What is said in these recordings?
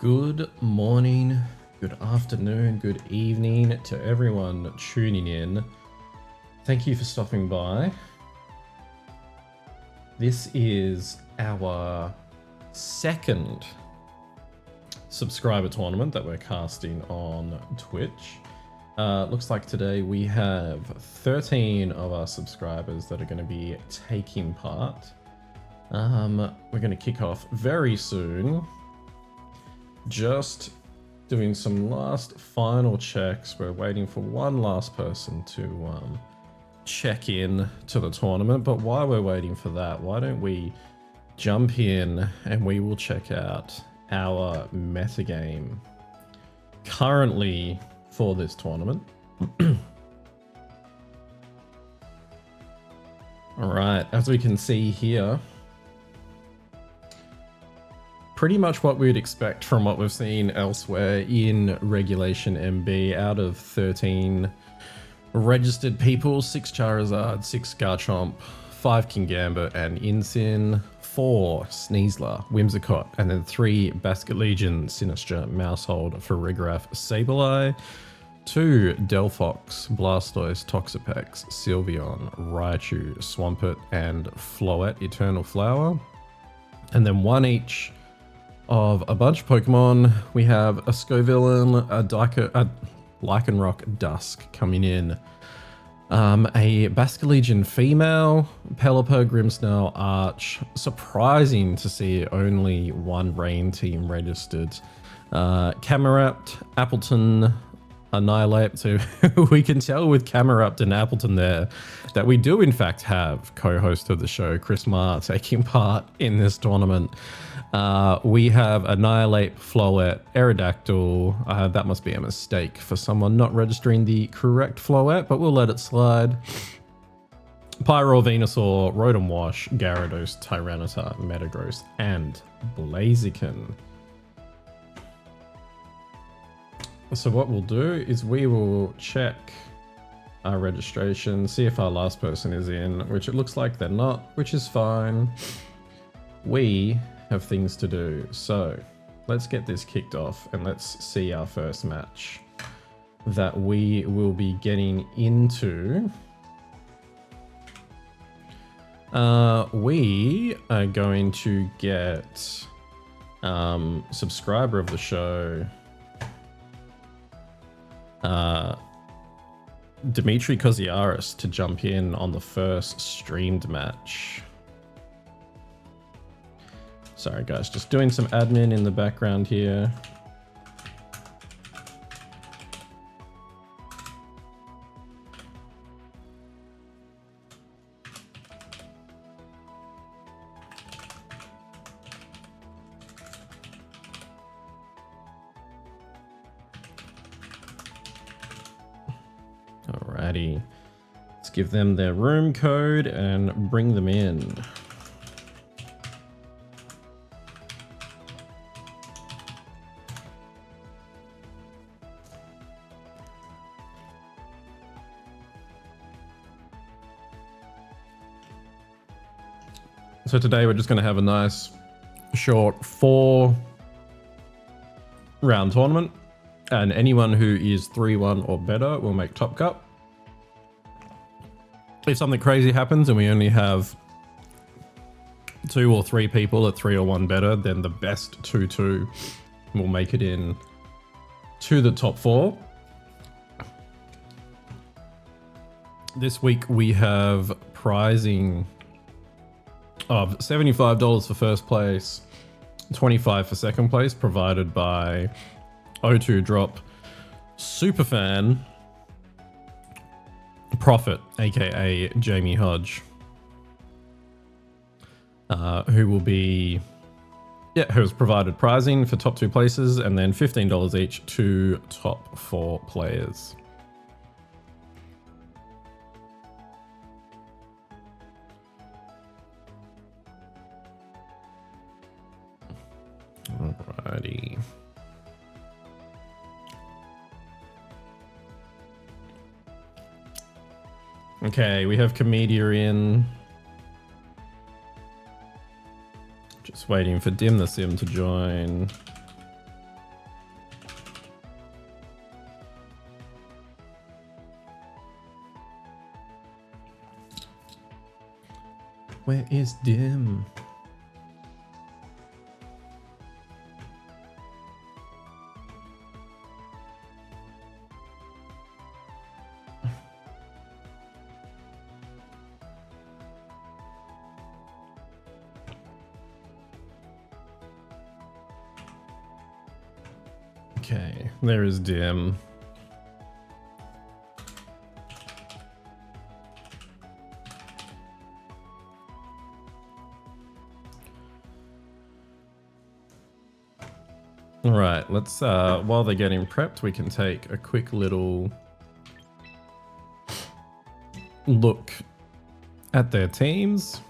Good morning, good afternoon, good evening to everyone tuning in. Thank you for stopping by. This is our second subscriber tournament that we're casting on Twitch. Looks like today we have 13 of our subscribers that are going to be taking part. We're going to kick off very soon. Just doing some last final checks. We're waiting for one last person to check in to the tournament. But while we're waiting for that, why don't we jump in and we will check out our metagame currently for this tournament. All right, as we can see here, pretty much what we'd expect from what we've seen elsewhere in Regulation MB. Out of 13 registered people, 6 Charizard, 6 Garchomp, 5 Kingambit and Incin, 4 Sneasler, Whimsicott, and then 3 Basket-Legion, Sinistra, Mousehold, Farigiraf, Sableye, 2 Delphox, Blastoise, Toxapex, Sylveon, Raichu, Swampert, and Floette, Eternal Flower. And then 1 each of a bunch of Pokemon. We have a Scovillain, a Lycanroc Dusk coming in, a Basket-Legion female, Pelipper, Grimmsnarl, Arch. Surprising to see only 1 Rain team registered. Camerupt, Appleton, Annihilate. So we can tell with Camerupt and Appleton there that we do in fact have co-host of the show, Chris Marr, taking part in this tournament. We have Annihilate, Floette, Aerodactyl. That must be a mistake for someone not registering the correct Floette, but we'll let it slide. Pyro, Venusaur, Rotom Wash, Gyarados, Tyranitar, Metagross, and Blaziken. So what we'll do is we will check our registration, see if our last person is in, which it looks like they're not, which is fine. We have things to do, so let's get this kicked off and let's see our first match that we will be getting into. We are going to get subscriber of the show, Dimitri Koziaris, to jump in on the first streamed match. Sorry guys, just doing some admin in the background here. Alrighty, let's give them their room code and bring them in. So today we're just going to have a nice short 4-round tournament, and anyone who is 3-1 or better will make top cup. If something crazy happens and we only have 2 or 3 people at 3 or 1 better, then the best 2-2 will make it in to the top 4. This week we have prizing of $75 for first place, $25 for second place, provided by O2 Drop Superfan Prophet, aka Jamie Hodge, who will be, who has provided prizing for top 2 places, and then $15 each to top 4 players. Alrighty. Okay, we have Comedia in. Just waiting for Dim the Sim to join. Where is Dim? Okay, there is Dim. All right, let's, while they're getting prepped, we can take a quick little look at their teams.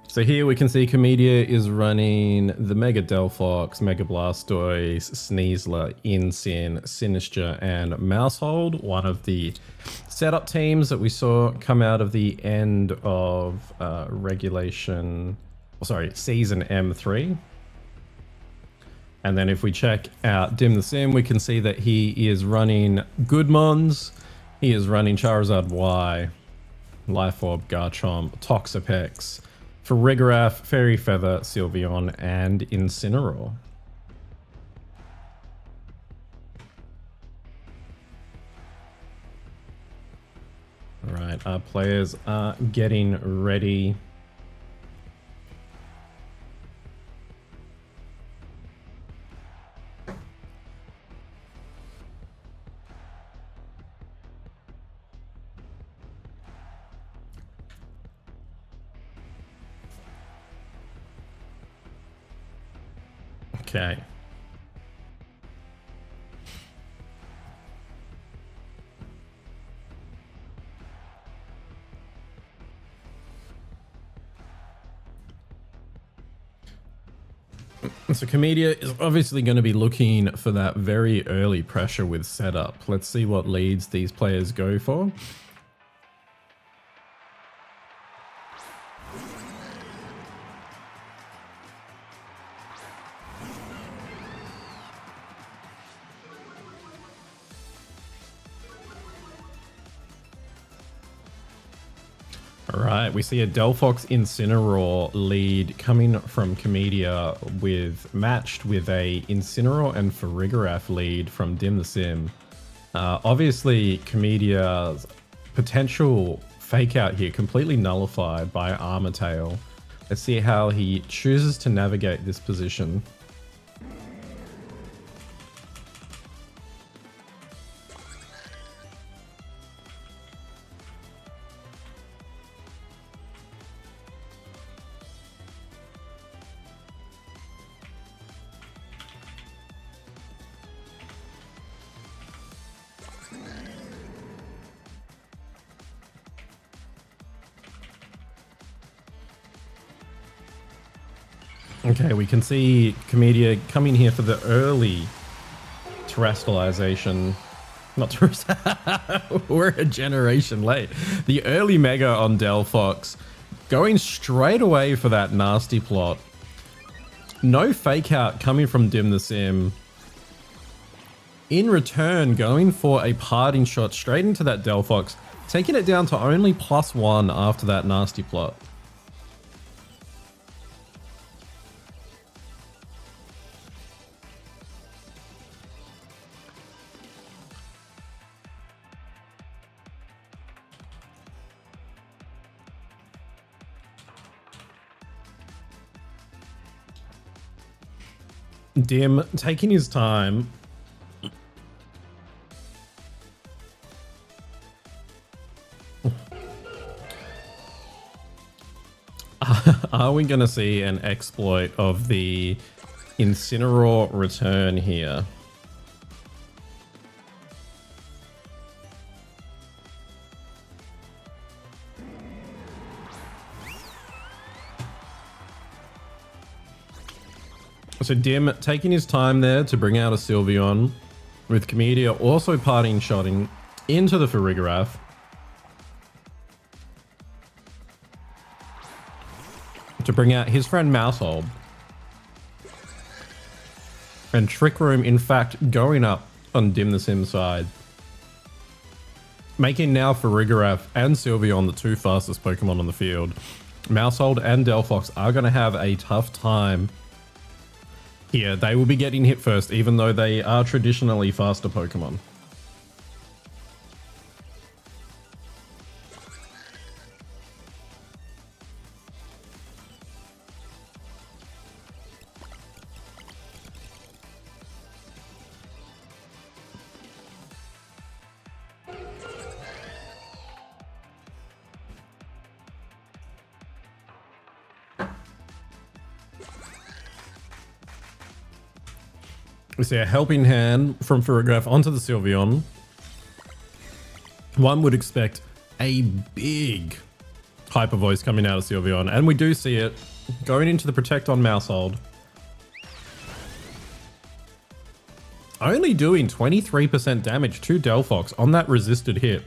So here we can see Comedia is running the Mega Delphox, Mega Blastoise, Sneasler, Incin, Sinistra, and Mousehold, one of the setup teams that we saw come out of the end of Season M3. And then if we check out Dim the Sim, we can see that he is running Goodmons, he is running Charizard Y, Life Orb, Garchomp, Toxapex, Farigiraf, Fairy Feather, Sylveon, and Incineroar. Alright, our players are getting ready. Okay. So Comedia is obviously going to be looking for that very early pressure with setup. Let's see what leads these players go for. Alright, we see a Delphox Incineroar lead coming from Comedia matched with a Incineroar and Farigiraf lead from Dim the Sim. Obviously, Comedia's potential fake out here completely nullified by Armor Tail. Let's see how he chooses to navigate this position. Okay, we can see Comedia coming here for the early terrestrialization. Not terrestrial. We're a generation late. The early Mega on Delphox, going straight away for that nasty plot. No fake out coming from Dim the Sim. In return, going for a parting shot straight into that Delphox, taking it down to only +1 after that nasty plot. Dim taking his time. Are we going to see an exploit of the Incineroar return here? So Dim taking his time there to bring out a Sylveon, with Comedia also parting shotting into the Farigiraf. To bring out his friend Mousehold. And Trick Room, in fact, going up on Dim the Sim side. Making now Farigiraf and Sylveon the two fastest Pokemon on the field. Mousehold and Delphox are going to have a tough time here. They will be getting hit first, even though they are traditionally faster Pokemon. We see a helping hand from Farigiraf onto the Sylveon. One would expect a big Hyper Voice coming out of Sylveon, and we do see it going into the Protect on Mousehold. Only doing 23% damage to Delphox on that resisted hit.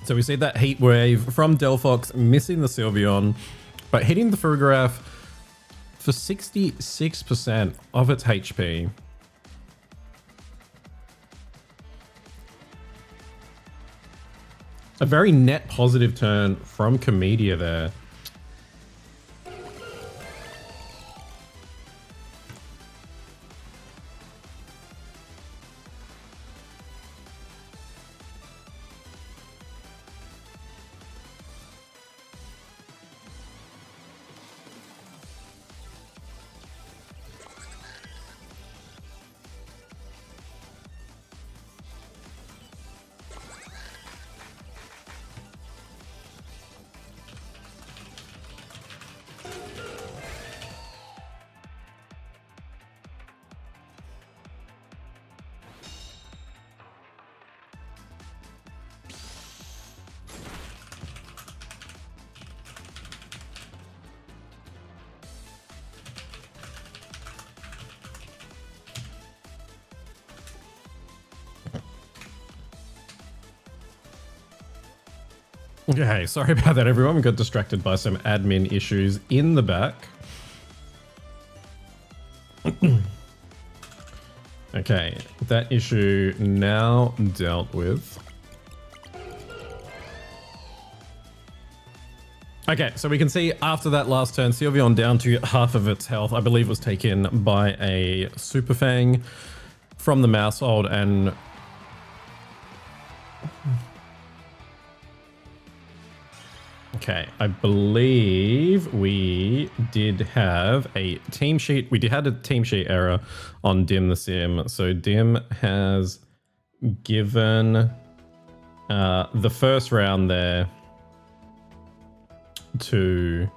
So we see that Heat Wave from Delphox missing the Sylveon, but hitting the Farigiraf for 66% of its HP. A very net positive turn from Comedia there. Okay, sorry about that, everyone. We got distracted by some admin issues in the back. Okay, that issue now dealt with. Okay, so we can see after that last turn, Sylveon down to half of its health. I believe was taken by a Super Fang from the Mousehold, and okay, I believe we did have a team sheet. We had a team sheet error on Dim the Sim. So Dim has given the first round there to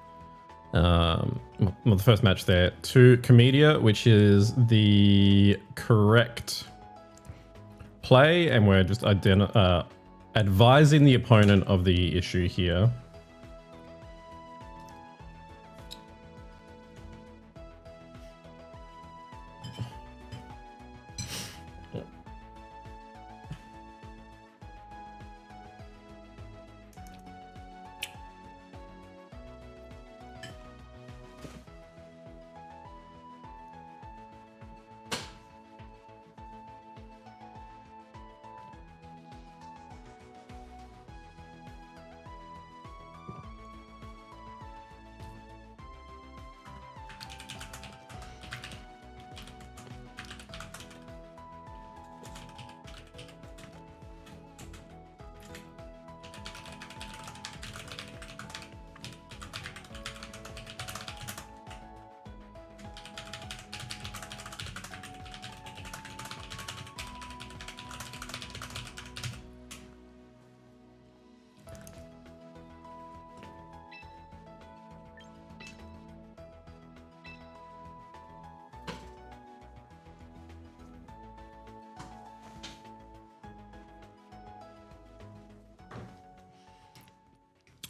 well, the first match there to Comedia, which is the correct play, and we're just advising the opponent of the issue here.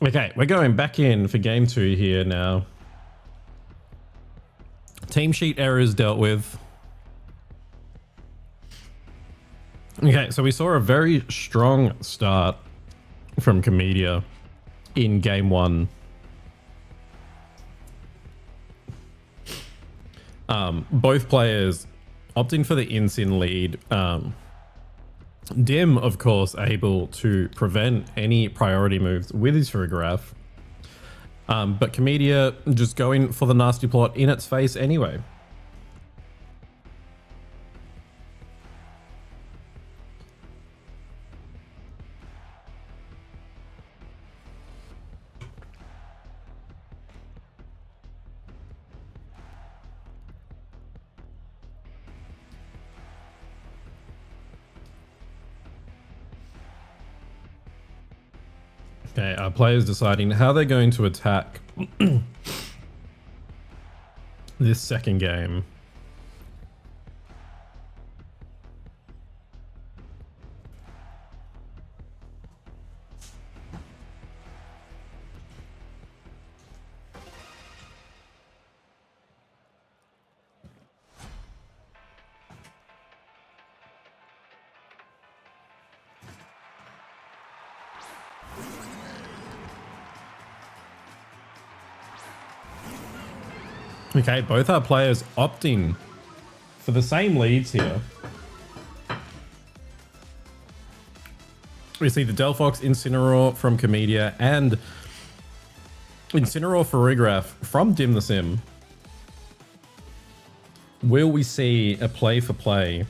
Okay, we're going back in for game 2 here now. Team sheet errors dealt with. Okay, so we saw a very strong start from Comedia in game 1. Both players opting for the Insin lead. Dim, of course, able to prevent any priority moves with his Farigiraf. But Comedia just going for the nasty plot in its face anyway. Okay, our players deciding how they're going to attack this second game. Okay, both our players opting for the same leads here. We see the Delphox Incineroar from Comedia and Incineroar Farigiraf from Dim the Sim. Will we see a play for play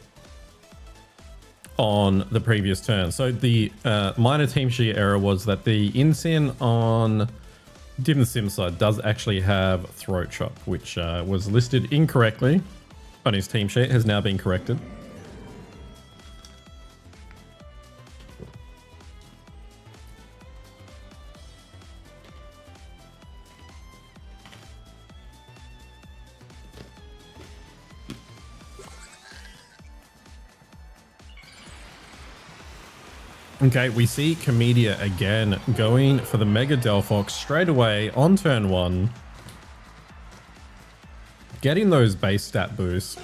on the previous turn? So the minor team sheet error was that the Incin on Dim the Sim side does actually have Throat Chop, which was listed incorrectly on his team sheet, has now been corrected. Okay, we see Comedia again going for the Mega Delphox straight away on turn 1. Getting those base stat boosts.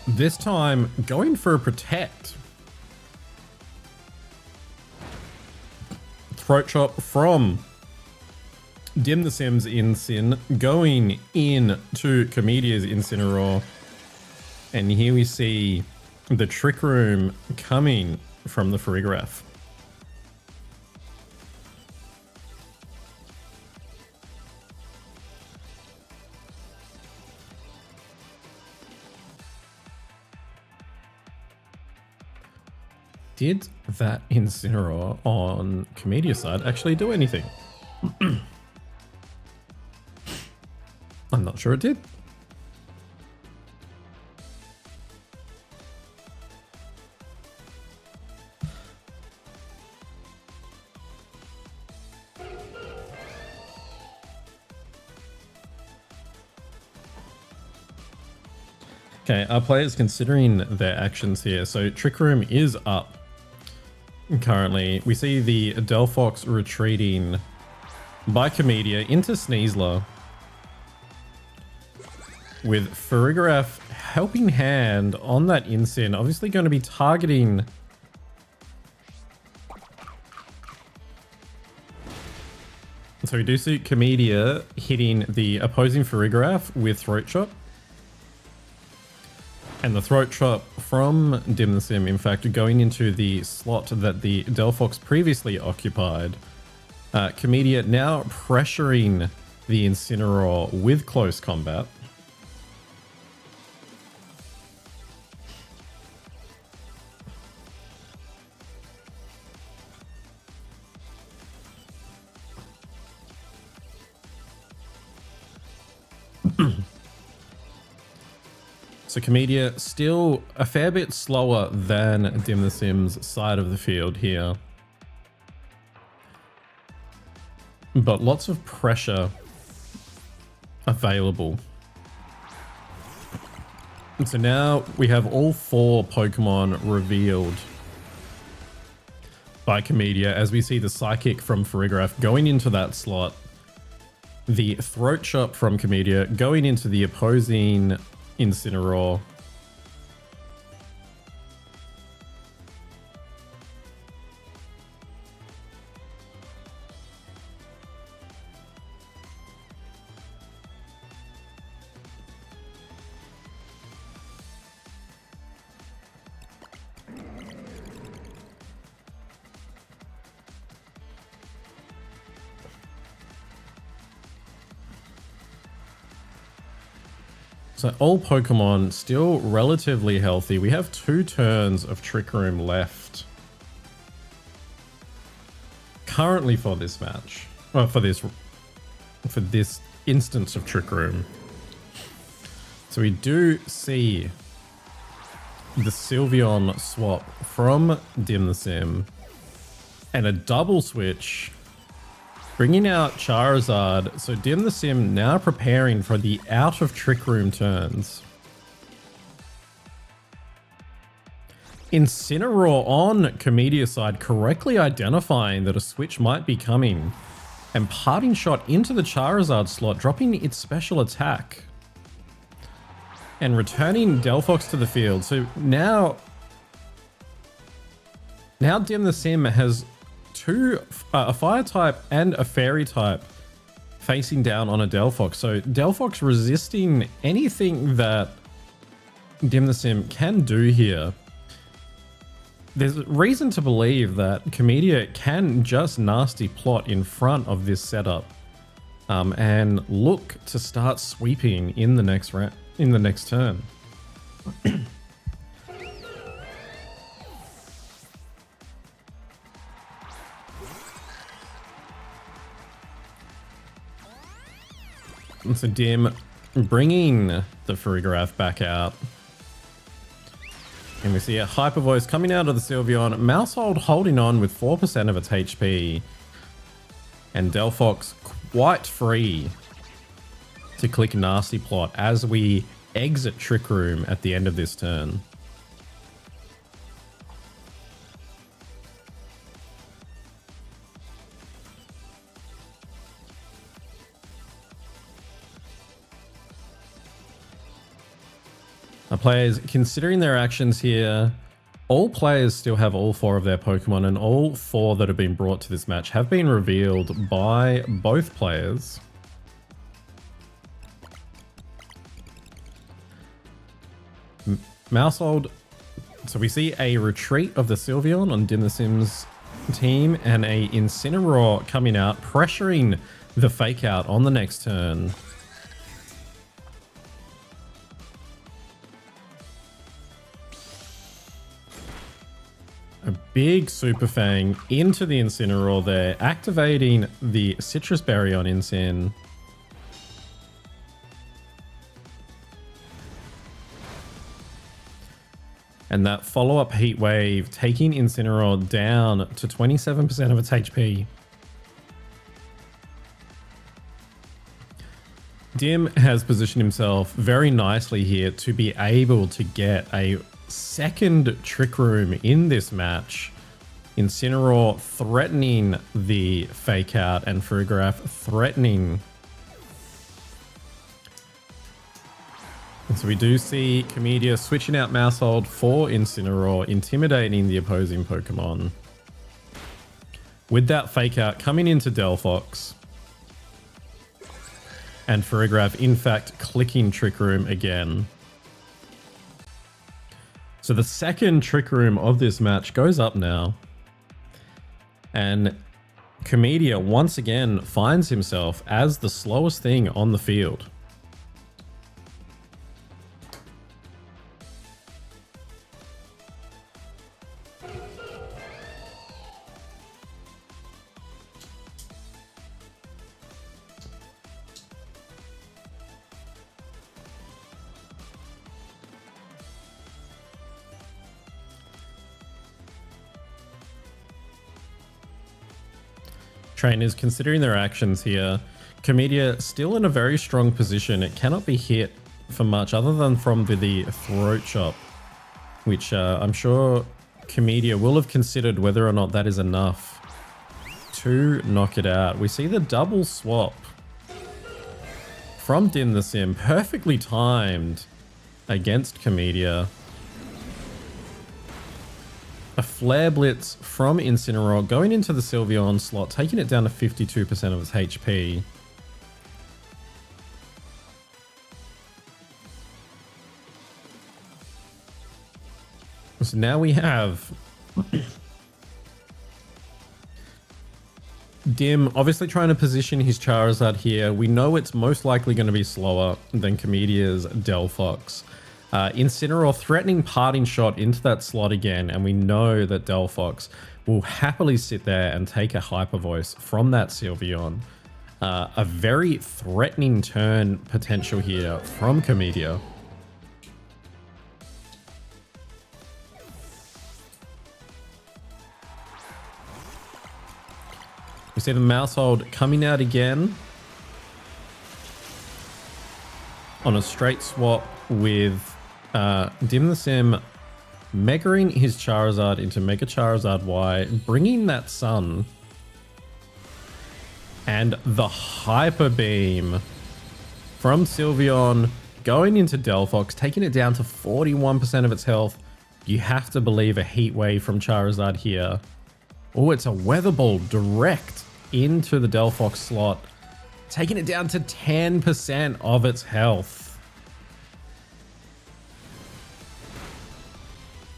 This time, going for a Protect. Throat Chop from Dim the Sim's Incin, going in to Comedia's Incineroar. And here we see the Trick Room coming from the Farigiraf. Did that Incineroar on Comedia side actually do anything? I'm not sure it did. Okay, our players considering their actions here. So Trick Room is up currently. We see the Delphox retreating by Comedia into Sneasler, with Farigiraf helping hand on that Incin. Obviously going to be targeting so we do see Comedia hitting the opposing Farigiraf with Throat Chop. And the Throat Chop from Dim the Sim, in fact, going into the slot that the Delphox previously occupied. Comedia now pressuring the Incineroar with close combat. So Comedia still a fair bit slower than Dim the Sim's side of the field here. But lots of pressure available. And so now we have all 4 Pokemon revealed by Comedia as we see the Psychic from Farigiraf going into that slot. The Throat Chop from Comedia going into the opposing Incineroar. So all Pokemon still relatively healthy. We have 2 turns of Trick Room left currently for this match. Well, for this instance of Trick Room. So we do see the Sylveon swap from Dim the Sim and a double switch, bringing out Charizard. So Dim the Sim now preparing for the out of Trick Room turns. Incineroar on Comedia's side, correctly identifying that a switch might be coming, and parting shot into the Charizard slot, dropping its special attack and returning Delphox to the field. So now Dim the Sim has a fire type and a fairy type facing down on a Delphox. So Delphox resisting anything that Dim the Sim can do here. There's reason to believe that Comedia can just nasty plot in front of this setup and look to start sweeping in the next round, in the next turn. And so Dim bringing the Farigiraf back out. And we see a Hyper Voice coming out of the Sylveon. Mousehold holding on with 4% of its HP. And Delphox quite free to click Nasty Plot as we exit Trick Room at the end of this turn. Players considering their actions here, all players still have all 4 of their Pokemon, and all 4 that have been brought to this match have been revealed by both players. Mousehold, so we see a retreat of the Sylveon on Dim the Sim's team and a Incineroar coming out, pressuring the Fake Out on the next turn. A big Super Fang into the Incineroar there, activating the Citrus Berry on Incin. And that follow-up Heat Wave taking Incineroar down to 27% of its HP. Dim has positioned himself very nicely here to be able to get a second Trick Room in this match. Incineroar threatening the Fake Out and Farigiraf threatening. And so we do see Comedia switching out Mousehold for Incineroar, intimidating the opposing Pokemon. With that Fake Out coming into Delphox. And Farigiraf in fact clicking Trick Room again. So the second Trick Room of this match goes up now. And Comedia once again finds himself as the slowest thing on the field. Trainers considering their actions here. Comedia still in a very strong position. It cannot be hit for much other than from the throat chop, which I'm sure Comedia will have considered whether or not that is enough to knock it out. We see the double swap from Dim the Sim, perfectly timed against Comedia. A Flare Blitz from Incineroar going into the Sylveon slot, taking it down to 52% of its HP. So now we have Dim obviously trying to position his Charizard here. We know it's most likely going to be slower than Comedia's Delphox. Incineroar threatening parting shot into that slot again, and we know that Delphox will happily sit there and take a Hyper Voice from that Sylveon. A very threatening turn potential here from Comedia. We see the Mousehold coming out again on a straight swap with Dim the Sim megaing his Charizard into Mega Charizard Y, bringing that Sun, and the Hyper Beam from Sylveon going into Delphox, taking it down to 41% of its health. You have to believe a Heat Wave from Charizard here. Oh, it's a Weather Ball direct into the Delphox slot, taking it down to 10% of its health.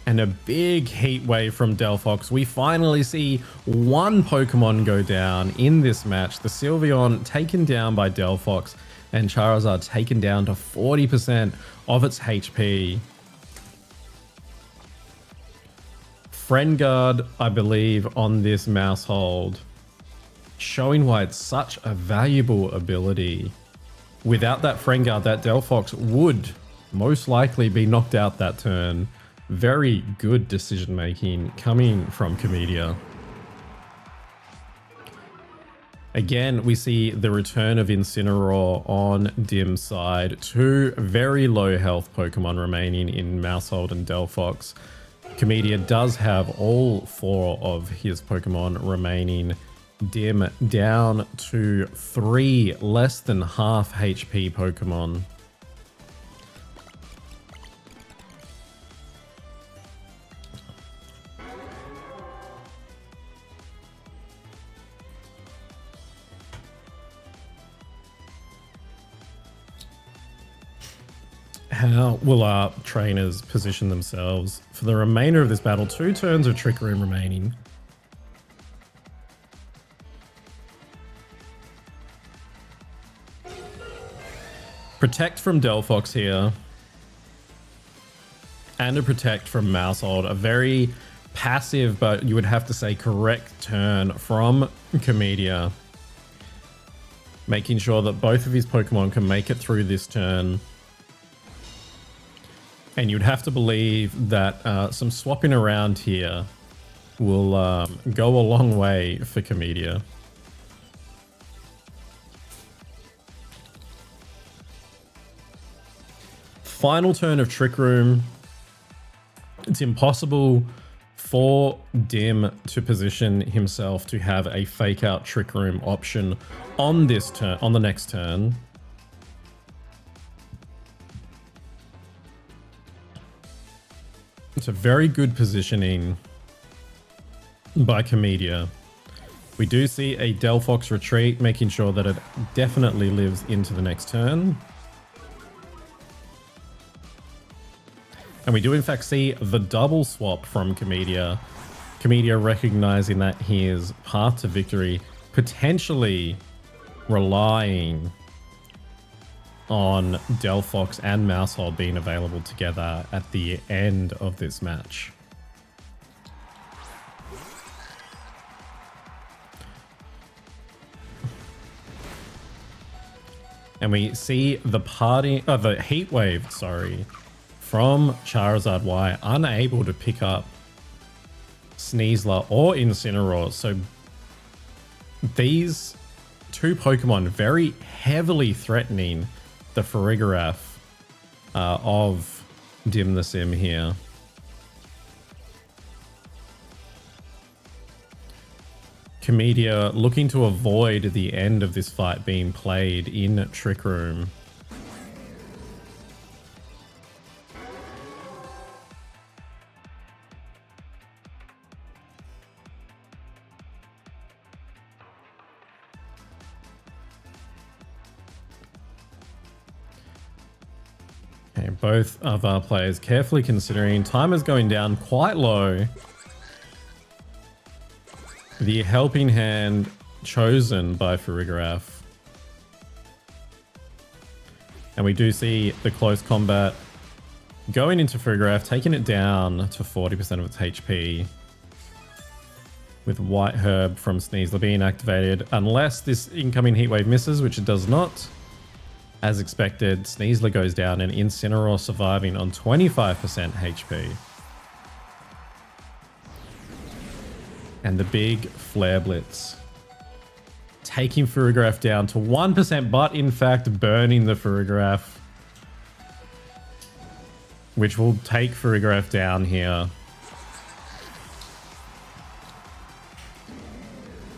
And a big Heat Wave from Delphox. We finally see one Pokemon go down in this match. The Sylveon taken down by Delphox, and Charizard taken down to 40% of its HP. Friend Guard, I believe, on this Mousehold, showing why it's such a valuable ability. Without that Friend Guard, that Delphox would most likely be knocked out that turn. Very good decision making coming from Comedia. Again, we see the return of Incineroar on Dim's side. Two very low health Pokemon remaining in Mousehold and Delphox. Comedia does have all four of his Pokemon remaining. Dim down to 3 less than half HP Pokemon. How will our trainers position themselves for the remainder of this battle? 2 turns of Trick Room remaining. Protect from Delphox here. And a Protect from Mousehold. A very passive, but you would have to say correct turn from Comedia. Making sure that both of his Pokemon can make it through this turn. And you'd have to believe that some swapping around here will go a long way for Comedia. Final turn of Trick Room. It's impossible for Dim to position himself to have a fake out Trick Room option on this turn, on the next turn. It's a very good positioning by Comedia. We do see a Delphox retreat, making sure that it definitely lives into the next turn. And we do in fact see the double swap from Comedia. Comedia recognizing that his path to victory, potentially relying on Delphox and Mousehold being available together at the end of this match. And we see the the Heat Wave, sorry, from Charizard Y, unable to pick up Sneasler or Incineroar. So these two Pokemon very heavily threatening the Farigiraf of Dim the Sim here. Comedia looking to avoid the end of this fight being played in Trick Room. Okay, both of our players carefully considering. Time is going down quite low. The Helping Hand chosen by Farigiraf. And we do see the close combat going into Farigiraf, taking it down to 40% of its HP. With White Herb from Sneasler being activated, unless this incoming Heatwave misses, which it does not. As expected, Sneasler goes down and Incineroar surviving on 25% HP. And the big Flare Blitz. Taking Farigiraf down to 1%, but in fact burning the Farigiraf. Which will take Farigiraf down here.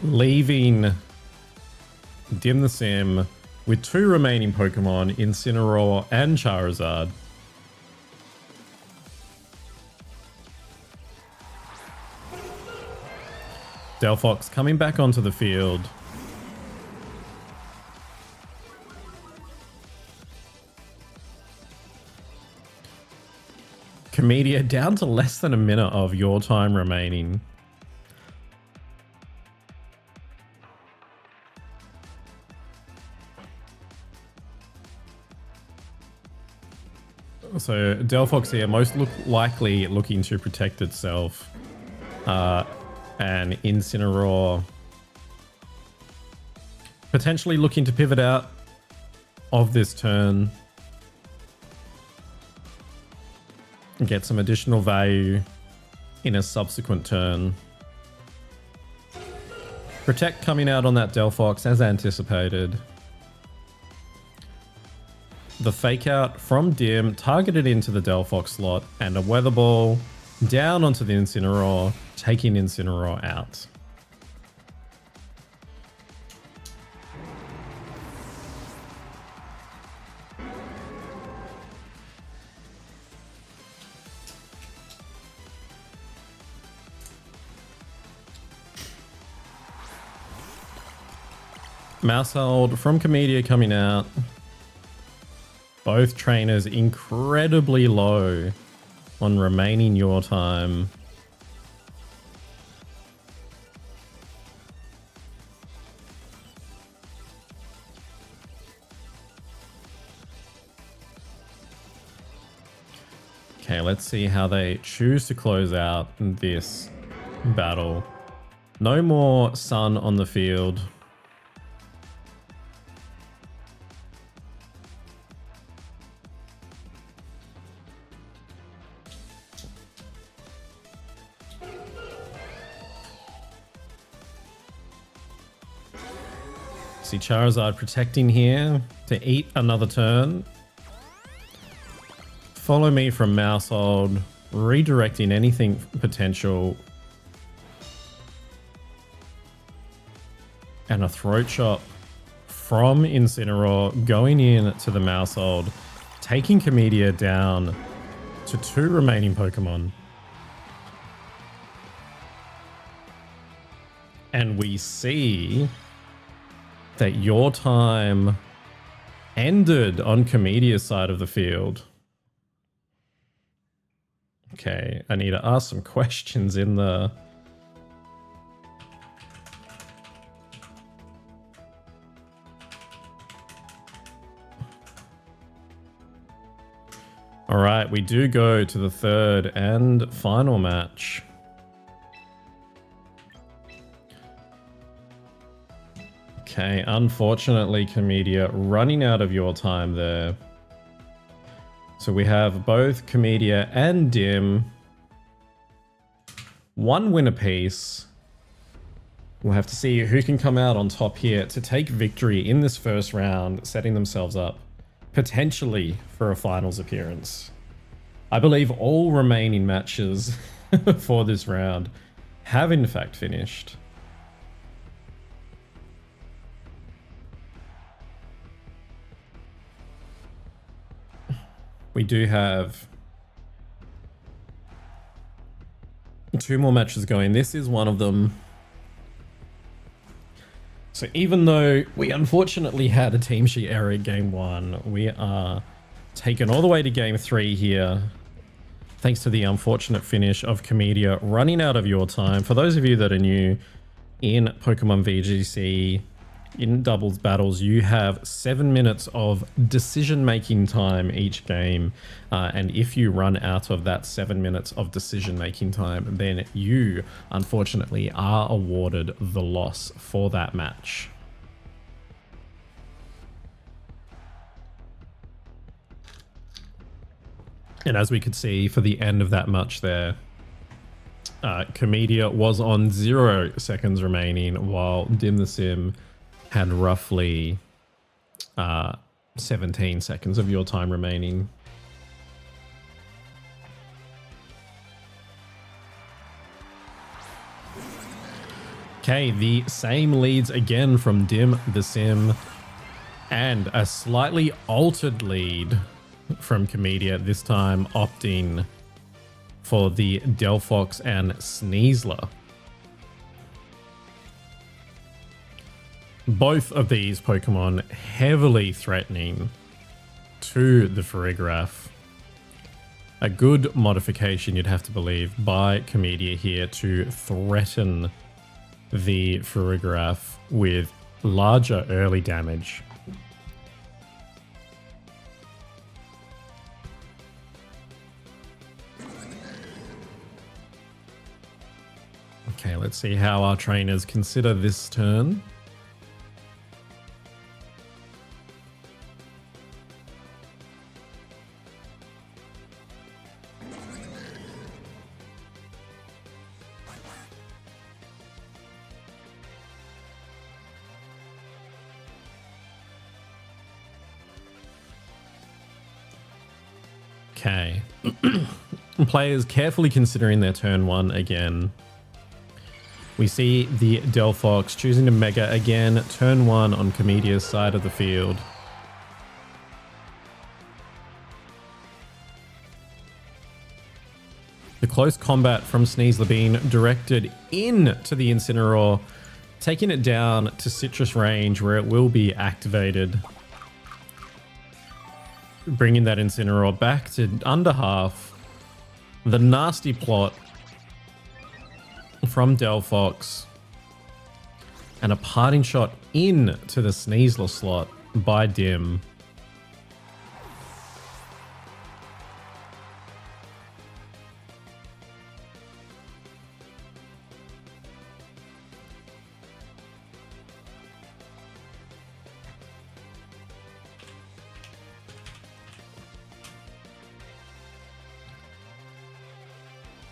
Leaving Dim the Sim with 2 remaining Pokemon, Incineroar and Charizard. Delphox coming back onto the field. Comedia down to less than a minute of your time remaining. So Delphox here, most likely looking to protect itself. And Incineroar potentially looking to pivot out of this turn. And get some additional value in a subsequent turn. Protect coming out on that Delphox as anticipated. The fake out from Dim targeted into the Delphox slot and a Weather Ball down onto the Incineroar, taking Incineroar out. Mousehold from Comedia coming out. Both trainers incredibly low on remaining your time. Okay, let's see how they choose to close out this battle. No more Sun on the field. See Charizard protecting here to eat another turn. Follow me from Mousehold, redirecting anything potential. And a Throat Chop from Incineroar going in to the Mousehold, taking Comedia down to 2 remaining Pokemon. And we see that your time ended on Comedia's side of the field. Okay, I need to ask some questions in the... All right, we do go to the third and final match. Okay, unfortunately, Comedia, running out of your time there. So we have both Comedia and Dim. 1 win apiece. We'll have to see who can come out on top here to take victory in this first round, setting themselves up potentially for a finals appearance. I believe all remaining matches for this round have in fact finished. We do have 2 more matches going. This is one of them. So even though we unfortunately had a team sheet error in game 1, we are taken all the way to game 3 here. Thanks to the unfortunate finish of Comedia running out of your time. For those of you that are new, in Pokemon VGC, in doubles battles, you have 7 minutes of decision-making time each game. And if you run out of that 7 minutes of decision-making time, then you, unfortunately, are awarded the loss for that match. And as we could see for the end of that match there, Comedia was on 0 seconds remaining, while Dim the Sim had roughly 17 seconds of your time remaining. Okay, the same leads again from Dim the Sim, and a slightly altered lead from Comedia, this time opting for the Delphox and Sneasler. Both of these Pokemon heavily threatening to the Farigiraf. A good modification, you'd have to believe, by Comedia here to threaten the Farigiraf with larger early damage. Okay, let's see how our trainers consider this turn. Okay. Players carefully considering their turn 1 again. We see the Delphox choosing to Mega again, turn 1 on Comedia's side of the field. The close combat from Sneasler being directed into the Incineroar, taking it down to Citrus range where it will be activated. Bringing that Incineroar back to under half. The nasty plot from Delphox. And a parting shot into the Sneasler slot by Dim.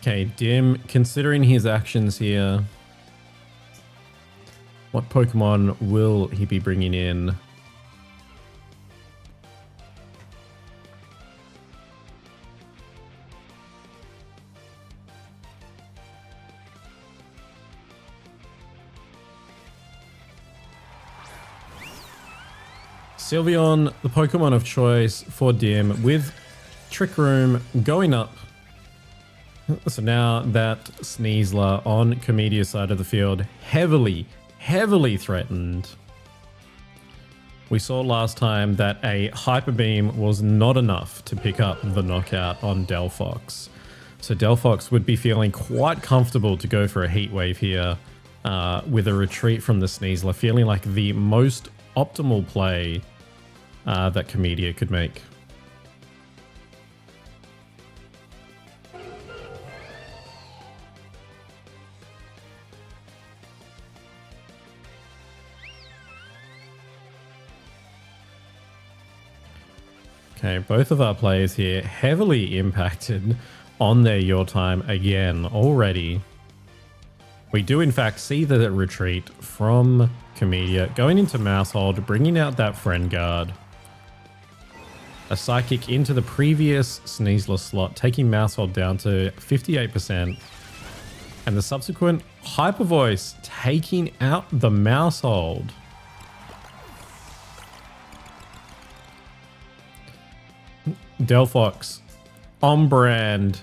Okay, Dim, considering his actions here, what Pokemon will he be bringing in? Sylveon, the Pokemon of choice for Dim, with Trick Room going up. So now that Sneasler on Comedia's side of the field, heavily threatened. We saw last time that a Hyper Beam was not enough to pick up the knockout on Delphox. So Delphox would be feeling quite comfortable to go for a Heat Wave here with a retreat from the Sneasler, feeling like the most optimal play that Comedia could make. Okay, both of our players here heavily impacted on their Your Time again already. We do in fact see the retreat from Comedia going into Mousehold, bringing out that Friend Guard. A Psychic into the previous Sneasler slot, taking Mousehold down to 58%. And the subsequent Hyper Voice taking out the Mousehold. Delphox on brand,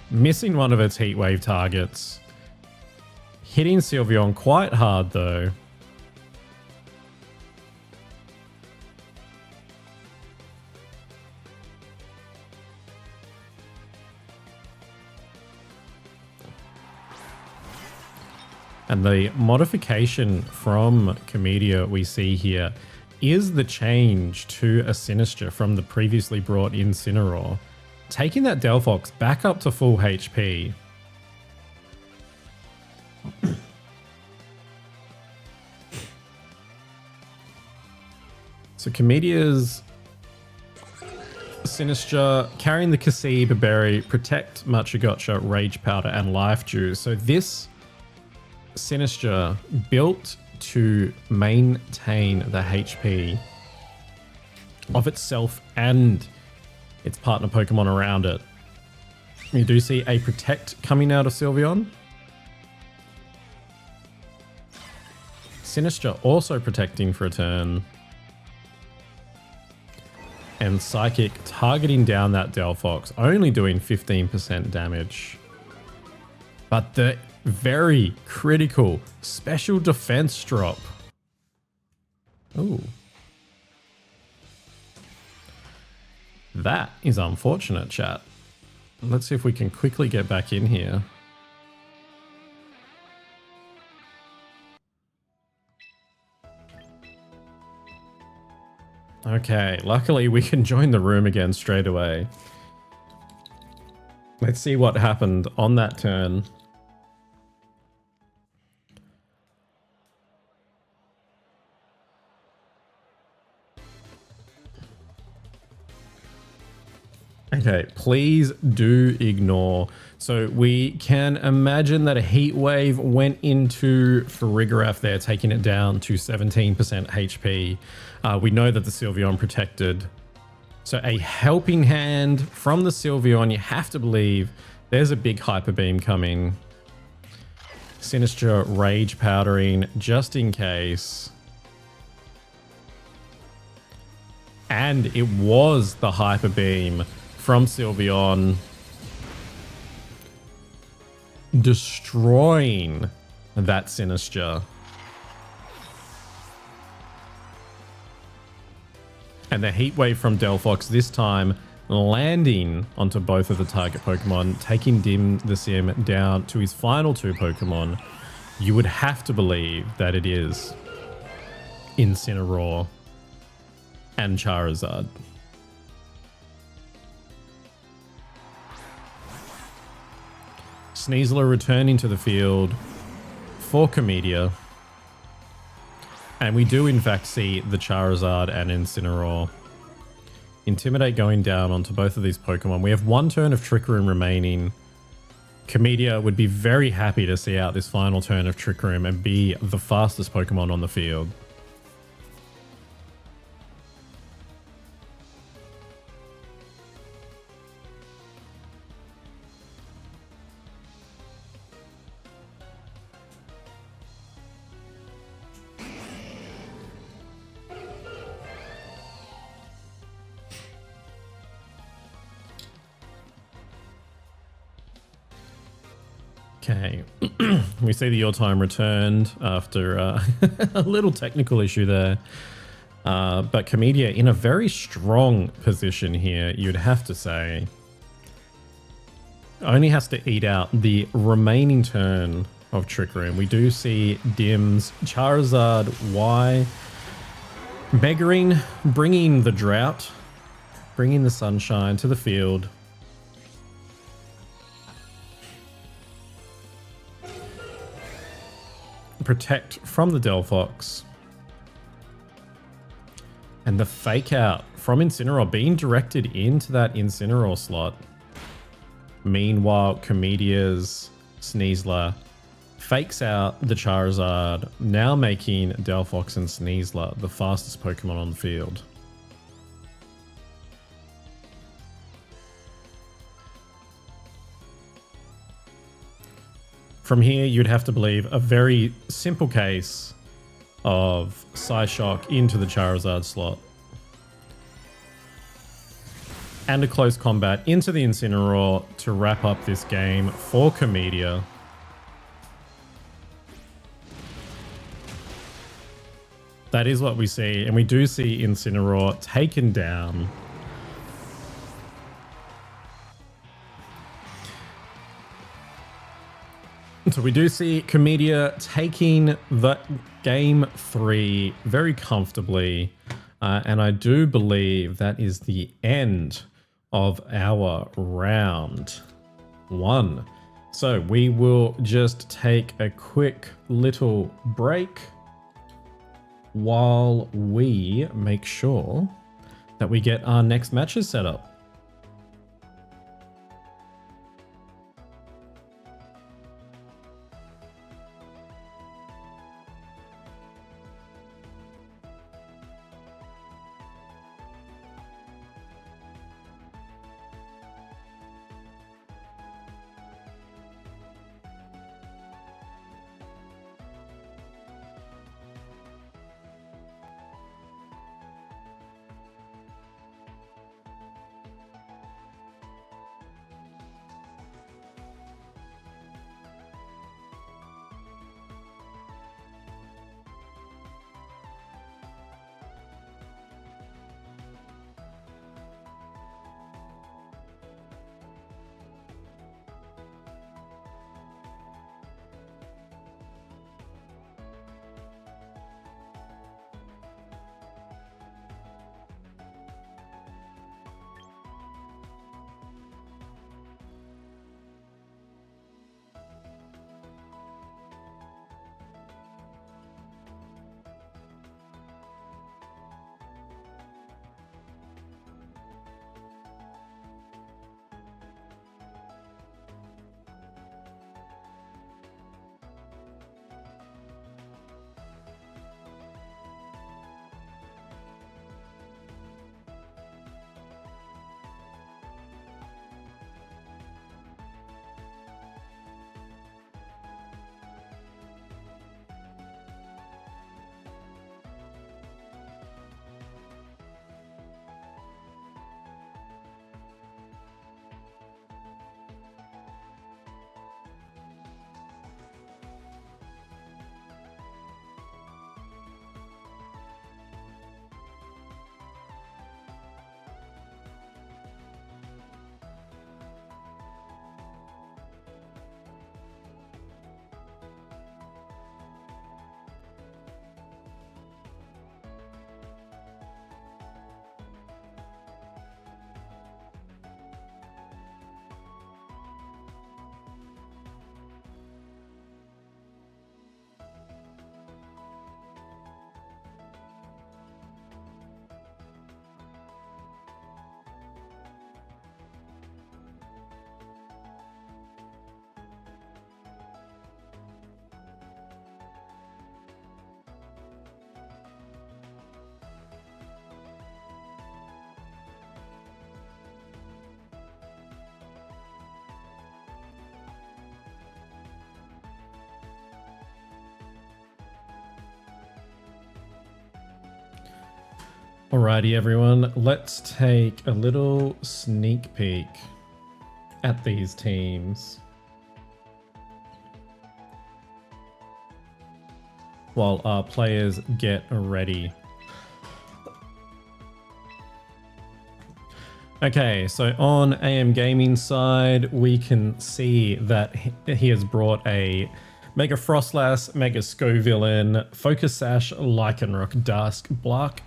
missing one of its Heat Wave targets, hitting Sylveon quite hard though. And the modification from Comedia we see here is the change to a Sinister from the previously brought Incineroar, taking that Delphox back up to full HP. So Comedia's Sinister carrying the Kasib Berry, Protect, Machagotcha, Rage Powder, and Life Juice. So this Sinister built to maintain the HP of itself and its partner Pokemon around it. You do see a Protect coming out of Sylveon. Sinister also protecting for a turn. And Psychic targeting down that Delphox, only doing 15% damage. But the very critical special defense drop. Ooh. That is unfortunate, chat. Let's see if we can quickly get back in here. Okay, luckily we can join the room again straight away. Let's see what happened on that turn. Okay, please do ignore. So we can imagine that a heat wave went into Farigiraf there, taking it down to 17% HP. We know that the Sylveon protected. So a helping hand from the Sylveon, you have to believe. There's a big Hyper Beam coming. Sinister Rage Powdering just in case. And it was the Hyper Beam from Sylveon, destroying that Sinister. And the Heat Wave from Delphox this time landing onto both of the target Pokemon, taking Dim the Sim down to his final two Pokemon. You would have to believe that it is Incineroar and Charizard. Sneasler returning to the field for Comedia. And we do in fact see the Charizard and Incineroar. Intimidate going down onto both of these Pokemon. We have one turn of Trick Room remaining. Comedia would be very happy to see out this final turn of Trick Room and be the fastest Pokemon on the field. Okay, we see the Your Time returned after a little technical issue there. But Comedia in a very strong position here, you'd have to say. Only has to eat out the remaining turn of Trick Room. We do see Dim's Charizard Y Megarine bringing the drought, bringing the sunshine to the field. Protect from the Delphox. And the Fake Out from Incineroar being directed into that Incineroar slot. Meanwhile, Comedia's Sneasler fakes out the Charizard, now making Delphox and Sneasler the fastest Pokemon on the field. From here, you'd have to believe a very simple case of Psyshock into the Charizard slot. And a close combat into the Incineroar to wrap up this game for Comedia. That is what we see, and we do see Incineroar taken down. So we do see Comedia taking the game 3 very comfortably. And I do believe that is the end of our round 1. So we will just take a quick little break while we make sure that we get our next matches set up. Alrighty, everyone, let's take a little sneak peek at these teams while our players get ready. Okay, so on AM Gaming side, we can see that he has brought a Mega Frostlass, Mega Scovillain, Focus Sash, Lycanroc, Dusk, Black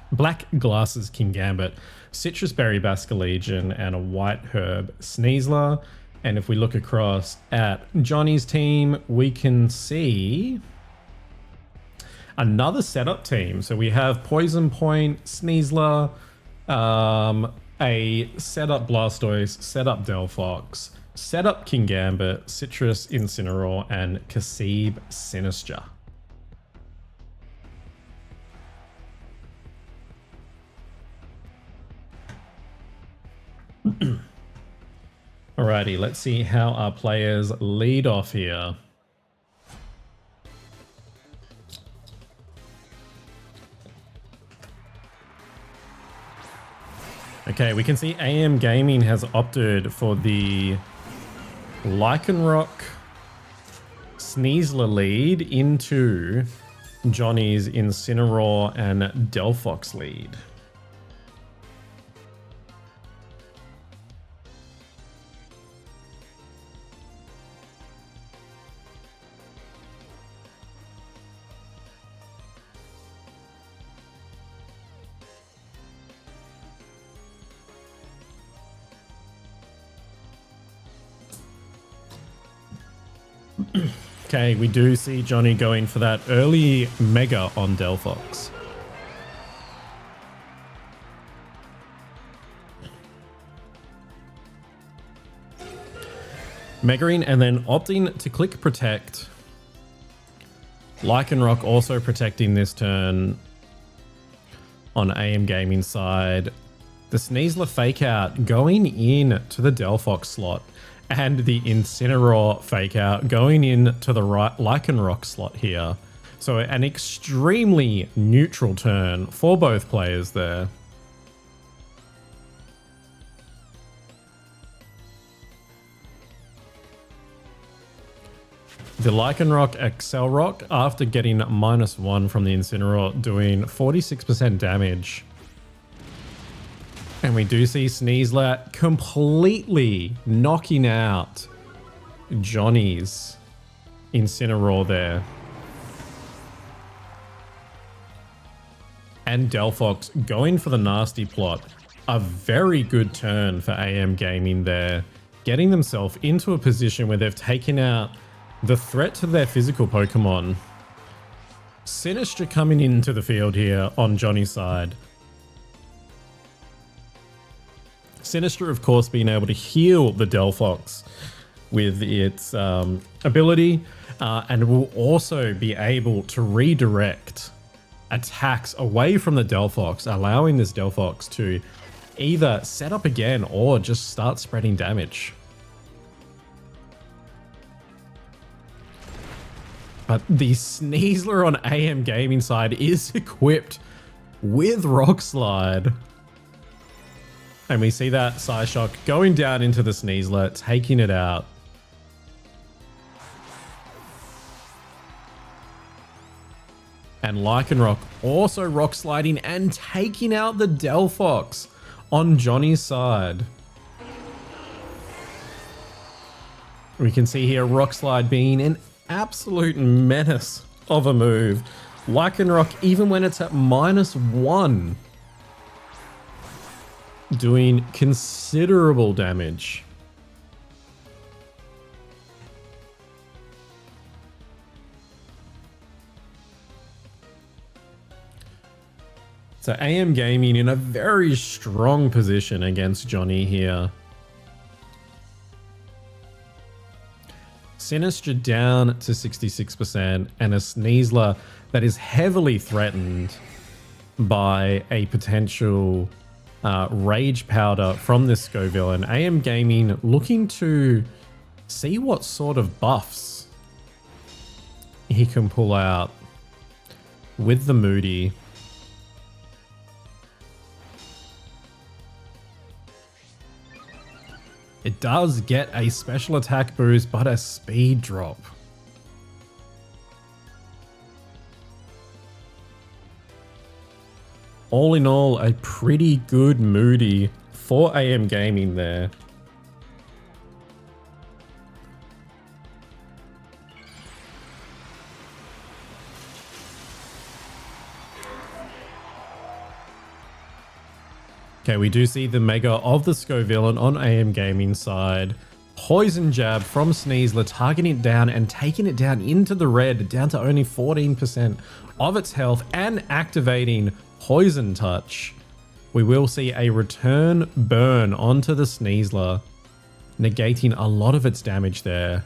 Glasses King Gambit, Citrus Berry Basculegion, and a White Herb Sneasler. And if we look across at Johnny's team, we can see another setup team. So we have Poison Point, Sneasler, a setup Blastoise, setup Delphox, setup King Gambit, Citrus Incineroar, and Kasib Sinistra. Alrighty, let's see how our players lead off here. Okay, we can see AM Gaming has opted for the Lycanroc Sneasler lead into Johnny's Incineroar and Delphox lead. Okay, we do see Johnny going for that early mega on Delphox. Megaing and then opting to click protect. Lycanroc also protecting this turn on AM Gaming side. The Sneasler fake out going in to the Delphox slot and the Incineroar fake out going in to the Lycanroc slot here. So an extremely neutral turn for both players there. The Lycanroc Accelerock, after getting -1 from the Incineroar, doing 46% damage. And we do see Sneasler completely knocking out Johnny's Incineroar there. And Delphox going for the nasty plot. A very good turn for AM Gaming there, getting themselves into a position where they've taken out the threat to their physical Pokemon. Sinistra coming into the field here on Johnny's side. Sinistra, of course, being able to heal the Delphox with its ability, and will also be able to redirect attacks away from the Delphox, allowing this Delphox to either set up again or just start spreading damage. But the Sneasler on AM Gaming side is equipped with Rock Slide. And we see that Psyshock going down into the Sneasler, taking it out. And Lycanroc also Rock Sliding and taking out the Delphox on Johnny's side. We can see here Rock Slide being an absolute menace of a move. Lycanroc, even when it's at -1, doing considerable damage. So AM Gaming in a very strong position against Johnny here. Sinistra down to 66% and a Sneasler that is heavily threatened by a potential Rage Powder from this Scoville. AM Gaming looking to see what sort of buffs he can pull out with the Moody. It does get a special attack boost, but a speed drop. All in all, a pretty good Moody for AM Gaming there. Okay, we do see the Mega of the Scoville on AM Gaming side. Poison Jab from Sneasler, targeting it down and taking it down into the red, down to only 14% of its health, and activating Poison Touch. We will see a return burn onto the Sneasler, negating a lot of its damage there.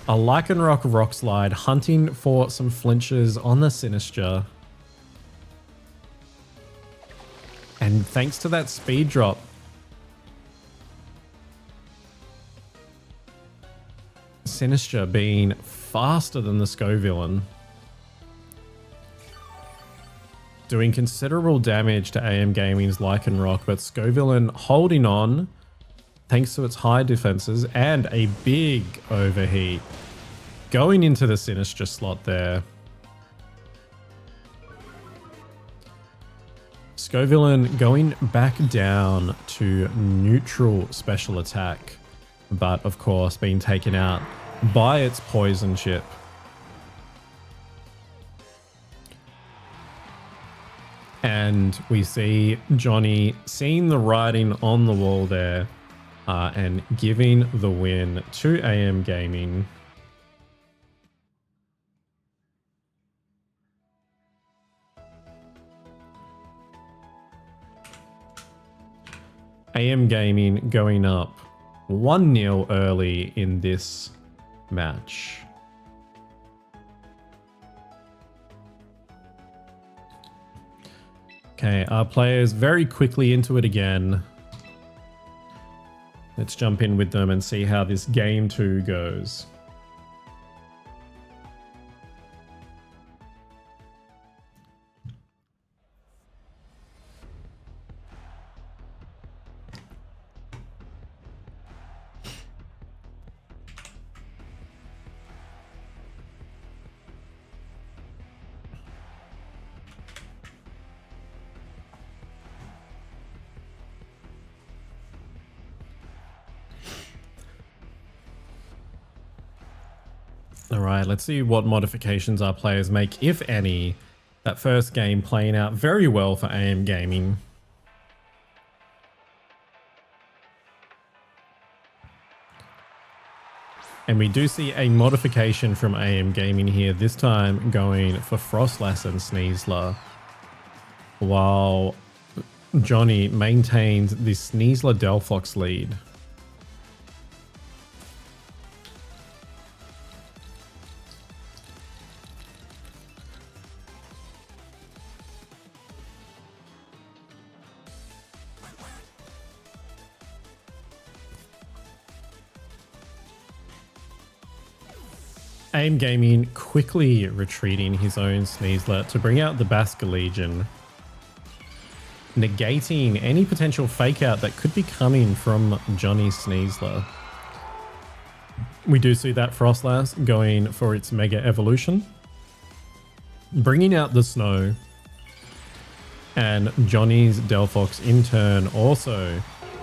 A Lycanroc Rock Slide, hunting for some flinches on the Sinistra. And thanks to that speed drop, Sinistra being faster than the Scoville, doing considerable damage to AM Gaming's Lycanroc, but Scoville holding on thanks to its high defenses and a big overheat going into the Sinistra slot there. Scoville going back down to neutral special attack, but of course being taken out by its poison chip. And we see Johnny seeing the writing on the wall there and giving the win to AM Gaming. AM Gaming going up 1-0 early in this match. Okay, our players very quickly into it again. Let's jump in with them and see how this game 2 goes. Alright, let's see what modifications our players make, if any. That first game playing out very well for AM Gaming. And we do see a modification from AM Gaming here, this time going for Frostlass and Sneasler, while Johnny maintains the Sneasler Delphox lead. AM Gaming quickly retreating his own Sneasler to bring out the Basculegion, negating any potential fake out that could be coming from Johnny Sneasler. We do see that Frostlass going for its Mega Evolution, bringing out the Snow, and Johnny's Delphox in turn also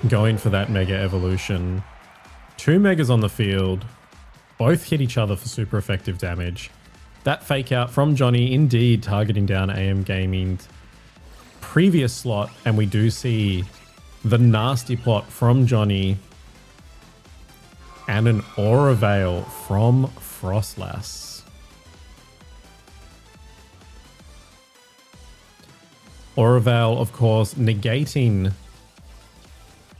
going for that Mega Evolution. 2 Megas on the field. Both hit each other for super effective damage. That fake out from Johnny indeed targeting down AM Gaming's previous slot, and we do see the nasty plot from Johnny and an Aura Veil from Frostlass. Aura Veil, of course, negating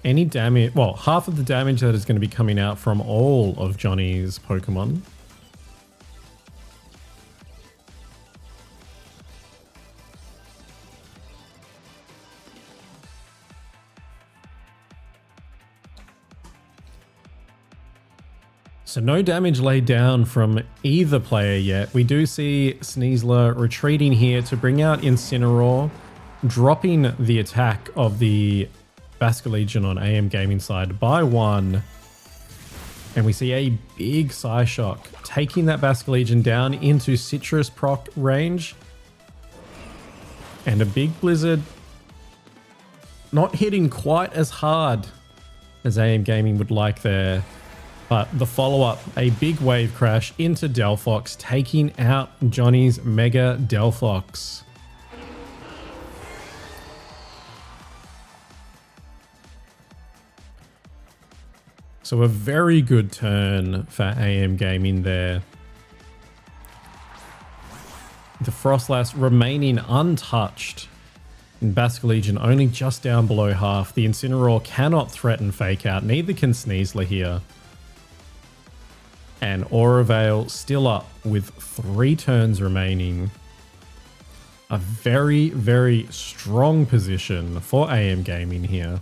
any damage, well, half of the damage that is going to be coming out from all of Johnny's Pokemon. So no damage laid down from either player yet. We do see Sneasler retreating here to bring out Incineroar, dropping the attack of the Basculegion on AM Gaming side by 1. And we see a big Psyshock taking that Basculegion down into Citrus proc range. And a big Blizzard not hitting quite as hard as AM Gaming would like there. But the follow-up, a big Wave Crash into Delphox, taking out Johnny's Mega Delphox. So a very good turn for AM Gaming there. The Frostlass remaining untouched. And Basculegion only just down below half. The Incineroar cannot threaten Fake Out. Neither can Sneasler here. And Aura Veil still up with 3 turns remaining. A very, very strong position for AM Gaming here.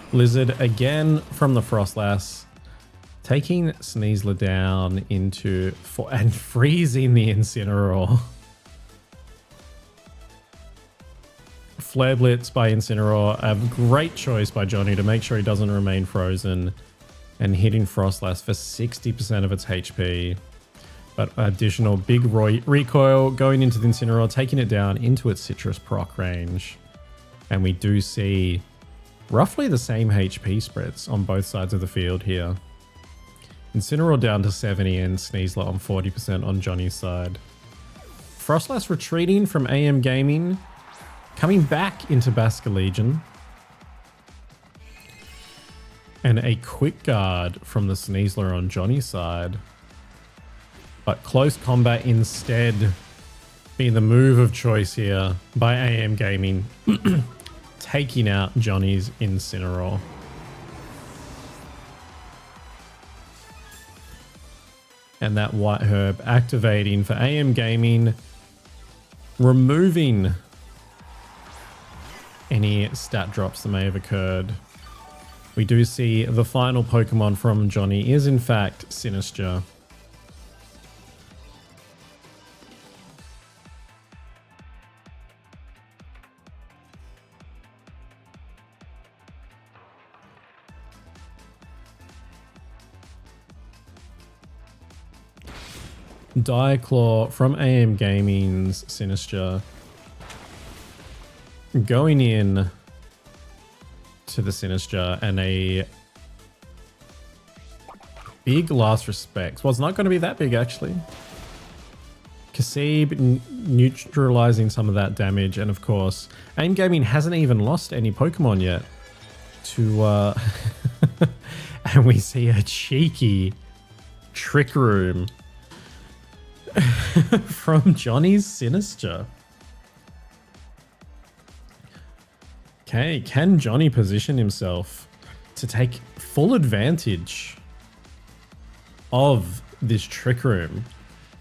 Blizzard again from the Frostlass, taking Sneasler down into and freezing the Incineroar. Flare Blitz by Incineroar, a great choice by Johnny to make sure he doesn't remain frozen, and hitting Frostlass for 60% of its HP. But additional big recoil going into the Incineroar, taking it down into its Citrus proc range. And we do see roughly the same HP spreads on both sides of the field here. Incineroar down to 70 and Sneasler on 40% on Johnny's side. Frostlass retreating from AM Gaming, coming back into Basque Legion. And a quick guard from the Sneasler on Johnny's side. But close combat instead being the move of choice here by AM Gaming. Taking out Johnny's Incineroar. And that White Herb activating for AM Gaming, removing any stat drops that may have occurred. We do see the final Pokemon from Johnny is in fact Sinister. Diaclaw from AM Gaming's Sinister going in to the Sinister, and a big last respects. Well, it's not going to be that big actually. Kasib neutralizing some of that damage, and of course AM Gaming hasn't even lost any Pokemon yet to and we see a cheeky Trick Room from Johnny's Sinister. Okay, can Johnny position himself to take full advantage of this Trick Room?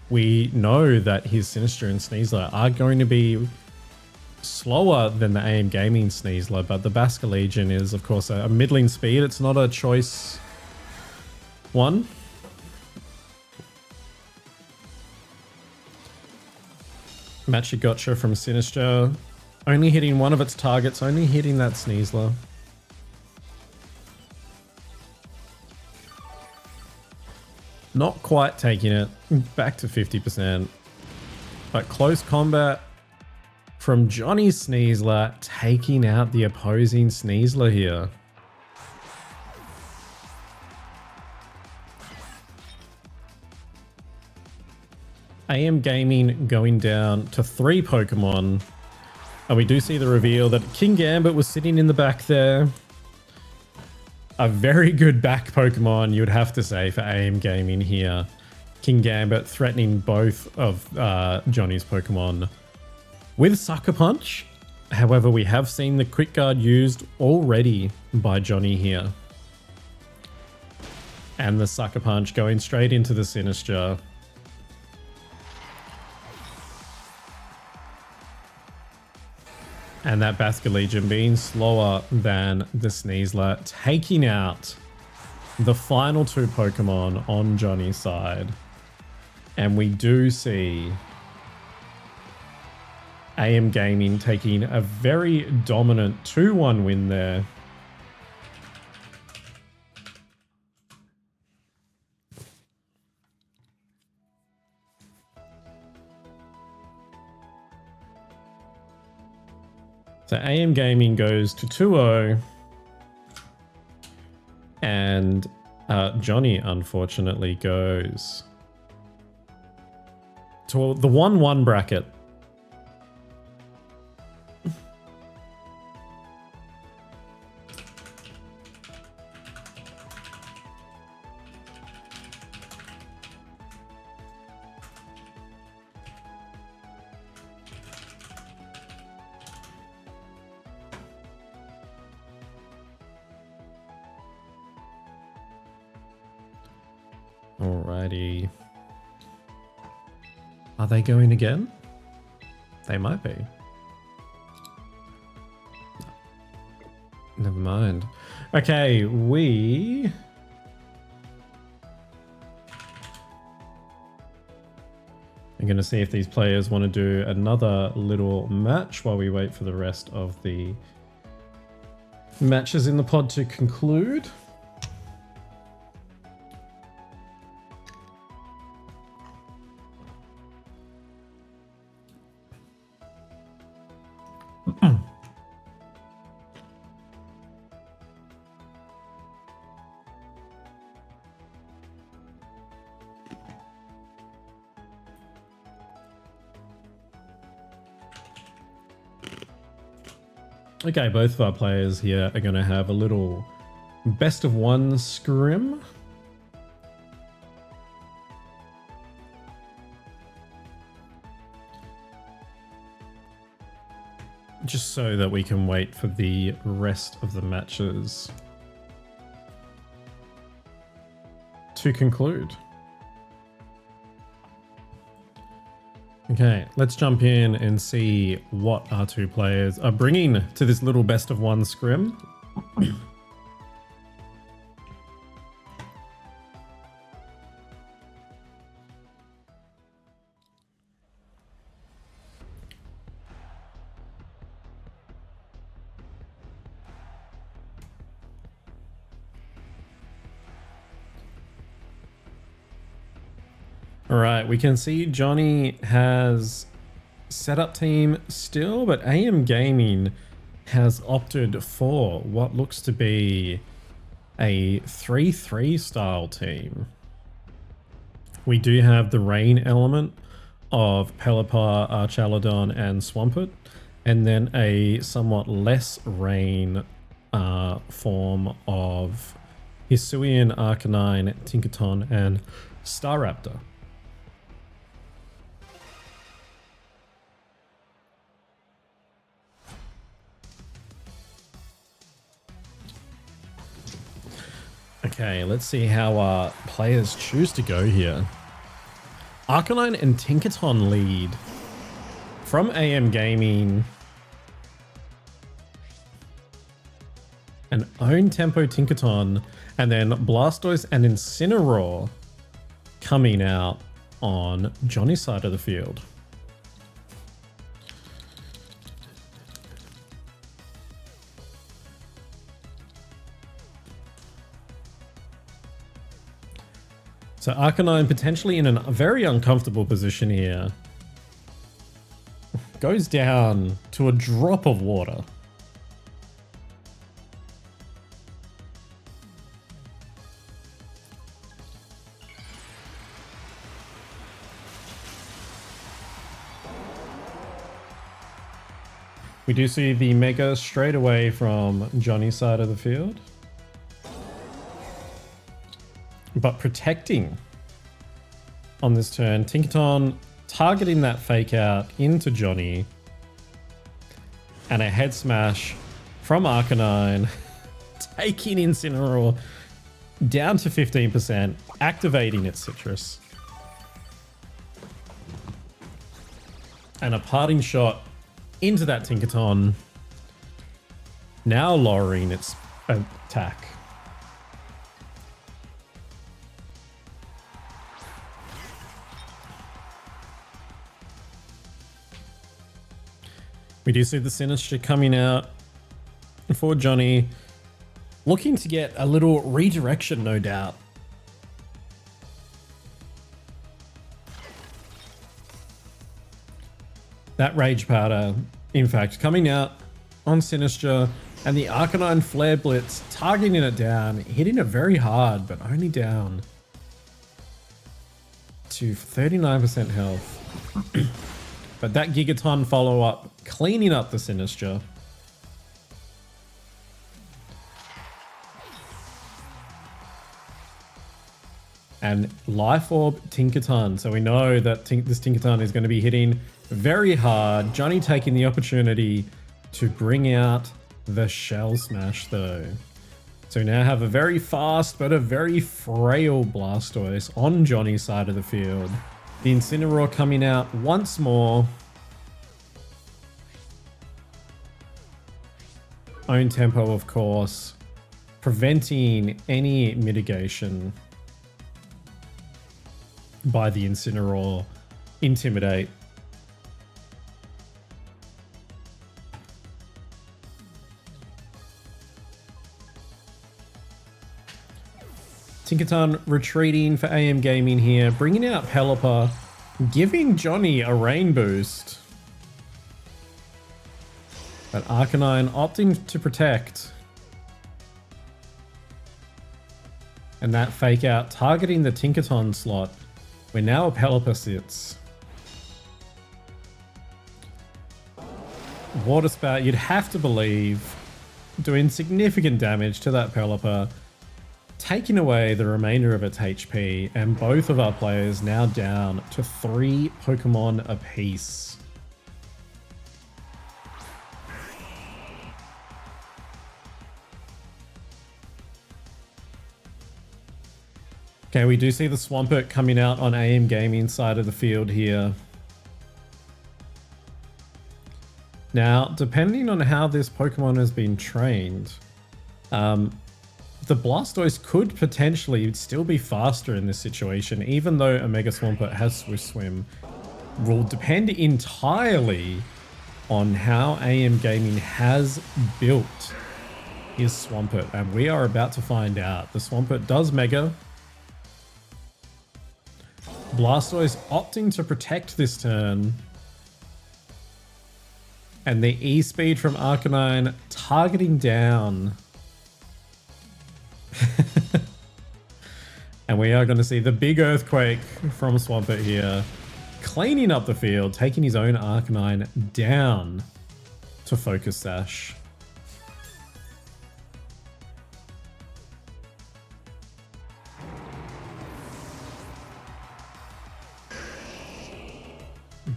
We know that his Sinister and Sneasler are going to be slower than the AM Gaming Sneasler, but the Basque Legion is, of course, a middling speed. It's not a choice one. Matcha Gotcha from Sinister. Only hitting one of its targets, only hitting that Sneasler. Not quite taking it. Back to 50%. But close combat from Johnny Sneasler, taking out the opposing Sneasler here. AM Gaming going down to 3 Pokemon. And we do see the reveal that King Gambit was sitting in the back there. A very good back Pokemon, you would have to say, for AM Gaming here. King Gambit threatening both of Johnny's Pokemon with Sucker Punch. However, we have seen the Quick Guard used already by Johnny here. And the Sucker Punch going straight into the Sinister. And that Basque Legion being slower than the Sneasler, taking out the final 2 Pokemon on Johnny's side. And we do see AM Gaming taking a very dominant 2-1 win there. So AM Gaming goes to 2-0. And Johnny, unfortunately, goes to the 1-1 bracket. Alrighty. Are they going again? They might be. Never mind. Okay, we... I'm going to see if these players want to do another little match while we wait for the rest of the matches in the pod to conclude. Okay, both of our players here are going to have a little best of one scrim. Just so that we can wait for the rest of the matches to conclude. Okay, let's jump in and see what our two players are bringing to this little best of one scrim. All right, we can see Johnny has setup team still, but AM Gaming has opted for what looks to be a 3-3 style team. We do have the rain element of Pelipper, Archaludon, and Swampert, and then a somewhat less rain form of Hisuian, Arcanine, Tinkaton, and Staraptor. Okay, let's see how our players choose to go here. Arcanine and Tinkaton lead from AM Gaming. An own tempo Tinkaton, and then Blastoise and Incineroar coming out on Johnny's side of the field. So Arcanine potentially in a very uncomfortable position here. Goes down to a drop of water. We do see the Mega straight away from Johnny's side of the field. But protecting on this turn, Tinkaton targeting that fake out into Johnny, and a head smash from Arcanine, taking Incineroar down to 15%, activating its Citrus. And a parting shot into that Tinkaton, now lowering its attack. We do see the Sinister coming out for Johnny, looking to get a little redirection, no doubt. That Rage Powder, in fact, coming out on Sinister, and the Arcanine Flare Blitz targeting it down, hitting it very hard, but only down to 39% health. But that Gigaton follow-up, cleaning up the Sinister. And Life Orb Tinkaton. So we know that this Tinkaton is going to be hitting very hard. Johnny taking the opportunity to bring out the Shell Smash though. So we now have a very fast but a very frail Blastoise on Johnny's side of the field. The Incineroar coming out once more. Own tempo, of course, preventing any mitigation by the Incineroar. Intimidate. Tinkaton retreating for AM Gaming here, bringing out Pelipper, giving Johnny a rain boost. But Arcanine opting to protect. And that fake out targeting the Tinkaton slot, where now a Pelipper sits. Water Spout, you'd have to believe, doing significant damage to that Pelipper, taking away the remainder of its HP, and both of our players now down to 3 Pokemon apiece. Okay, we do see the Swampert coming out on AM Gaming side of the field here. Now, depending on how this Pokemon has been trained, the Blastoise could potentially still be faster in this situation, even though a Mega Swampert has Swift Swim. Will depend entirely on how AM Gaming has built his Swampert, and we are about to find out. The Swampert does Mega. Blastoise opting to protect this turn. And the E-Speed from Arcanine targeting down. And we are going to see the big Earthquake from Swampert here. Cleaning up the field, taking his own Arcanine down to Focus Sash.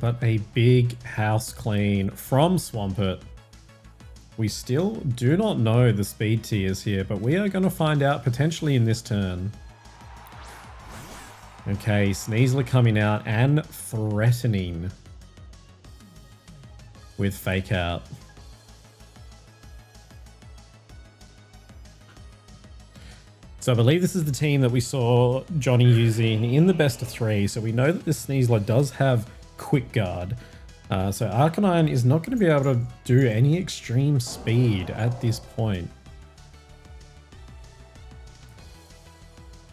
But a big house clean from Swampert. We still do not know the speed tiers here, but we are going to find out potentially in this turn. Okay, Sneasler coming out and threatening with Fake Out. So I believe this is the team that we saw Johnny using in the best of 3. So we know that this Sneasler does have Quick Guard. So Arcanine is not going to be able to do any extreme speed at this point.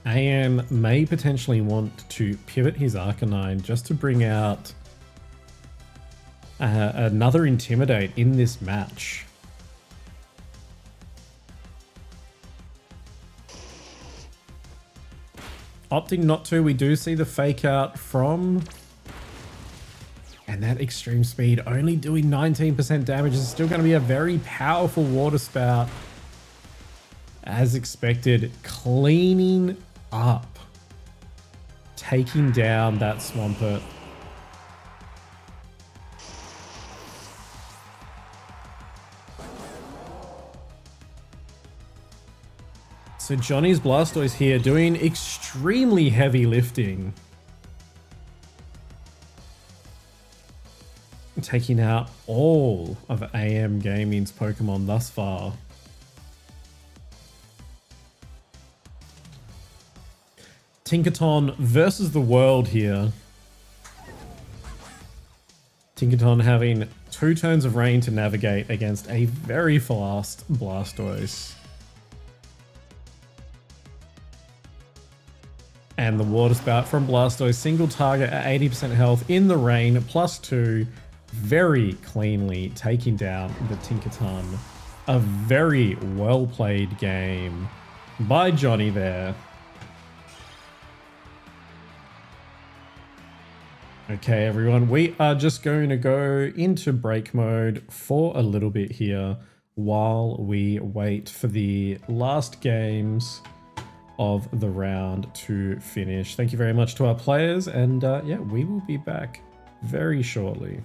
AM may potentially want to pivot his Arcanine just to bring out another Intimidate in this match. Opting not to, we do see the Fake Out from... And that extreme speed only doing 19% damage is still going to be a very powerful Water Spout. As expected, cleaning up. Taking down that Swampert. So Johnny's Blastoise here doing extremely heavy lifting. Taking out all of AM Gaming's Pokemon thus far. Tinkaton versus the world here. Tinkaton having 2 turns of rain to navigate against a very fast Blastoise. And the Water Spout from Blastoise, single target at 80% health in the rain, +2. Very cleanly taking down the Tinkaton. A very well played game by Johnny there. Okay, everyone, we are just going to go into break mode for a little bit here while we wait for the last games of the round to finish. Thank you very much to our players, and yeah, we will be back very shortly.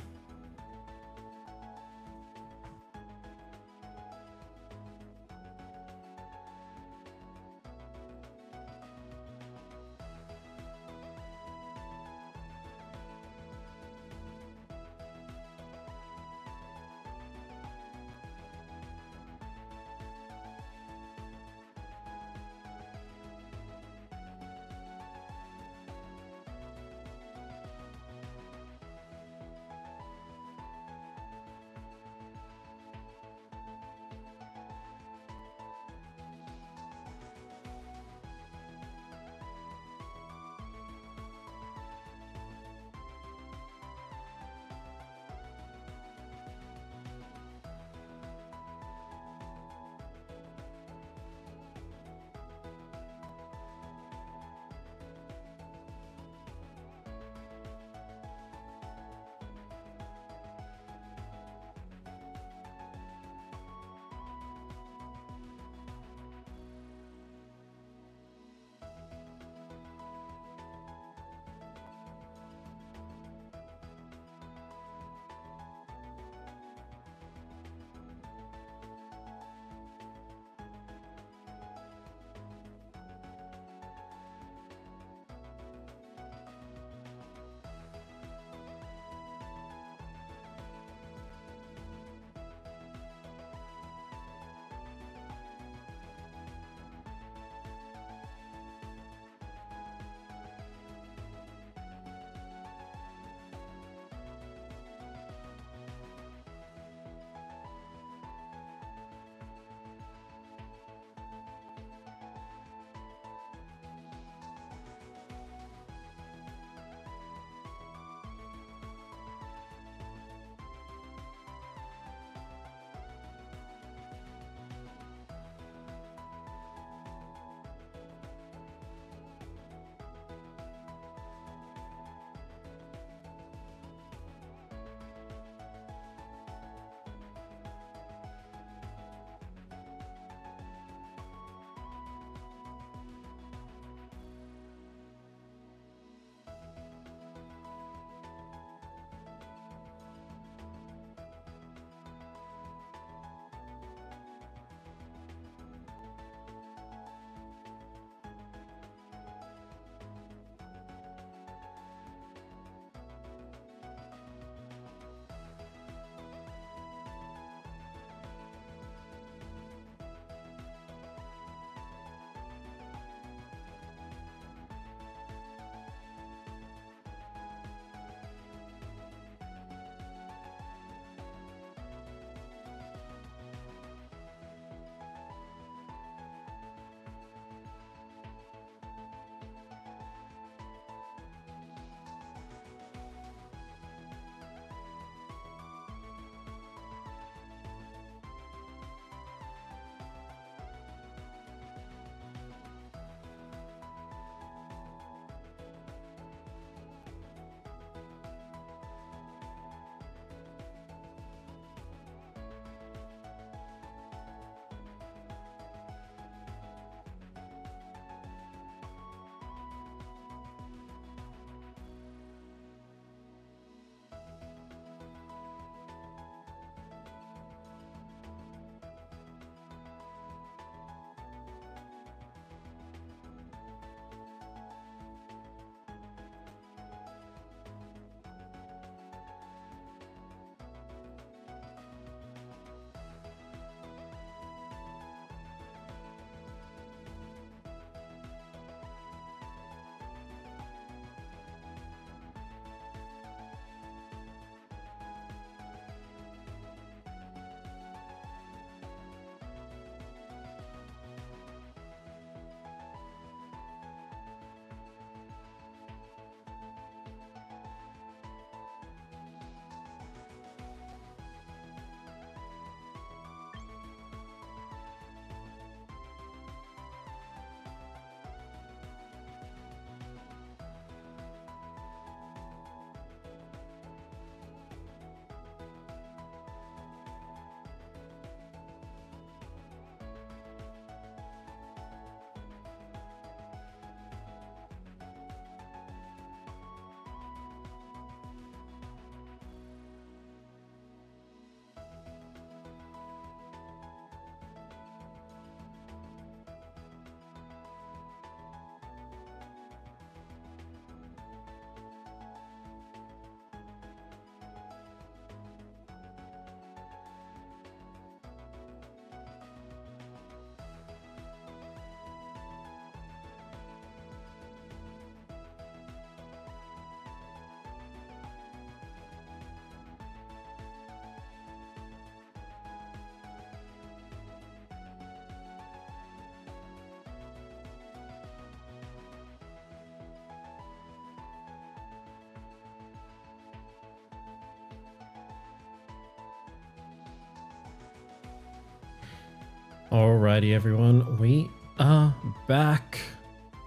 Alrighty, everyone, we are back.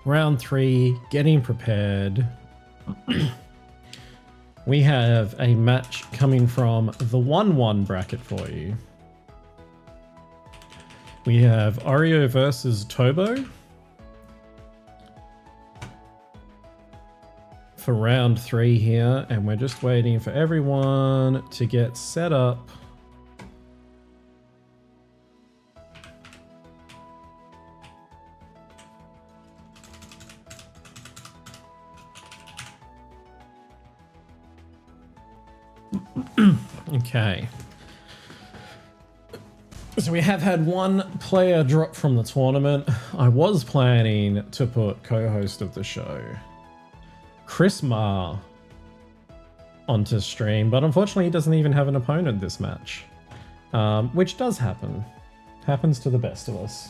Round 3, getting prepared. We have a match coming from the 1-1 bracket for you. We have Oreo versus Tobo for round 3 here, and we're just waiting for everyone to get set up. Okay. So we have had one player drop from the tournament. I was planning to put co-host of the show, Chris Ma, onto stream, but unfortunately he doesn't even have an opponent this match, which does happen. Happens to the best of us.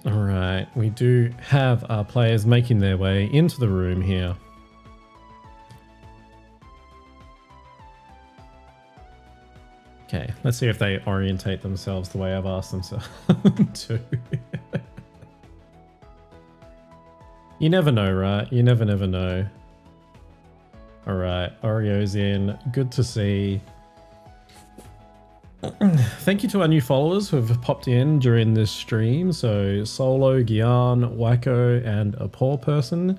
Alright, we do have our players making their way into the room here. Okay, let's see if they orientate themselves the way I've asked them to. You never know, right? You never know. Alright, Oreo's in. Good to see. Thank you to our new followers who have popped in during this stream. So Solo, Gian, Wacko, and a poor person.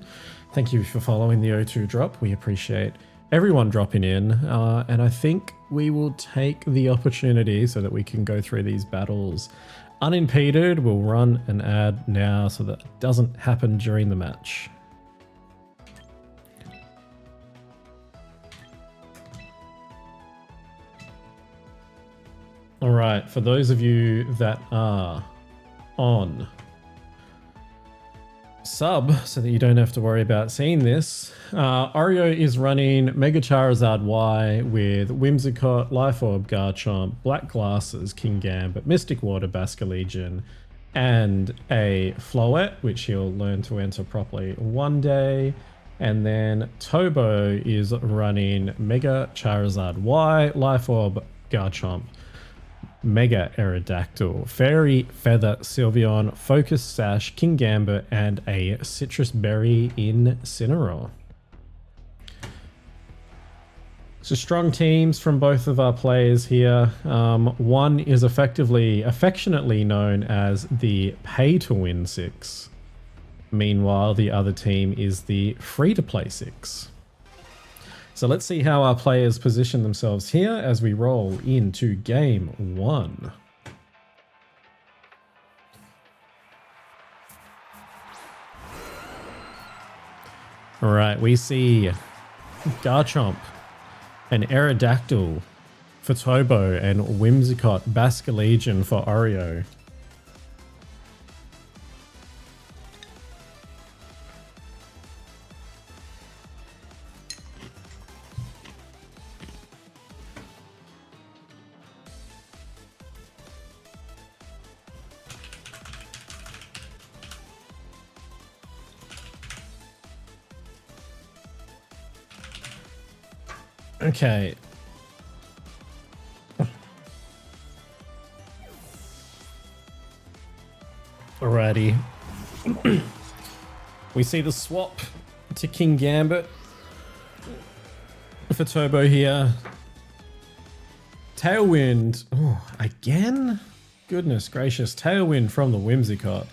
Thank you for following the O2 drop. We appreciate everyone dropping in. And I think we will take the opportunity so that we can go through these battles unimpeded. We'll run an ad now so that it doesn't happen during the match. All right, for those of you that are on sub, so that you don't have to worry about seeing this, Oreo is running Mega Charizard Y with Whimsicott, Life Orb, Garchomp, Black Glasses, King Gambit, Mystic Water, Basculegion, and a Floette, which he'll learn to enter properly one day. And then Tobo is running Mega Charizard Y, Life Orb, Garchomp, Mega Aerodactyl, Fairy Feather, Sylveon, Focus Sash, King Gambit, and a Citrus Berry Incineroar. So strong teams from both of our players here. One is affectionately known as the Pay-to-Win 6. Meanwhile, the other team is the Free-to-Play 6. So let's see how our players position themselves here as we roll into game 1. All right, we see Garchomp and Aerodactyl for Tobo and Whimsicott, Basculegion for Oreo. Okay. Alrighty. We see the swap to King Gambit for Tobo here. Tailwind. Oh, again? Goodness gracious. Tailwind from the Whimsicott.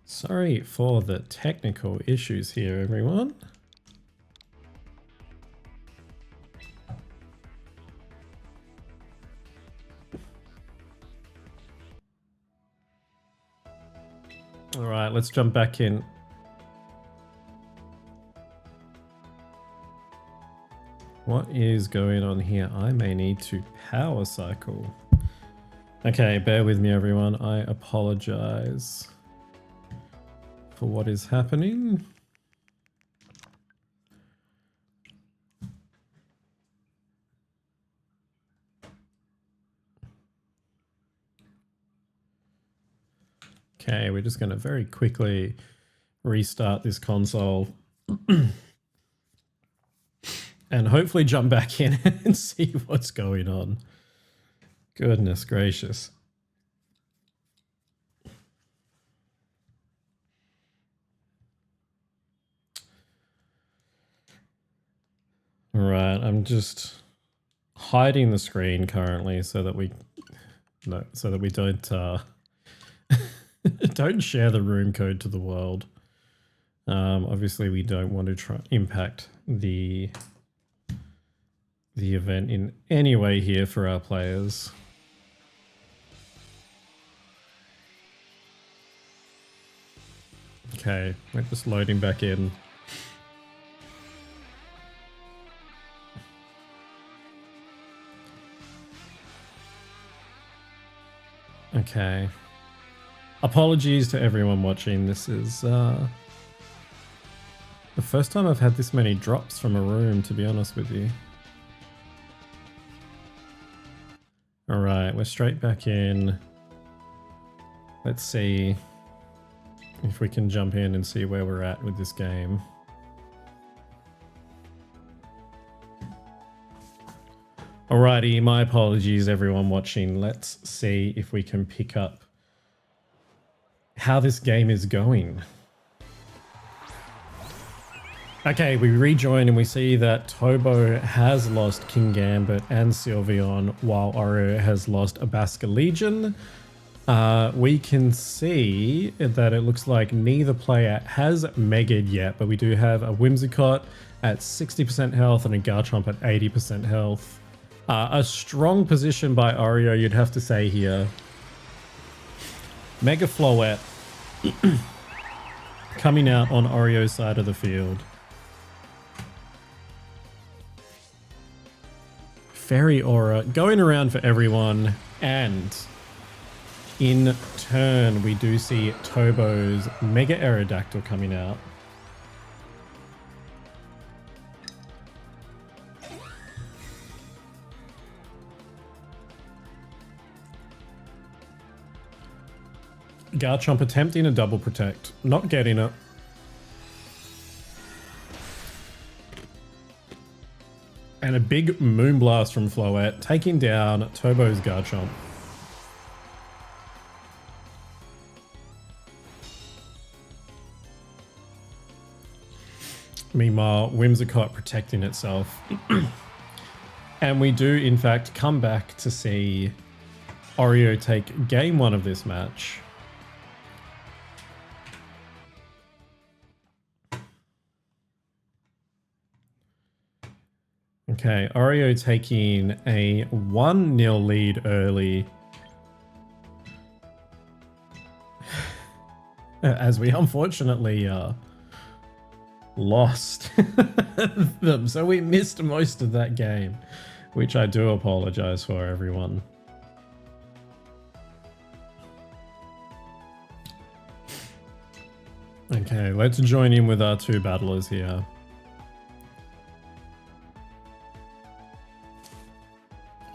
Sorry for the technical issues here, everyone. All right, let's jump back in. What is going on here? I may need to power cycle. Okay, bear with me everyone. I apologize for what is happening. Okay, we're just going to very quickly restart this console and hopefully jump back in and see what's going on. Goodness gracious. Right, I'm just hiding the screen currently so that we don't don't share the room code to the world. Obviously we don't want to impact the event in any way here for our players. Okay, we're just loading back in. Okay. Apologies to everyone watching. This is the first time I've had this many drops from a room, to be honest with you. All right, we're straight back in. Let's see if we can jump in and see where we're at with this game. Alrighty, my apologies everyone watching. Let's see if we can pick up how this game is going. Okay, we rejoin and we see that Tobo has lost King Gambit and Sylveon, while Oreo has lost Abaska Legion. We can see that it looks like neither player has Mega'd yet, but we do have a Whimsicott at 60% health and a Garchomp at 80% health. A strong position by Oreo, you'd have to say here. Mega Floette coming out on Oreo's side of the field. Fairy Aura going around for everyone, and in turn we do see Tobo's Mega Aerodactyl coming out. Garchomp attempting a double protect, not getting it. And a big Moonblast from Floette, taking down Tobo's Garchomp. Meanwhile, Whimsicott protecting itself. And we do, in fact, come back to see Oreo take game one of this match. Okay, Oreo taking a 1-0 lead early. As we unfortunately lost them. So we missed most of that game, which I do apologize for, everyone. Okay, let's join in with our two battlers here.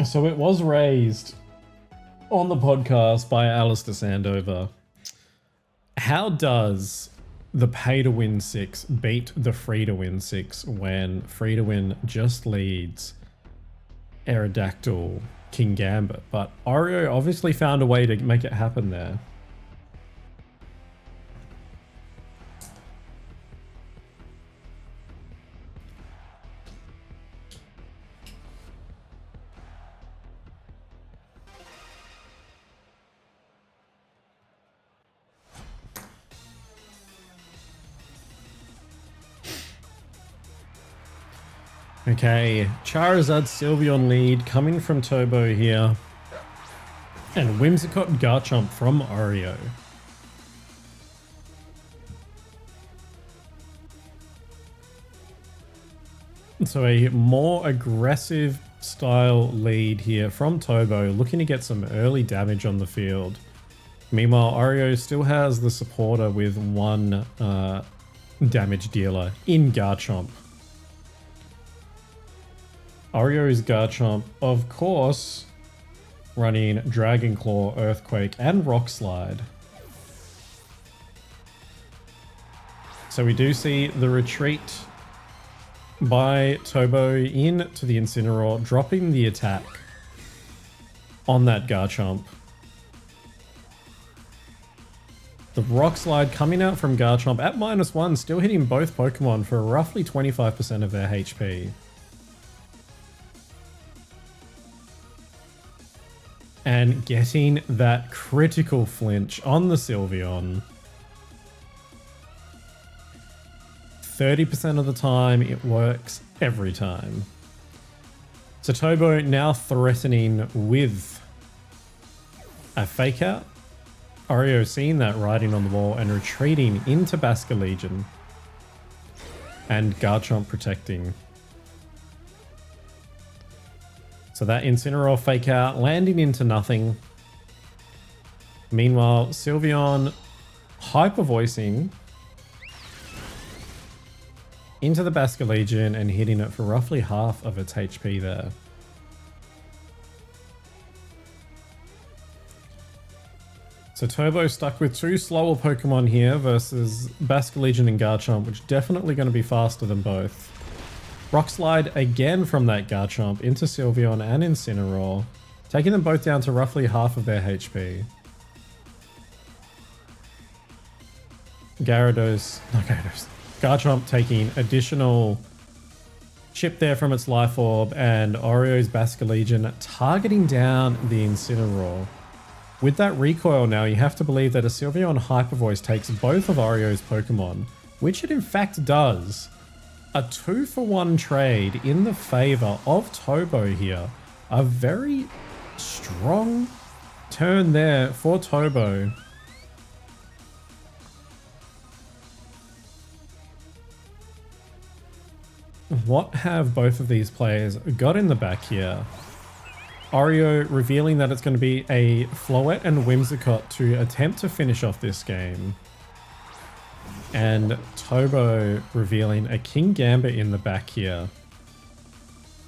So it was raised on the podcast by Alistair Sandover. How does the pay-to-win 6 beat the free-to-win 6 when free-to-win just leads Aerodactyl, King Gambit? But Oreo obviously found a way to make it happen there. Okay, Charizard Sylveon lead coming from Tobo here. And Whimsicott Garchomp from Oreo. So a more aggressive style lead here from Tobo, looking to get some early damage on the field. Meanwhile, Oreo still has the supporter with one damage dealer in Garchomp. Oreo's Garchomp, of course, running Dragon Claw, Earthquake, and Rock Slide. So we do see the retreat by Tobo into the Incineroar, dropping the attack on that Garchomp. The Rock Slide coming out from Garchomp at -1, still hitting both Pokemon for roughly 25% of their HP. And getting that critical flinch on the Sylveon. 30% of the time, it works every time. So Tobo now threatening with a Fake Out. Oreo seeing that riding on the wall and retreating into Basculegion. And Garchomp protecting. So that Incineroar Fake Out landing into nothing. Meanwhile, Sylveon Hyper Voicing into the Basculegion and hitting it for roughly half of its HP there. So Tobo stuck with two slower Pokemon here versus Basculegion and Garchomp, which definitely going to be faster than both. Rock Slide again from that Garchomp into Sylveon and Incineroar, taking them both down to roughly half of their HP. Garchomp taking additional chip there from its Life Orb, and Oreo's Basculegion targeting down the Incineroar. With that recoil now, you have to believe that a Sylveon Hyper Voice takes both of Oreo's Pokemon, which it in fact does. A 2-for-1 trade in the favor of Tobo here. A very strong turn there for Tobo. What have both of these players got in the back here? Oreo revealing that it's going to be a Floette and Whimsicott to attempt to finish off this game. And Tobo revealing a Kingambit in the back here.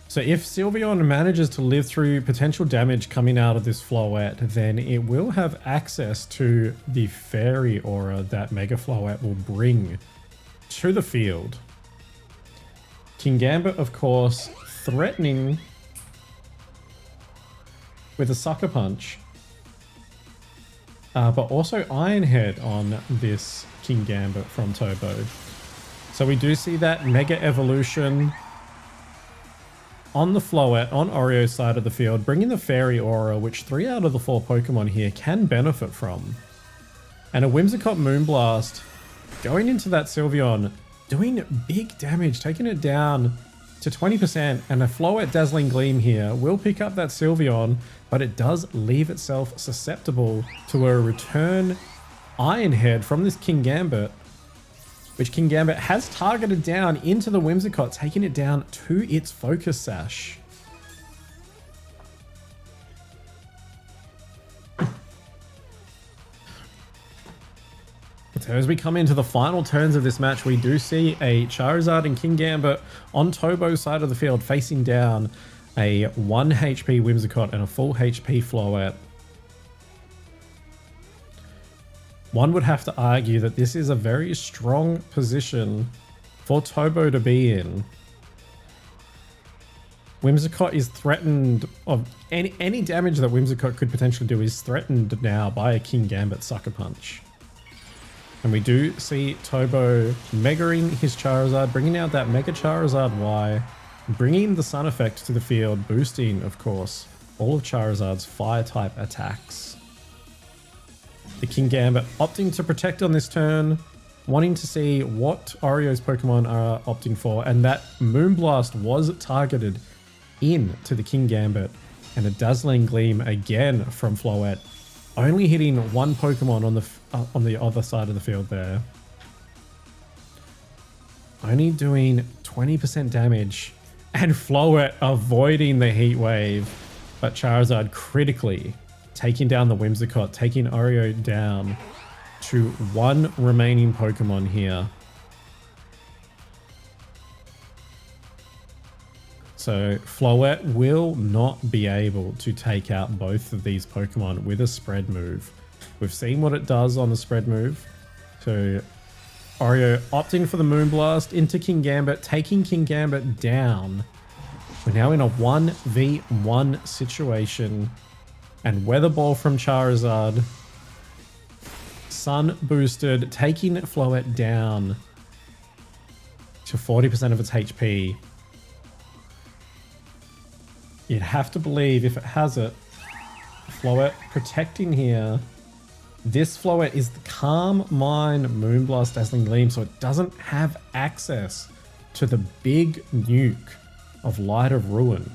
So if Sylveon manages to live through potential damage coming out of this Floette, then it will have access to the Fairy Aura that Mega Floette will bring to the field. Kingambit, of course, threatening with a Sucker Punch. But also Iron Head on this Kingambit from Tobo. So we do see that Mega Evolution on the Floette, on Oreo's side of the field, bringing the Fairy Aura, which 3 out of the 4 Pokemon here can benefit from. And a Whimsicott Moonblast going into that Sylveon, doing big damage, taking it down to 20%, and a Floette Dazzling Gleam here will pick up that Sylveon, but it does leave itself susceptible to a return Iron Head from this Kingambit, which Kingambit has targeted down into the Whimsicott, taking it down to its Focus Sash. So as we come into the final turns of this match, we do see a Charizard and Kingambit on Tobo's side of the field facing down a 1 HP Whimsicott and a full HP Floette. One would have to argue that this is a very strong position for Tobo to be in. Whimsicott is threatened of any damage that Whimsicott could potentially do is threatened now by a Kingambit Sucker Punch. And we do see Tobo megaing his Charizard, bringing out that Mega Charizard Y, bringing the Sun Effect to the field, boosting, of course, all of Charizard's Fire-type attacks. The Kingambit opting to protect on this turn, wanting to see what Oreo's Pokemon are opting for, and that Moonblast was targeted into the Kingambit, and a Dazzling Gleam again from Floette, only hitting 1 Pokemon on the other side of the field there. Only doing 20% damage And Floette avoiding the heat wave, but Charizard critically taking down the Whimsicott, taking Oreo down to one remaining Pokemon here. So Floette will not be able to take out both of these Pokemon with a spread move. We've seen what it does on the spread move. So Oreo opting for the Moonblast into Kingambit, taking Kingambit down. We're now in a 1v1 situation. And Weather Ball from Charizard. Sun boosted, taking Floette down to 40% of its HP. You'd have to believe if it has it. Floette protecting here. This Floette is the Calm Mind Moonblast Dazzling Gleam, so it doesn't have access to the big nuke of Light of Ruin.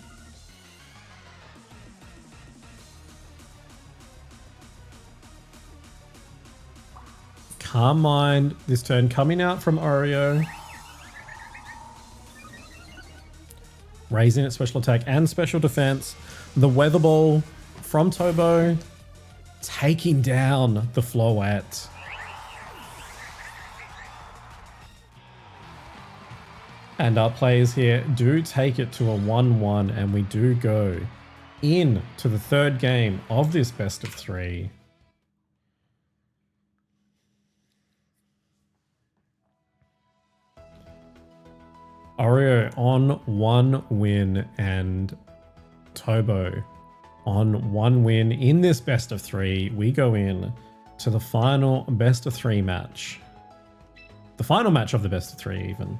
Calm Mind this turn coming out from Oreo. Raising its special attack and special defense. The Weather Ball from Tobo taking down the Floette. And our players here do take it to a 1-1, and we do go into the third game of this best of three. Oreo on 1 win and Tobo on 1 win in this best of three. We go in to the final best of three match. The final match of the best of three even.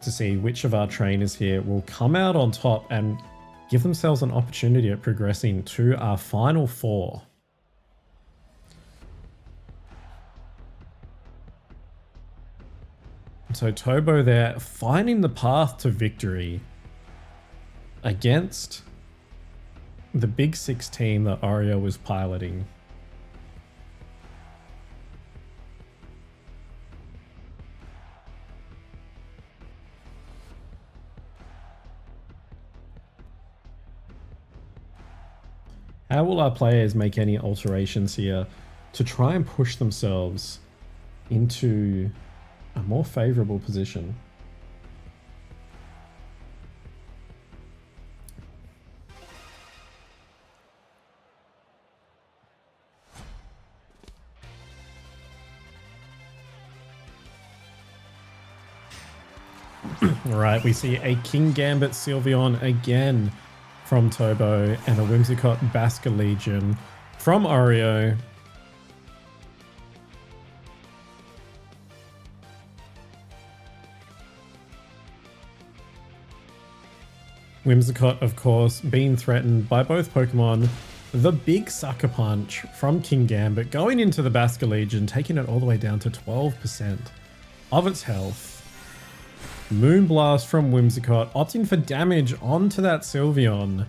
To see which of our trainers here will come out on top and give themselves an opportunity at progressing to our final four. So Tobo there finding the path to victory against the Big Six team that Oreo was piloting. How will our players make any alterations here to try and push themselves into a more favorable position? Alright, we see a Kingambit Sylveon again from Tobo and a Whimsicott Basculegion from Oreo. Whimsicott, of course, being threatened by both Pokemon. The big Sucker Punch from Kingambit going into the Basculegion, taking it all the way down to 12% of its health. Moonblast from Whimsicott, opting for damage onto that Sylveon.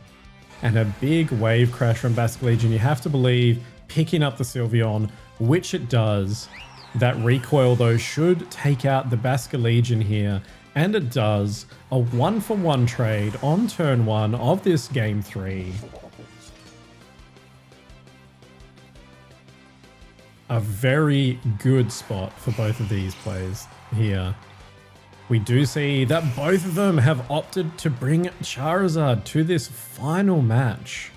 And a big Wave Crash from Basculegion. You have to believe picking up the Sylveon, which it does. That recoil, though, should take out the Basculegion here. And it does. A 1-for-1 trade on turn 1 of this game 3. A very good spot for both of these plays here. We do see that both of them have opted to bring Charizard to this final match.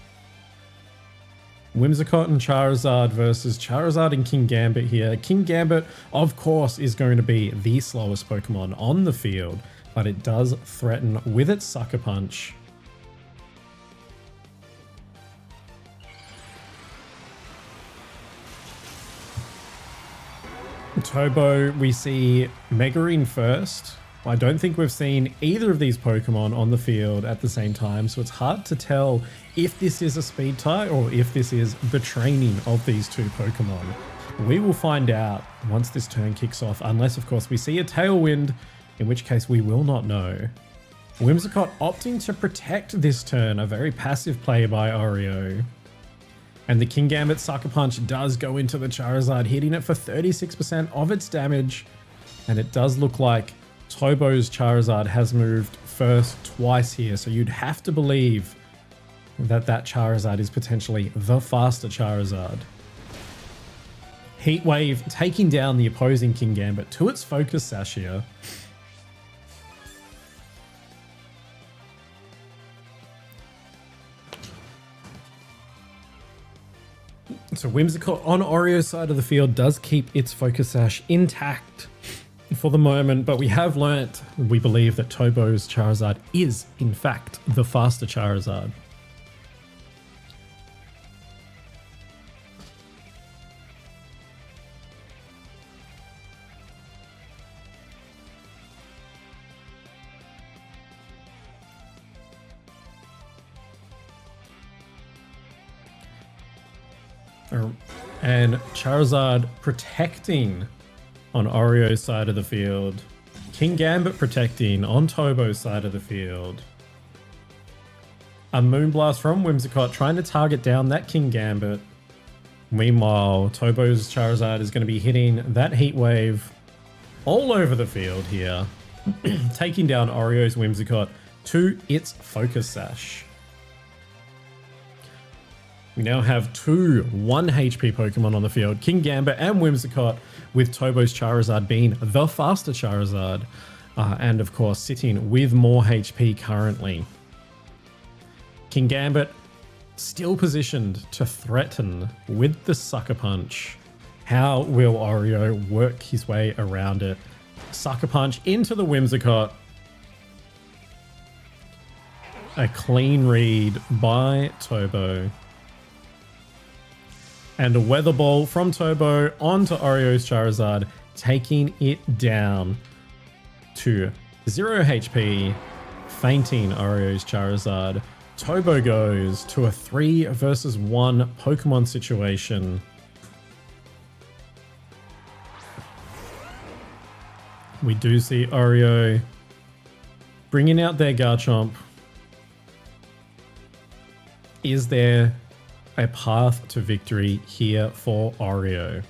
Whimsicott and Charizard versus Charizard and Kingambit here. Kingambit, of course, is going to be the slowest Pokemon on the field, but it does threaten with its Sucker Punch. Tobo, we see Megarine first. I don't think we've seen either of these Pokemon on the field at the same time, so it's hard to tell if this is a speed tie or if this is the training of these two Pokemon. We will find out once this turn kicks off, unless of course we see a Tailwind, in which case we will not know. Whimsicott opting to protect this turn, a very passive play by Oreo. And the Kingambit Sucker Punch does go into the Charizard, hitting it for 36% of its damage. And it does look like Tobo's Charizard has moved first twice here, so you'd have to believe that that Charizard is potentially the faster Charizard. Heat Wave taking down the opposing Kingambit to its Focus Sash here. So Whimsicott on Oreo's side of the field does keep its Focus Sash intact for the moment, but we have learnt, we believe, that Tobo's Charizard is, in fact, the faster Charizard. And Charizard protecting on Oreo's side of the field. Kingambit protecting on Tobo's side of the field. A Moonblast from Whimsicott trying to target down that Kingambit. Meanwhile, Tobo's Charizard is going to be hitting that Heat Wave all over the field here. Taking down Oreo's Whimsicott to its Focus Sash. We now have two 1 HP Pokemon on the field, Kingambit and Whimsicott, with Tobo's Charizard being the faster Charizard, and of course sitting with more HP currently. Kingambit still positioned to threaten with the Sucker Punch. How will Oreo work his way around it? Sucker Punch into the Whimsicott. A clean read by Tobo. And a Weather Ball from Tobo onto Oreo's Charizard, taking it down to 0 HP, fainting Oreo's Charizard. Tobo goes to a 3 versus 1 Pokemon situation. We do see Oreo bringing out their Garchomp. Is there a path to victory here for Oreo?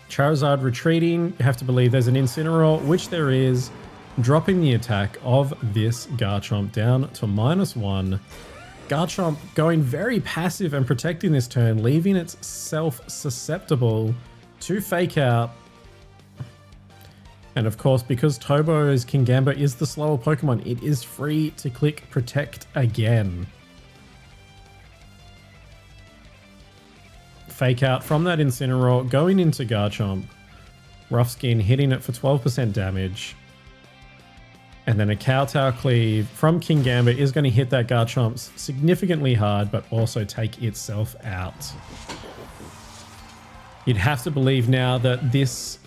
Charizard retreating. You have to believe there's an Incineroar, which there is, dropping the attack of this Garchomp down to -1. Garchomp going very passive and protecting this turn, leaving itself susceptible to Fake Out. And of course, because Tobo's Kingambit is the slower Pokemon, it is free to click Protect again. Fake Out from that Incineroar, going into Garchomp. Rough Skin hitting it for 12% damage. And then a Kowtow Cleave from Kingambit is going to hit that Garchomp significantly hard, but also take itself out. You'd have to believe now that this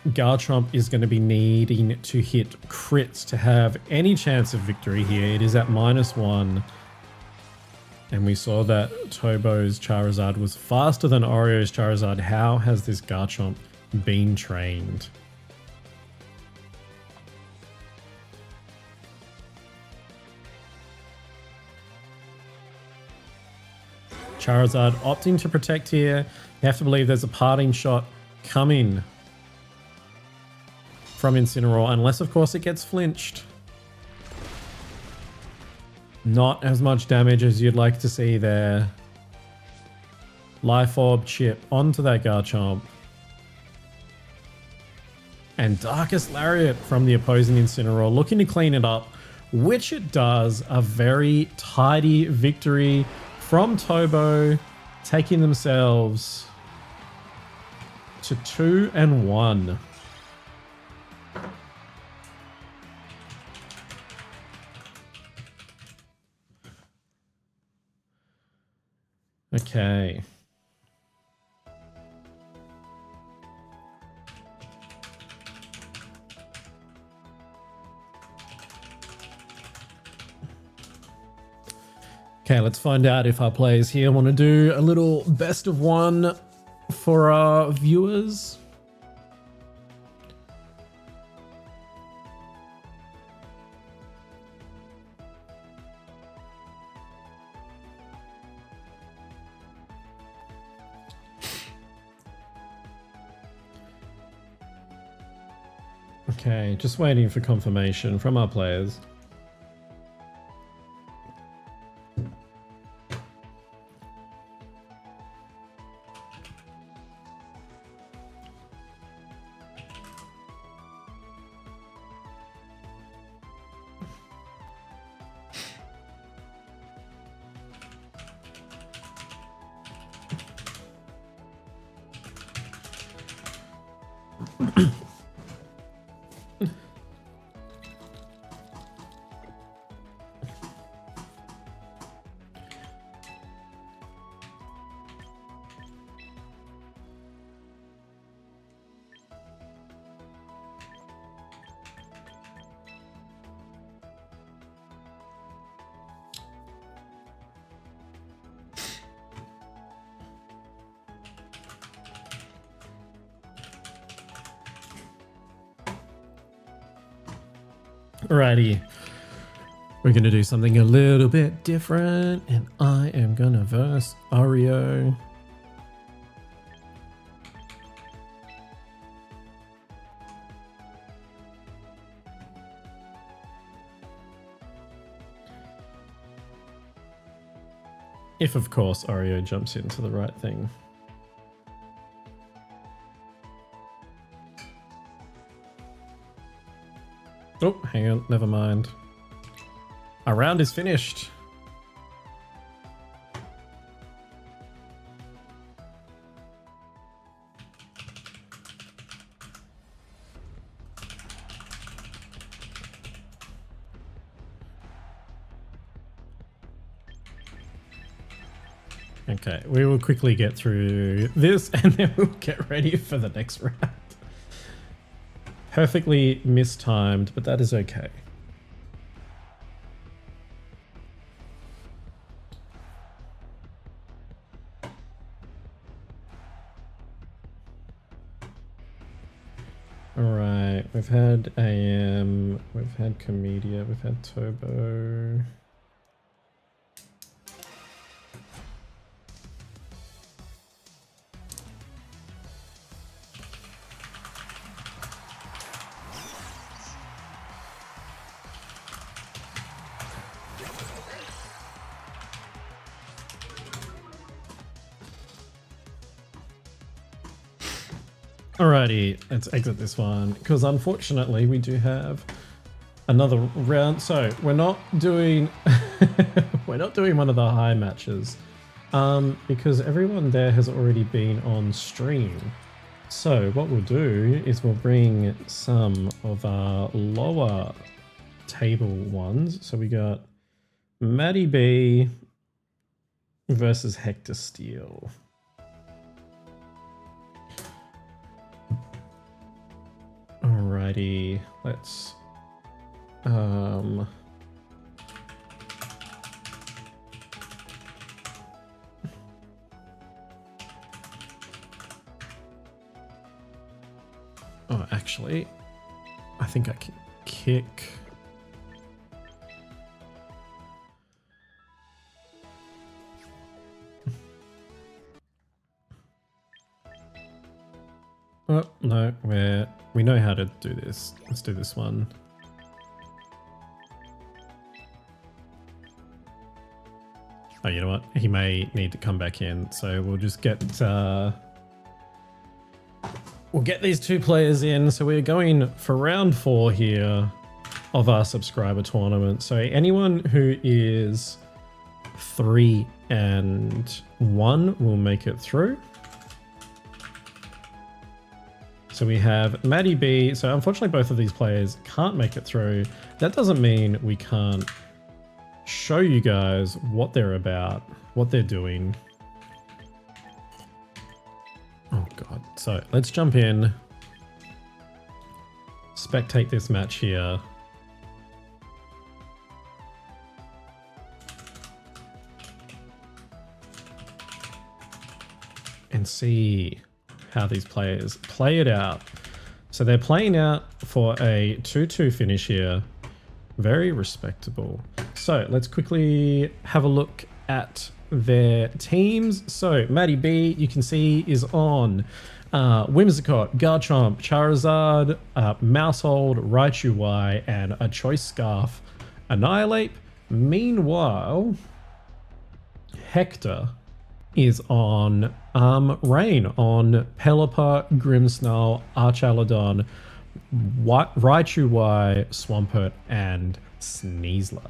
Garchomp is going to be needing to hit crits to have any chance of victory here. It is at -1. And we saw that Tobo's Charizard was faster than Oreo's Charizard. How has this Garchomp been trained? Charizard opting to protect here. You have to believe there's a parting shot coming from Incineroar, unless of course it gets flinched. Not as much damage as you'd like to see there. Life Orb chip onto that Garchomp. And Darkest Lariat from the opposing Incineroar, looking to clean it up, which it does. A very tidy victory from Tobo, taking themselves to 2-1. Okay. Okay, let's find out if our players here want to do a little best of one for our viewers. Okay, just waiting for confirmation from our players. Alrighty, we're gonna do something a little bit different, and I am gonna verse Ario. If, of course, Ario jumps into the right thing. Oh, hang on, never mind. Our round is finished. Okay, we will quickly get through this and then we'll get ready for the next round. Perfectly mistimed, but that is okay. Alright, we've had AM, we've had Comedia, we've had Turbo. Alrighty, let's exit this one because unfortunately we do have another round. So we're not doing we're not doing one of the high matches because everyone there has already been on stream. So what we'll do is we'll bring some of our lower table ones. So we got Maddie B versus Hector Steele. Alrighty, let's oh, actually, I think I can kick. Oh, no, we know how to do this. Let's do this one. Oh, you know what? He may need to come back in, so we'll just get we'll get these two players in. So we're going for round 4 here of our subscriber tournament. So anyone who is 3 and 1 will make it through. So we have Maddie B. So unfortunately, both of these players can't make it through. That doesn't mean we can't show you guys what they're about, what they're doing. Oh God. So let's jump in, spectate this match here. And see how these players play it out. So they're playing out for a 2-2 finish here. Very respectable. So let's quickly have a look at their teams. So Maddie B, you can see, is on Whimsicott, Garchomp, Charizard, Mousehold, Raichu Y, and a Choice Scarf Annihilate. Meanwhile, Hector is on Rain on Pelipper, Grimmsnarl, Archaludon, Raichu Y, Swampert, and Sneasler.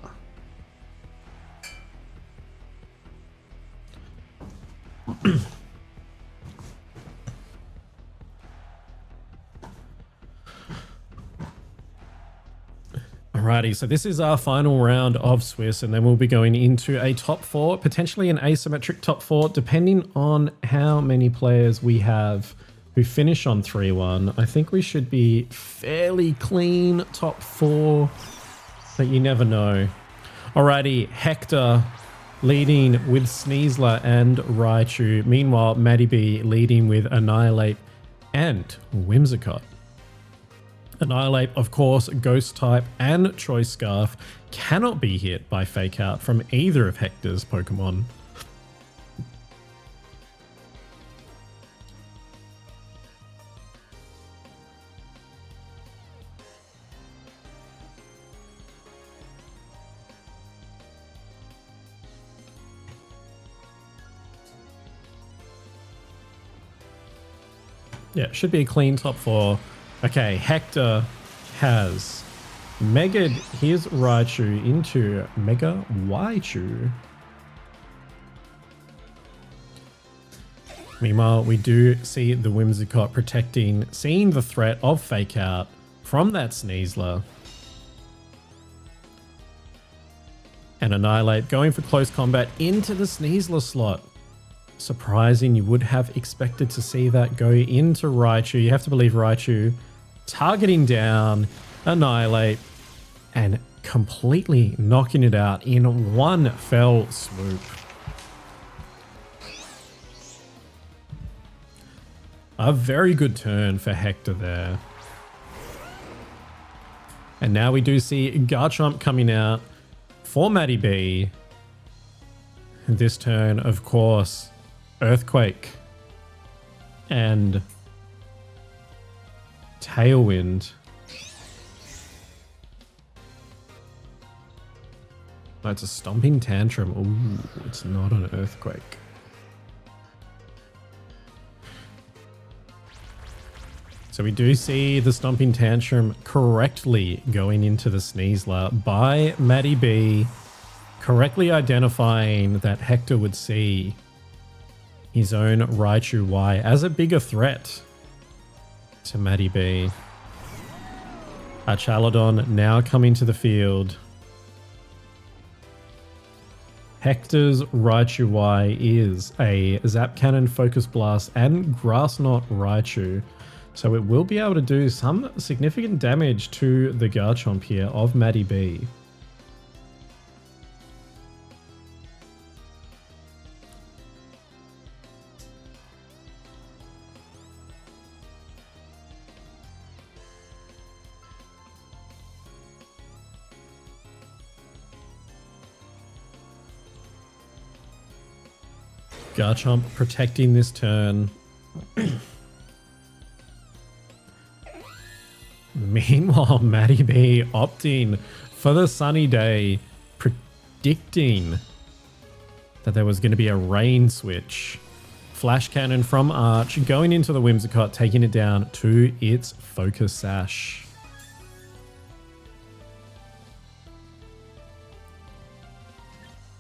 Alrighty, so this is our final round of Swiss, and then we'll be going into a top 4, potentially an asymmetric top 4, depending on how many players we have who finish on 3-1. I think we should be fairly clean top 4, but you never know. Alrighty, Hector leading with Sneasler and Raichu. Meanwhile, Maddie B leading with Annihilate and Whimsicott. Annihilate, of course, Ghost type and Choice Scarf cannot be hit by Fake Out from either of Hector's Pokemon. Yeah, it should be a clean top 4. Okay, Hector has Mega'd his Raichu into Mega Raichu. Meanwhile, we do see the Whimsicott seeing the threat of Fake Out from that Sneasler. And Annihilate going for close combat into the Sneasler slot. Surprising, you would have expected to see that go into Raichu. You have to believe Raichu targeting down Annihilate and completely knocking it out in one fell swoop. A very good turn for Hector there. And now we do see Garchomp coming out for Maddie B. This turn, of course, Earthquake and Tailwind. Oh, it's a Stomping Tantrum. Ooh, it's not an Earthquake. So we do see the Stomping Tantrum correctly going into the Sneasler by Maddie B, correctly identifying that Hector would see his own Raichu Y as a bigger threat to Maddie B. Archaludon now coming to the field. Hector's Raichu Y is a Zap Cannon, Focus Blast, and Grass Knot Raichu. So it will be able to do some significant damage to the Garchomp here of Maddie B. Garchomp protecting this turn. Meanwhile, Maddie B opting for the sunny day, predicting that there was going to be a rain switch. Flash Cannon from Arch going into the Whimsicott, taking it down to its Focus Sash.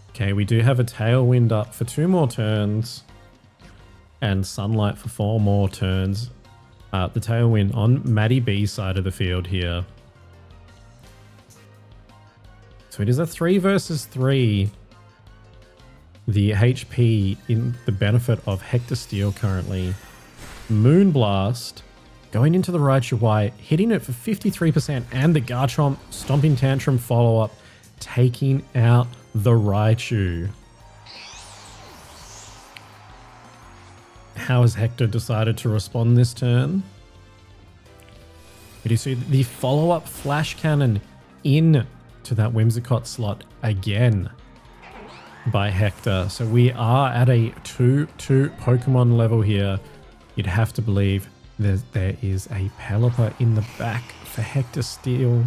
Okay, we do have a Tailwind up for 2 more turns and Sunlight for 4 more turns. The Tailwind on Maddie B's side of the field here. So it is a 3 versus 3. The HP in the benefit of Hector Steel currently. Moonblast going into the Raichu Y, hitting it for 53%, and the Garchomp Stomping Tantrum follow-up, taking out the Raichu. How has Hector decided to respond this turn? We do see the follow-up Flash Cannon in to that Whimsicott slot again. by Hector. So we are at a 2-2 Pokemon level here. You'd have to believe there is a Pelipper in the back for Hector Steel.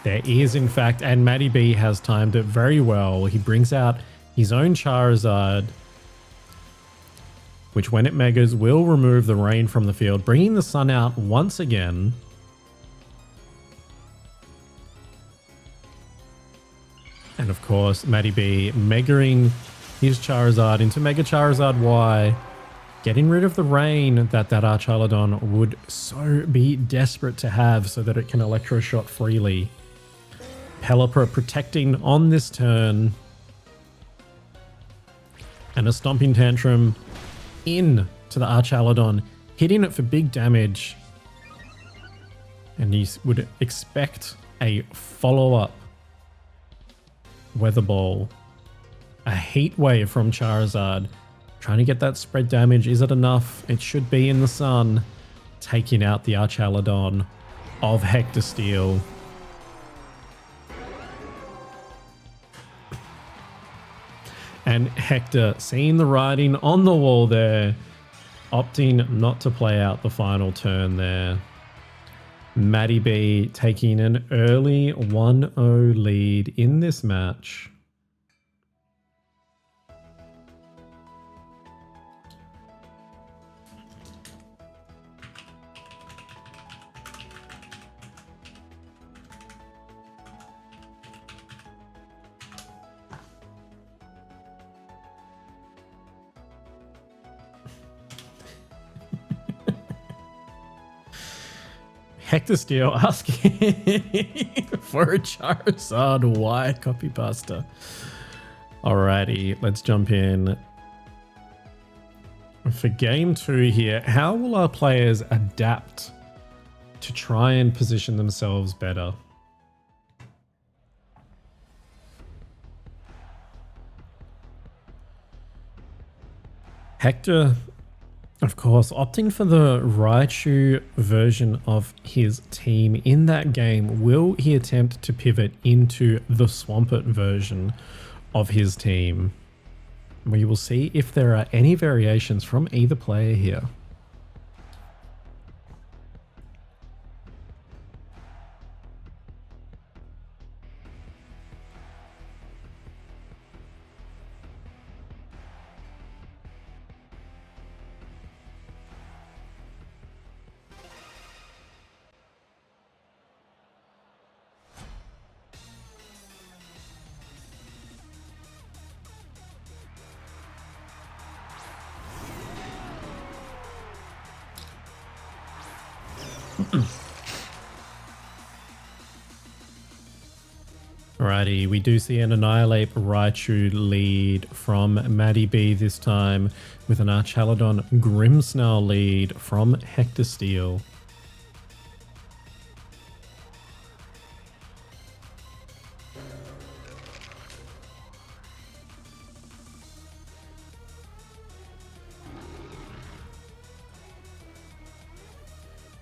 There is, in fact, and Matty B has timed it very well. He brings out his own Charizard, which when it megas will remove the rain from the field, bringing the sun out once again. And of course, Matty B megaing his Charizard into Mega Charizard Y, getting rid of the rain that Archaludon would so be desperate to have so that it can Electro Shot freely. Pelipper protecting on this turn. And a Stomping Tantrum in to the Archaludon, hitting it for big damage. And you would expect a follow-up Weather Ball, a Heat Wave from Charizard, trying to get that spread damage. Is it enough? It should be in the sun, taking out the Archaludon of Hector Steel. And Hector, seeing the writing on the wall there, opting not to play out the final turn there. Matty B taking an early 1-0 lead in this match. Hector Steel asking for a Charizard Y copy pasta. Alrighty, let's jump in. For game 2 here, how will our players adapt to try and position themselves better? Hector, of course, opting for the Raichu version of his team in that game. Will he attempt to pivot into the Swampert version of his team? We will see if there are any variations from either player here. Alrighty, we do see an Annihilate Raichu lead from Matty B this time, with an Archaludon Grimmsnarl lead from Hector Steel.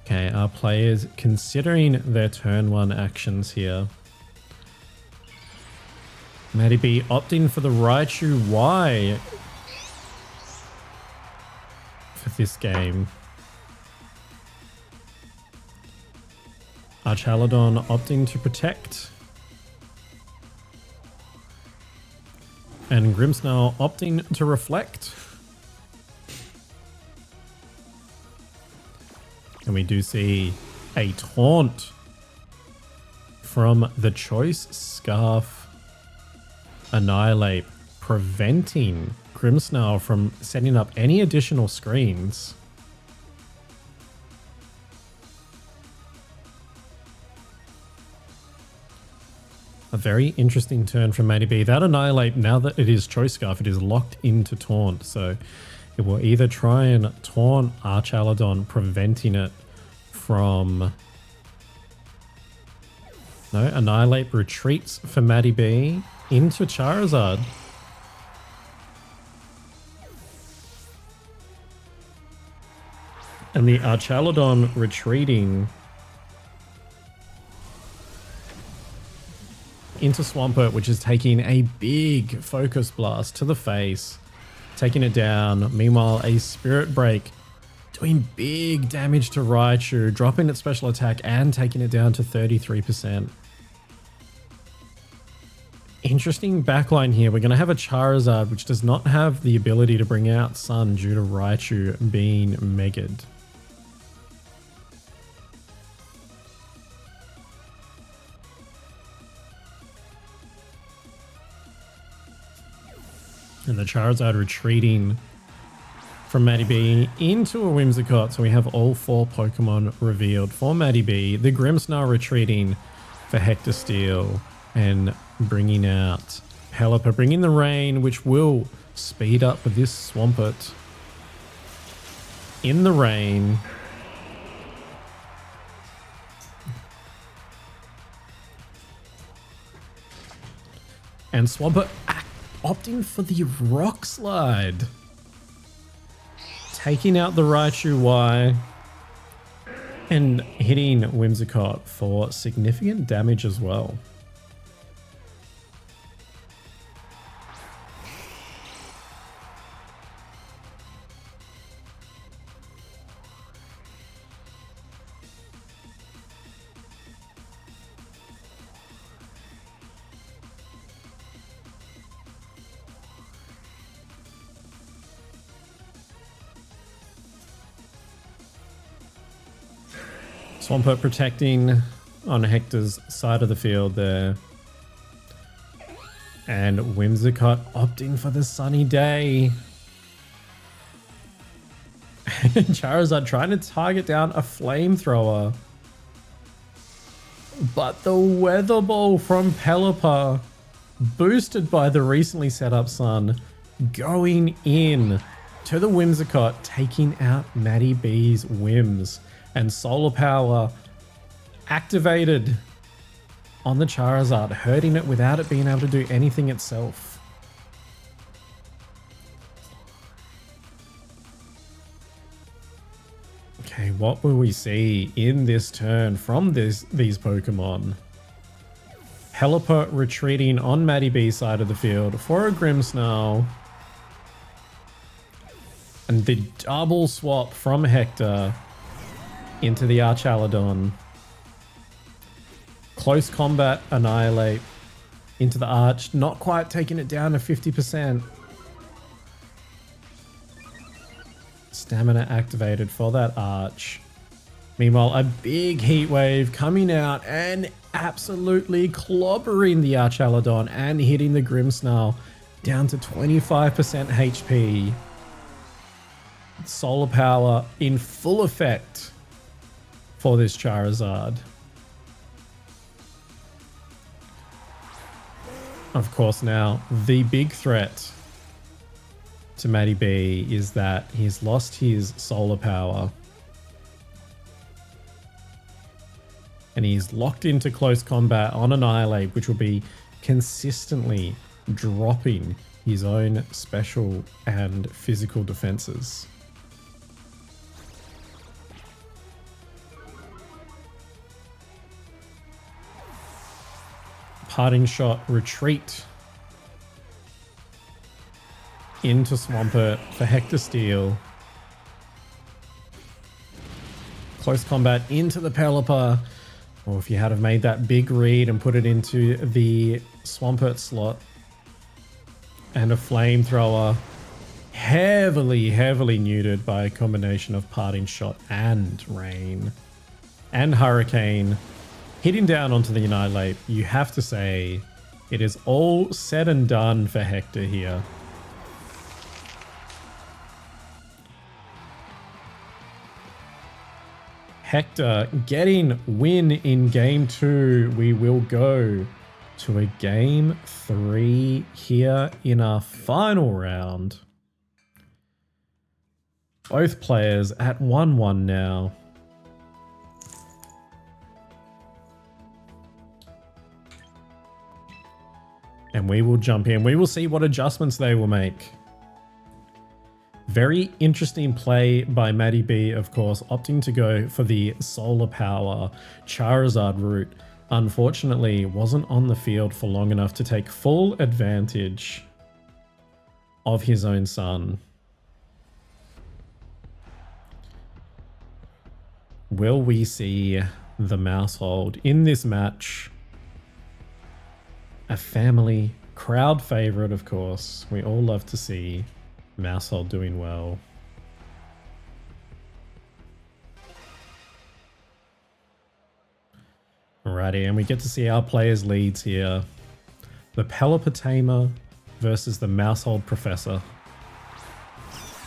Okay, our players considering their turn 1 actions here. Matty B opting for the Raichu Y for this game. Archaludon opting to protect. And Grimmsnarl opting to reflect. And we do see a taunt from the Choice Scarf Annihilate, preventing Grimmsnarl from setting up any additional screens. A very interesting turn from Matty B. That Annihilate, now that it is Choice Scarf, it is locked into Taunt. So it will either try and taunt Archaludon, preventing it from... No, Annihilate retreats for Matty B into Charizard. And the Archaludon retreating into Swampert, which is taking a big focus blast to the face, taking it down. Meanwhile, a Spirit Break doing big damage to Raichu, dropping its special attack and taking it down to 33%. Interesting backline here. We're going to have a Charizard, which does not have the ability to bring out Sun due to Raichu being Mega'd. And the Charizard retreating from Maddie B into a Whimsicott. So we have all 4 Pokemon revealed for Maddie B. The Grimmsnarl retreating for Hector Steel and bringing out Pelipper, bringing the rain, which will speed up this Swampert in the rain. And Swampert opting for the Rock Slide, taking out the Raichu Y and hitting Whimsicott for significant damage as well. Swampert protecting on Hector's side of the field there. And Whimsicott opting for the sunny day. Charizard trying to target down a flamethrower. But the Weather Ball from Pelipper, boosted by the recently set up Sun, going in to the Whimsicott, taking out Maddie B's Whims. And Solar Power activated on the Charizard, hurting it without it being able to do anything itself. Okay, what will we see in this turn from these Pokemon? Pelipper retreating on Maddie B's side of the field for a Grimmsnarl. And the double swap from Hector into the Archaladon. Close combat, Annihilate into the Arch, not quite taking it down to 50%. Stamina activated for that Arch. Meanwhile, a big Heat Wave coming out and absolutely clobbering the Archaladon and hitting the Grimmsnarl down to 25% HP. Solar Power in full effect for this Charizard. Of course, now the big threat to Maddie B is that he's lost his Solar Power. And he's locked into close combat on Annihilate, which will be consistently dropping his own special and physical defenses. Parting Shot retreat into Swampert for Hector Steel. Close combat into the Pelipper. Or if you had have made that big read and put it into the Swampert slot. And a Flamethrower. Heavily neutered by a combination of Parting Shot and Rain. And Hurricane. Hitting down onto the Annihilate, you have to say it is all said and done for Hector here. Hector getting win in game 2. We will go to a game 3 here in our final round. Both players at 1-1 now. And we will jump in. We will see what adjustments they will make. Very interesting play by Maddie B, of course, opting to go for the Solar Power Charizard route. unfortunately wasn't on the field for long enough to take full advantage of his own son. Will we see the Mousehold in this match? A family crowd favorite, of course. We all love to see Mousehold doing well. Alrighty, and we get to see our players' leads here. The Pelipper versus the Mousehold Professor.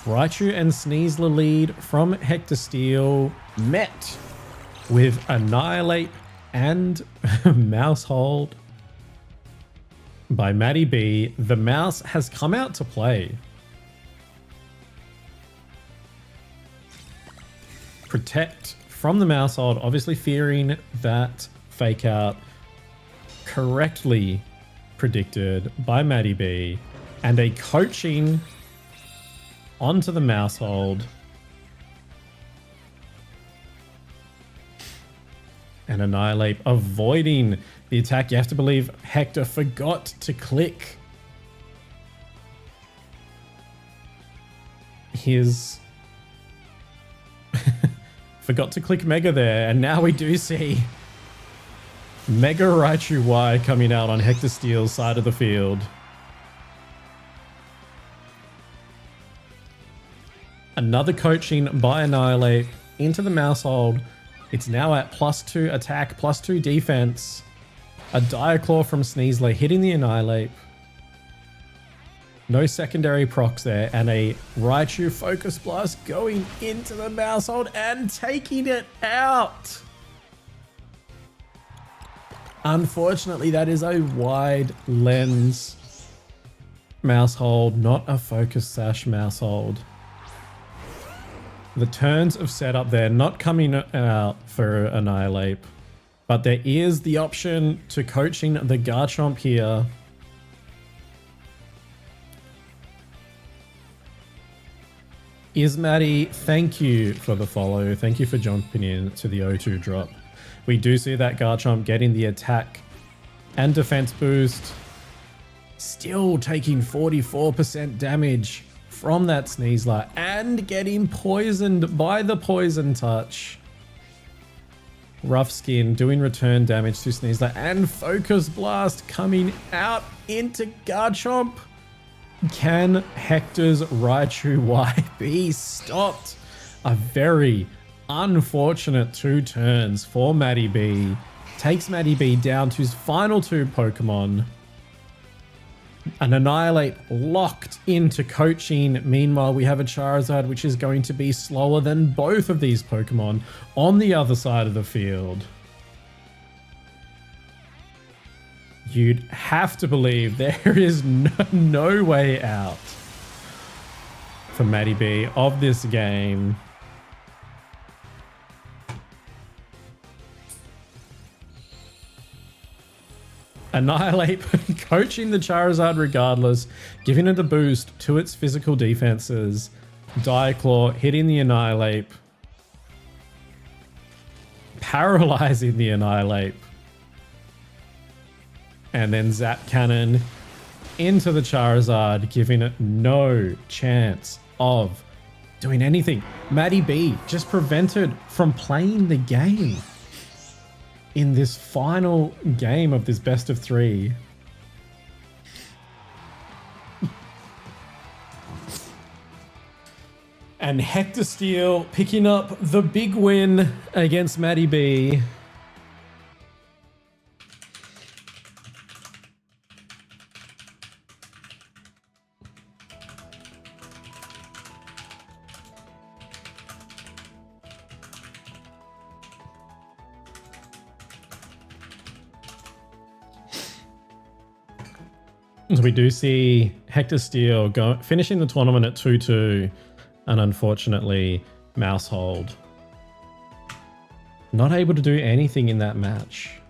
Raichu and Sneasler lead from Hector Steel, met with Annihilate and Mousehold by Matty B. The mouse has come out to play. Protect from the Mousehold, obviously fearing that fake out, correctly predicted by Matty B, and a coaching onto the Mousehold. And Annihilate avoiding the attack. You have to believe Hector forgot to click his... forgot to click Mega there, and now we do see Mega Raichu Y coming out on Hector Steel's side of the field. Another coaching by Annihilate into the Mousehold. It's now at +2 attack, +2 defense. A Dire Claw from Sneasler hitting the Annihilate. No secondary procs there, and a Raichu Focus Blast going into the Mousehold and taking it out. Unfortunately, that is a wide lens Mousehold, not a Focus Sash Mousehold. The turns of setup there not coming out for Annihilate, but there is the option to coaching the Garchomp here. Ismatty, thank you for the follow. Thank you for jumping in to the O2 drop. We do see that Garchomp getting the attack and defense boost. Still taking 44% damage from that Sneasler and getting poisoned by the Poison Touch. Rough Skin doing return damage to Sneasler and Focus Blast coming out into Garchomp. Can Hector's Raichu Y be stopped? A very unfortunate 2 turns for Matty B. Takes Matty B down to his final 2 Pokemon. An Annihilate locked into coaching. Meanwhile, we have a Charizard which is going to be slower than both of these Pokemon on the other side of the field. You'd have to believe there is no way out for Matty B of this game. Annihilate coaching the Charizard regardless, giving it a boost to its physical defenses. Dire Claw hitting the Annihilate, paralyzing the Annihilate, and then Zap Cannon into the Charizard, giving it no chance of doing anything. Matty B just prevented from playing the game in this final game of this best of 3. And Hector Steel picking up the big win against Matty B. So we do see Hector Steel finishing the tournament at 2-2, and unfortunately, Mousehold not able to do anything in that match.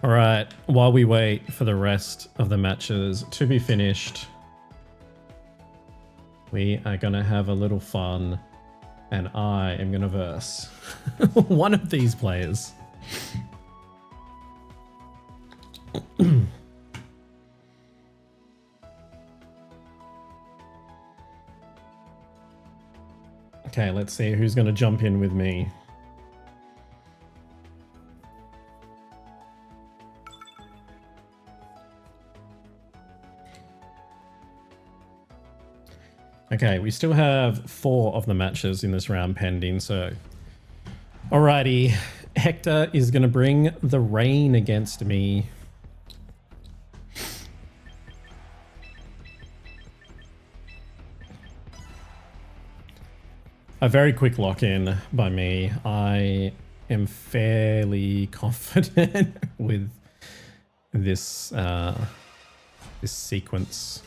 All right, while we wait for the rest of the matches to be finished, we are going to have a little fun, and I am going to verse one of these players. Okay, let's see who's going to jump in with me. Okay, we still have 4 of the matches in this round pending, so... Alrighty, Hector is going to bring the rain against me. A very quick lock-in by me. I am fairly confident with this, this sequence.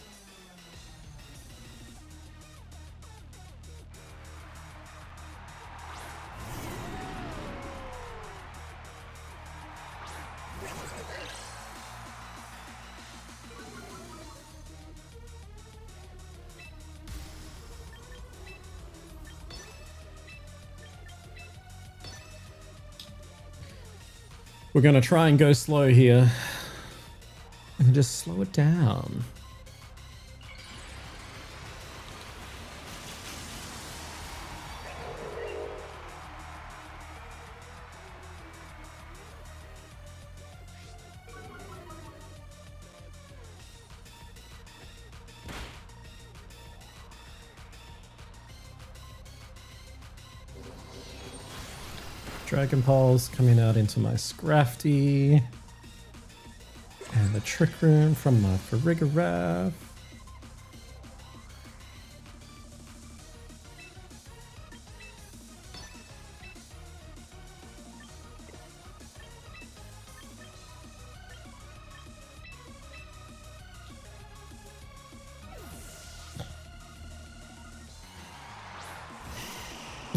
We're going to try and go slow here. And just slow it down. Dragon Pulse coming out into my Scrafty. And the Trick Room from my Farigiraf.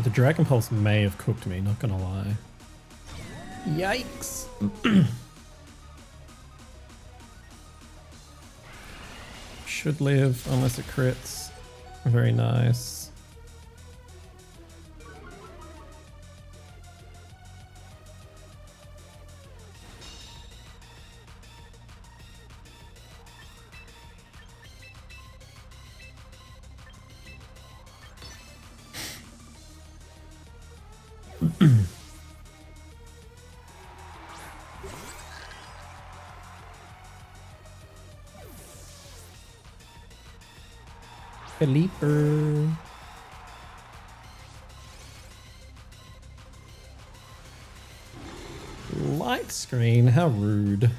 The Dragon Pulse may have cooked me, not gonna lie. Yikes! Should live unless it crits. Very nice. A leaper. Light screen, how rude.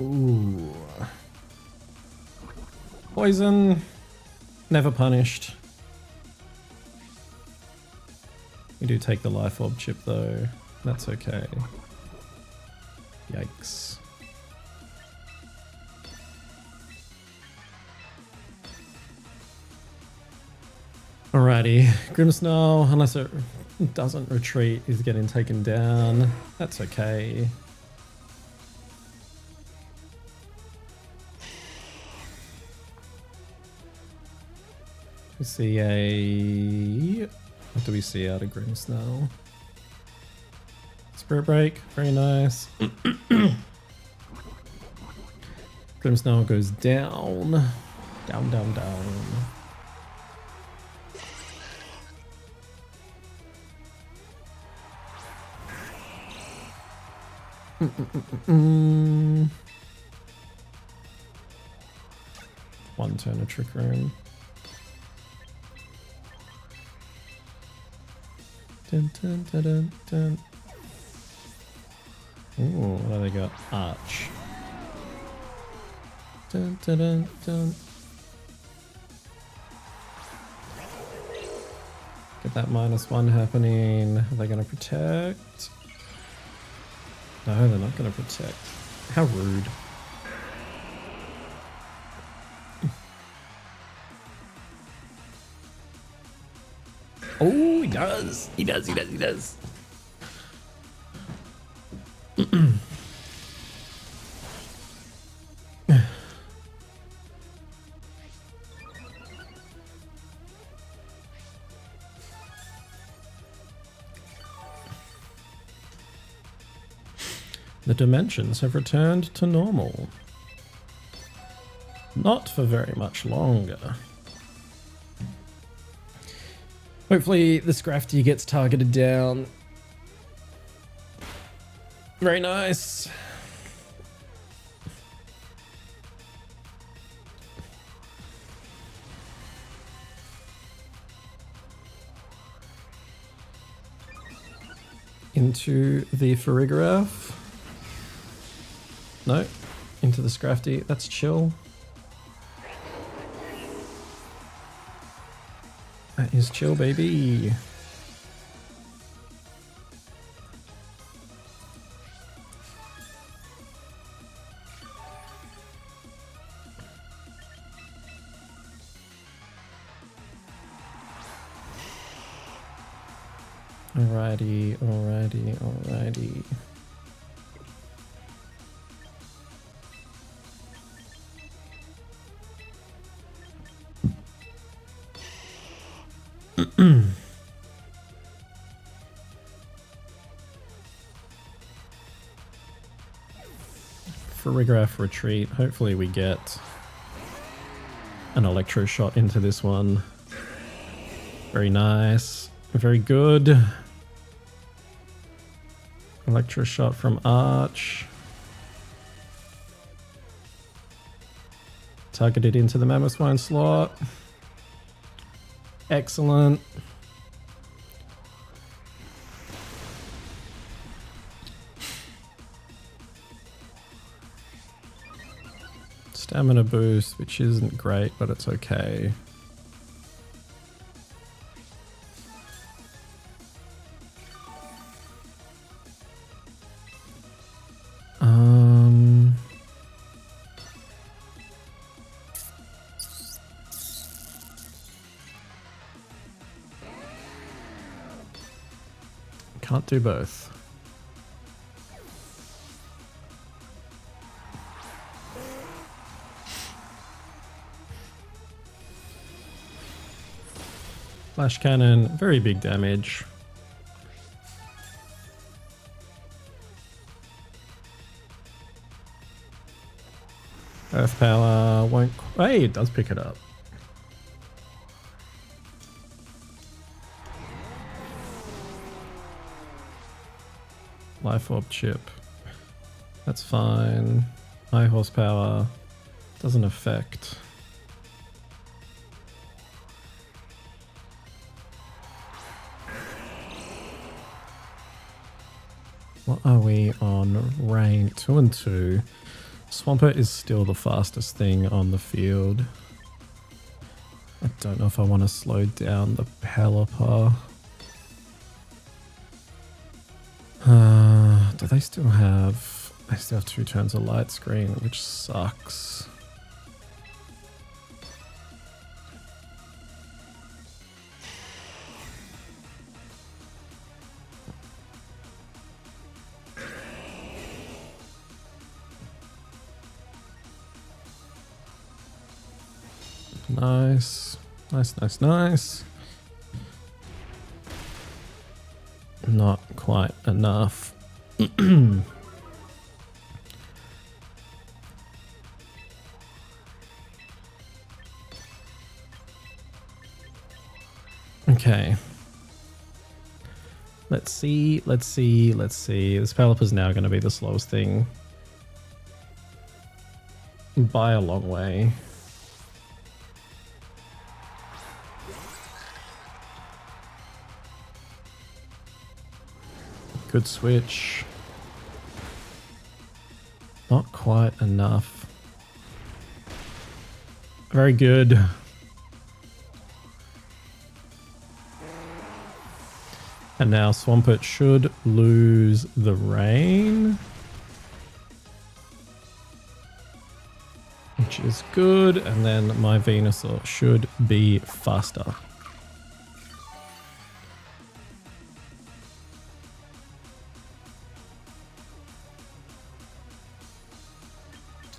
Ooh. Poison. Never punished. We do take the life orb chip though. That's okay. Yikes. Alrighty, Grimmsnarl, unless it doesn't retreat, is getting taken down. That's okay. We see a... What do we see out of Grimmsnarl? Spirit Break, very nice. Grimmsnarl goes down. Down, down, down. One turn of Trick Room. Dun, dun, dun, dun, dun. Ooh, what do they got? Arch. Dun, dun, dun, dun. Get that -1 happening. Are they going to protect? No, they're not going to protect. How rude. Oh, he does. He does, he does, he does. The dimensions have returned to normal. Not for very much longer. Hopefully this Scrafty gets targeted down. Very nice. Into the Farigiraf. No, into the Scrafty. That's chill. That is chill, baby. Alrighty, alrighty, alrighty. Farigiraf retreat. Hopefully we get an electro shot into this one. Very nice. Very good. Electro shot from Arch. Targeted into the Mammothswine slot. Excellent. Stamina boost, which isn't great, but it's okay. Can't do both. Flash cannon, very big damage. Earth power won't. Hey, it does pick it up. Life orb chip. That's fine. High horsepower doesn't affect. What are we on? Rank 2 and 2. Swampert is still the fastest thing on the field. I don't know if I want to slow down the Pelipper. Do they still have... They still have 2 turns of light screen, which sucks. Nice. Nice, nice, nice. Not quite enough. Okay. Let's see, let's see, let's see. This Pelipper is now going to be the slowest thing by a long way. Good switch. Not quite enough. Very good. And now Swampert should lose the rain. Which is good. And then my Venusaur should be faster.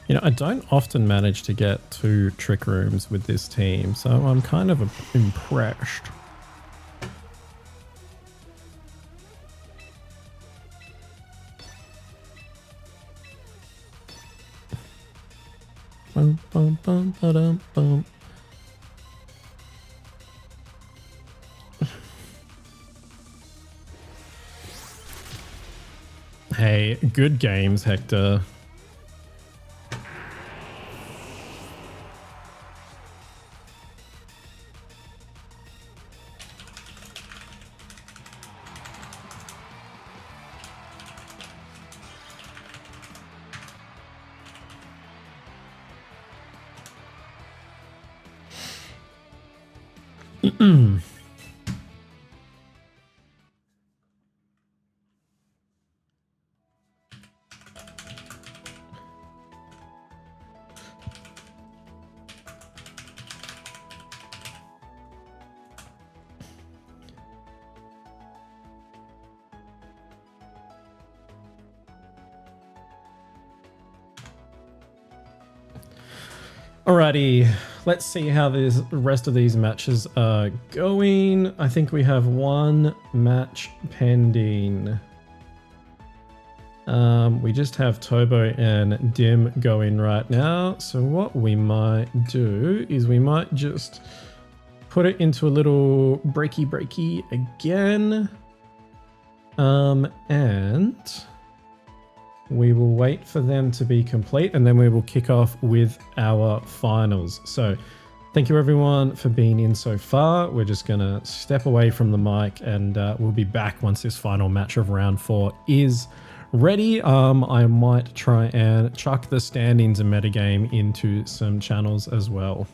You know, I don't often manage to get 2 trick rooms with this team, so I'm kind of impressed. Bum, bum, bum, ba-dum, bum. Hey, good games, Hector. Alrighty, let's see how the rest of these matches are going. I think we have 1 match pending. We just have Tobo and Dim going right now. So what we might do is we might just put it into a little breaky again. And we will wait for them to be complete and then we will kick off with our finals. So thank you everyone for being in so far. We're just going to step away from the mic and we'll be back once this final match of round 4 is ready. I might try and chuck the standings and metagame into some channels as well.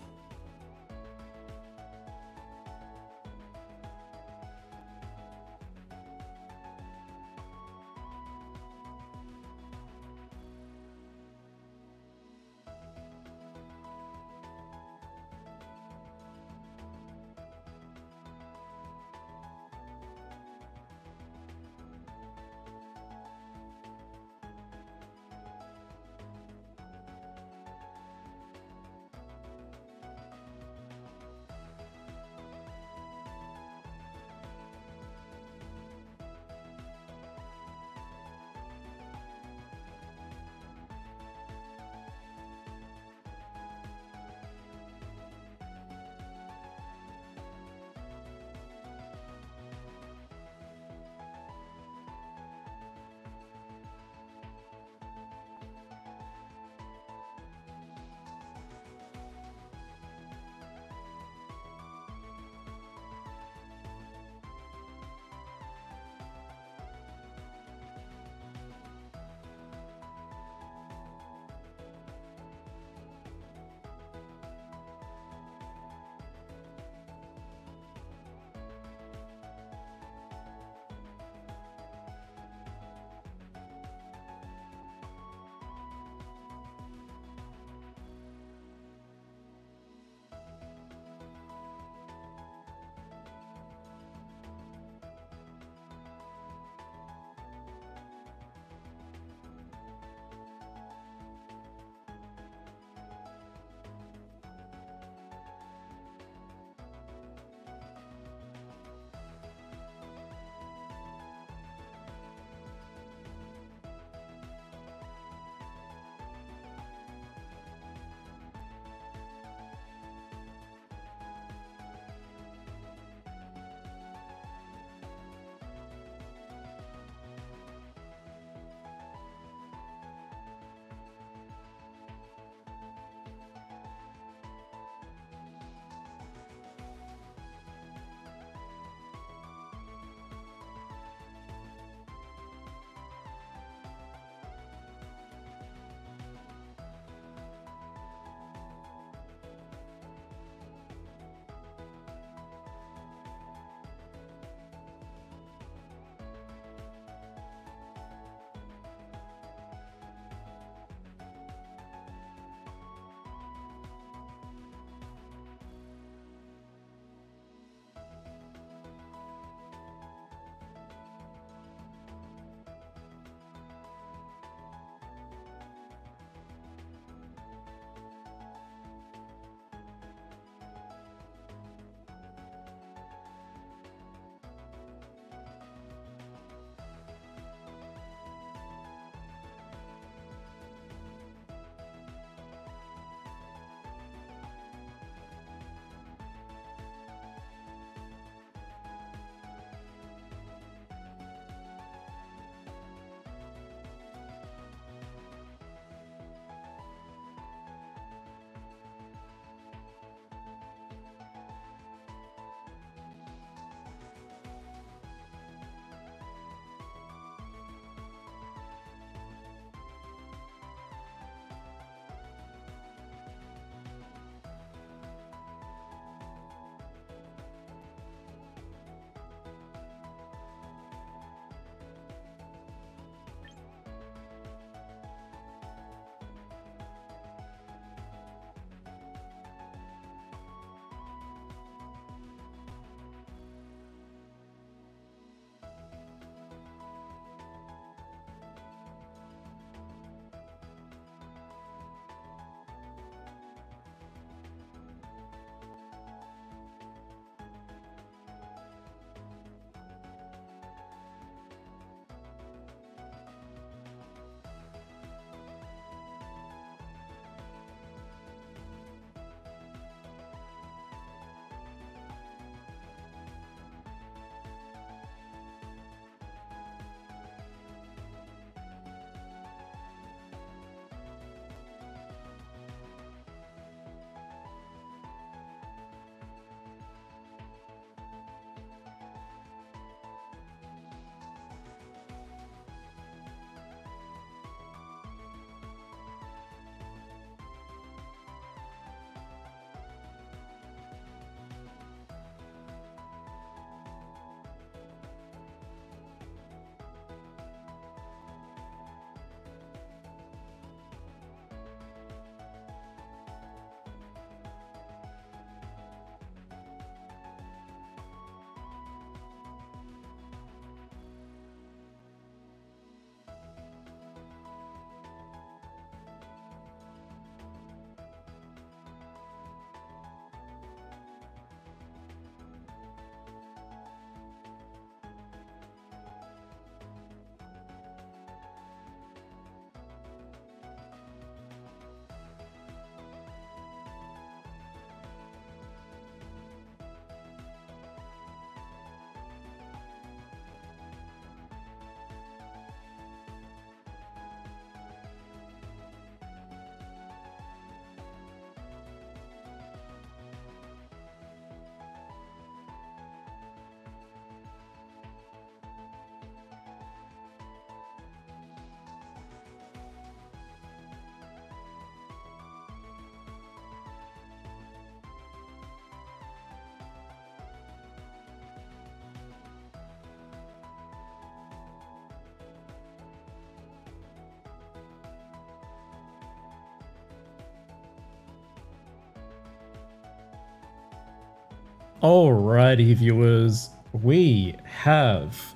Alrighty, viewers, we have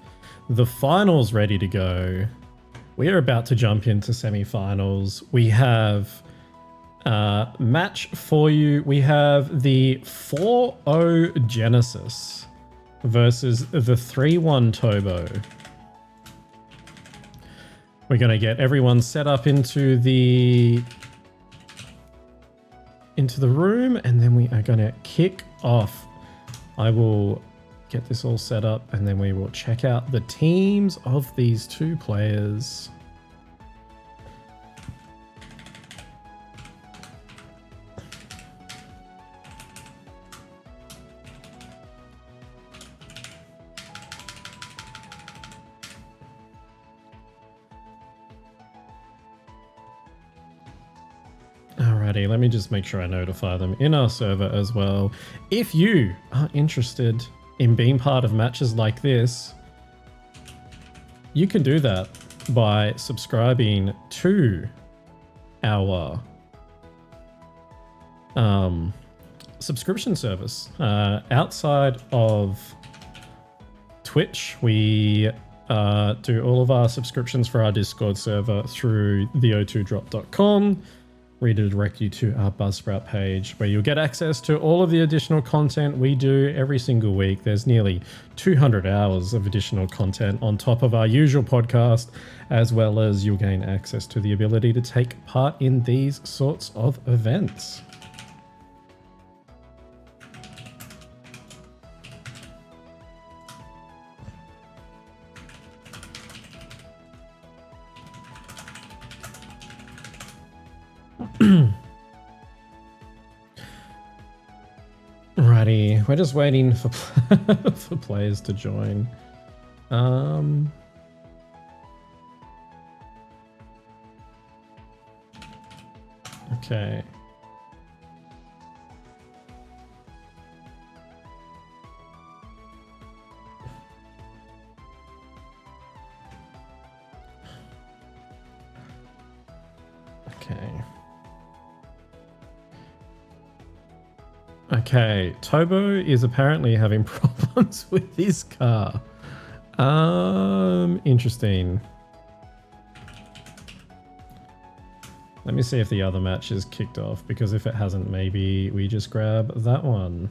the finals ready to go. We are about to jump into semi-finals. We have a match for you. We have the 4-0 Genesis versus the 3-1 Tobo. We're going to get everyone set up into the room, and then we are going to kick off. I will get this all set up, and then we will check out the teams of these two players. Alrighty, let me just make sure I notify them in our server as well. If you are interested in being part of matches like this, you can do that by subscribing to our subscription service. Outside of Twitch, we do all of our subscriptions for our Discord server through the02drop.com. Redirect you to our Buzzsprout page, where you'll get access to all of the additional content we do every single week. There's nearly 200 hours of additional content on top of our usual podcast, as well as you'll gain access to the ability to take part in these sorts of events. Righty, we're just waiting for for players to join. Okay. Okay. Okay, Tobo is apparently having problems with his car. Interesting. Let me see if the other match is kicked off, because if it hasn't, maybe we just grab that one.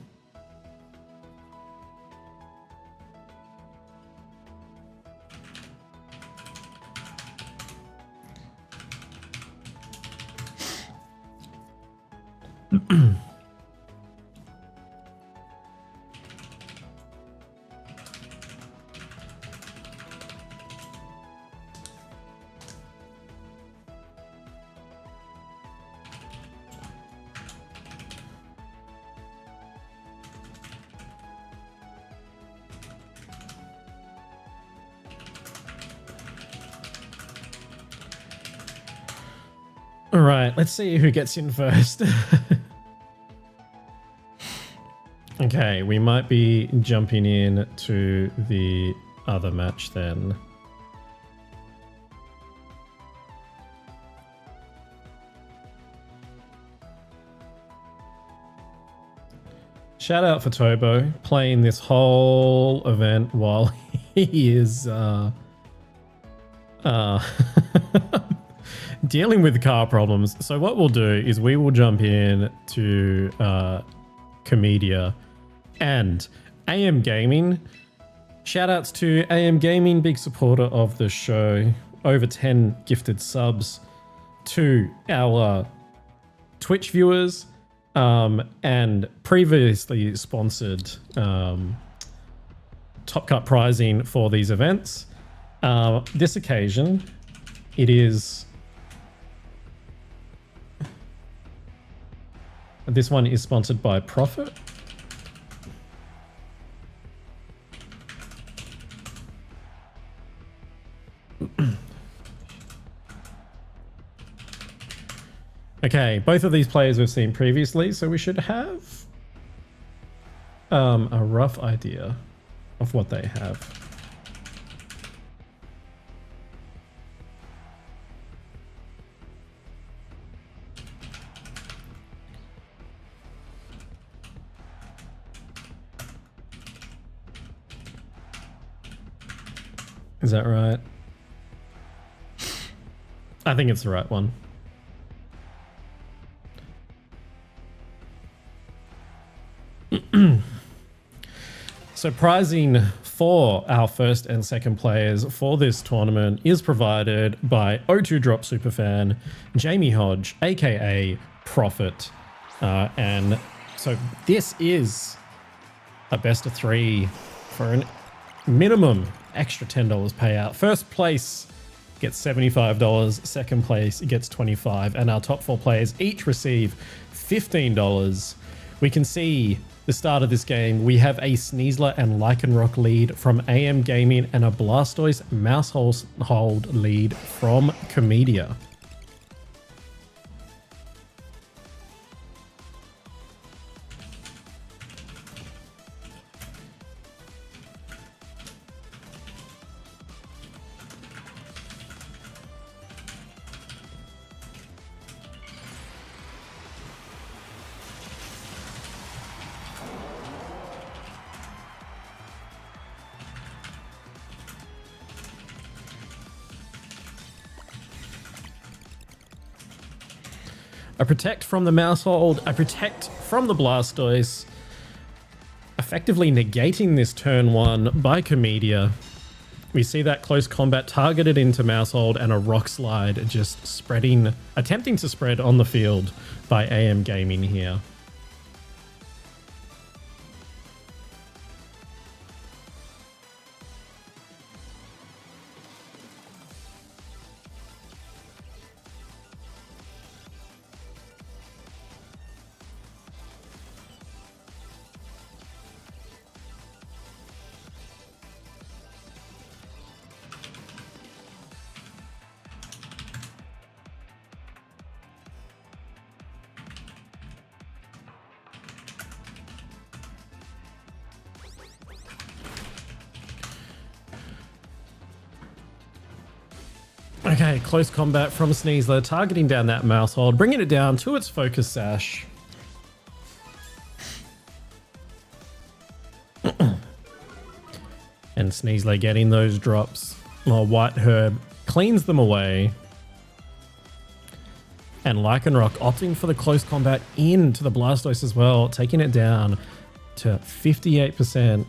All right, let's see who gets in first. Okay, we might be jumping in to the other match then. Shout out for Tobo, playing this whole event while he is dealing with car problems. So what we'll do is we will jump in to Comedia and AM Gaming. Shoutouts to AM Gaming, big supporter of the show. Over 10 gifted subs to our Twitch viewers, and previously sponsored Top Cut prizing for these events. This occasion, it is... This one is sponsored by Profit. Okay, both of these players we've seen previously, so we should have a rough idea of what they have. Is that right? I think it's the right one. So prizing for our first and second players for this tournament is provided by O2 Drop Superfan, Jamie Hodge, aka Prophet. And so this is a best of 3 for a minimum extra $10 payout. First place gets $75, second place gets $25, and our top 4 players each receive $15. We can see the start of this game. We have a Sneasler and Lycanroc lead from AM Gaming and a Blastoise Mousehold lead from Comedia. A Protect from the Mousehold, a Protect from the Blastoise, effectively negating this turn 1 by Comedia. We see that close combat targeted into Mousehold and a Rock Slide just spreading, attempting to spread on the field by AM Gaming here. Okay, close combat from Sneasler, targeting down that Mousehold, bringing it down to its Focus Sash. And Sneasler getting those drops. While White Herb cleans them away. And Lycanroc opting for the close combat into the Blastoise as well, taking it down to 58%.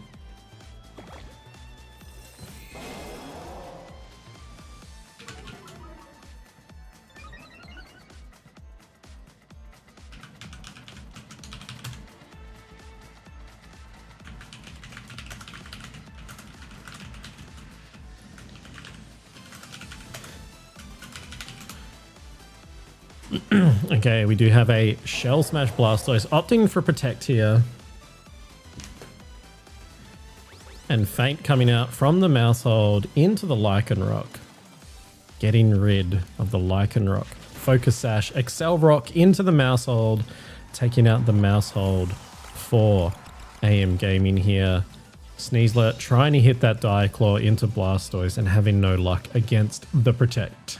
Okay, we do have a Shell Smash Blastoise opting for Protect here. And Feint coming out from the Mousehold into the Lycanroc. Getting rid of the Lycanroc. Focus Sash, Excel Rock into the Mousehold. Taking out the Mousehold for AM Gaming here. Sneasler trying to hit that Dire Claw into Blastoise and having no luck against the Protect.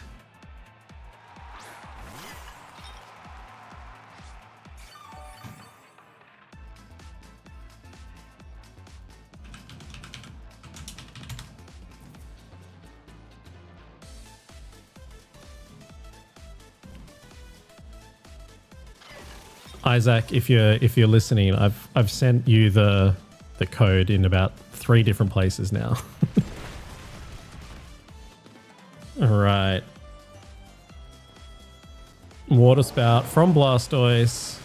Isaac, if you're listening, I've sent you the code in about 3 different places now. All right. Water Spout from Blastoise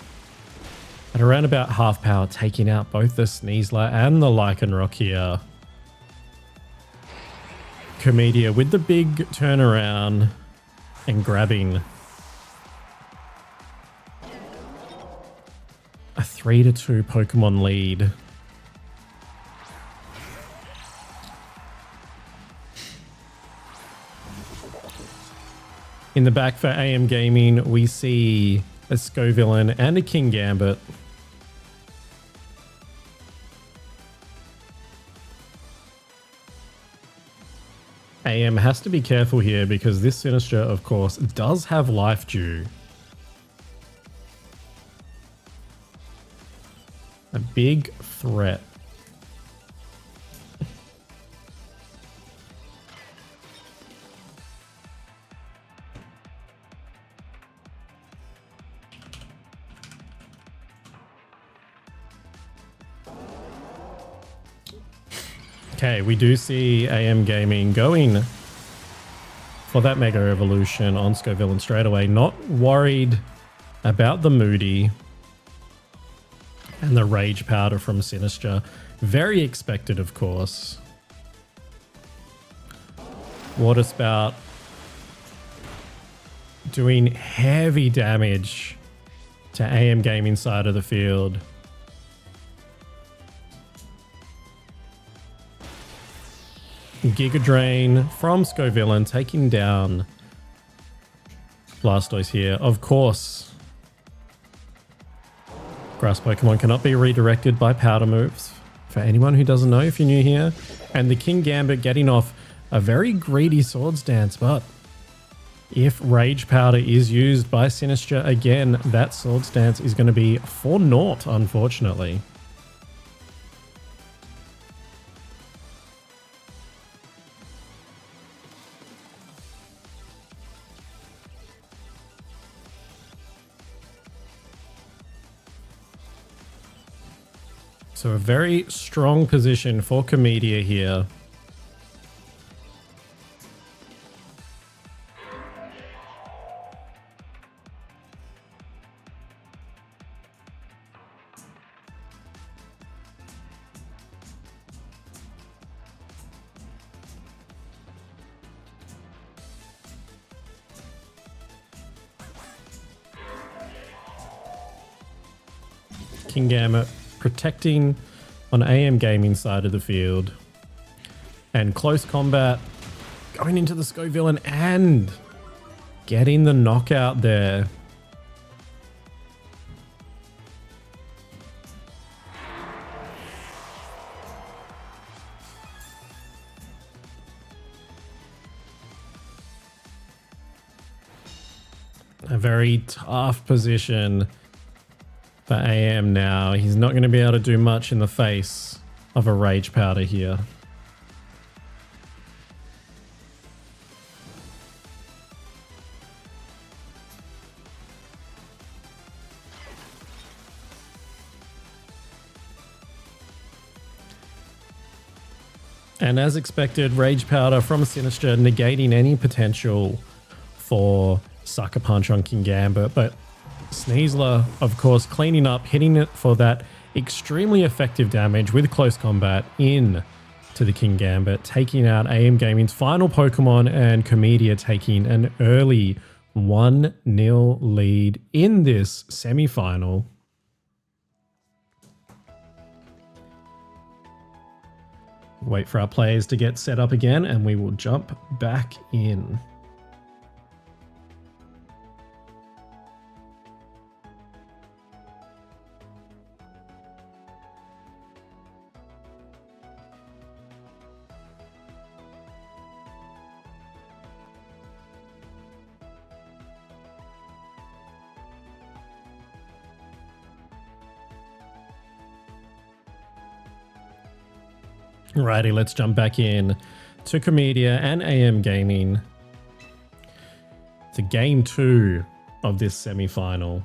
at around about half power, taking out both the Sneasler and the Lycanroc here. Comedia with the big turnaround and grabbing a 3-2 Pokemon lead. In the back for AM Gaming, we see a Scovillain and a King Gambit. AM has to be careful here because this Sinister, of course, does have Life Dew. A big threat. Okay, we do see AM Gaming going for that Mega Evolution on Scovillain straight away. Not worried about the Moody and the Rage Powder from Sinister. Very expected, of course. Water Spout doing heavy damage to AM Gaming side of the field. Giga Drain from Scovillain taking down Blastoise here. Of course, Grass Pokemon cannot be redirected by powder moves. For anyone who doesn't know, if you're new here. And the King Gambit getting off a very greedy Swords Dance, but if Rage Powder is used by Sinister again, that Swords Dance is going to be for naught, unfortunately. So a very strong position for Comedia here. Kingambit protecting on AM Gaming side of the field. And close combat going into the Scovillain and getting the knockout there. A very tough position for AM now. He's not going to be able to do much in the face of a Rage Powder here. And as expected, Rage Powder from Sinister negating any potential for Sucker Punch on Kingambit, but Sneasler, of course, cleaning up, hitting it for that extremely effective damage with close combat in to the Kingambit, taking out AM Gaming's final Pokemon and Comedia taking an early 1-0 lead in this semi-final. Wait for our players to get set up again and we will jump back in. Alrighty, let's jump back in to Comedia and AM Gaming. To game 2 of this semi-final.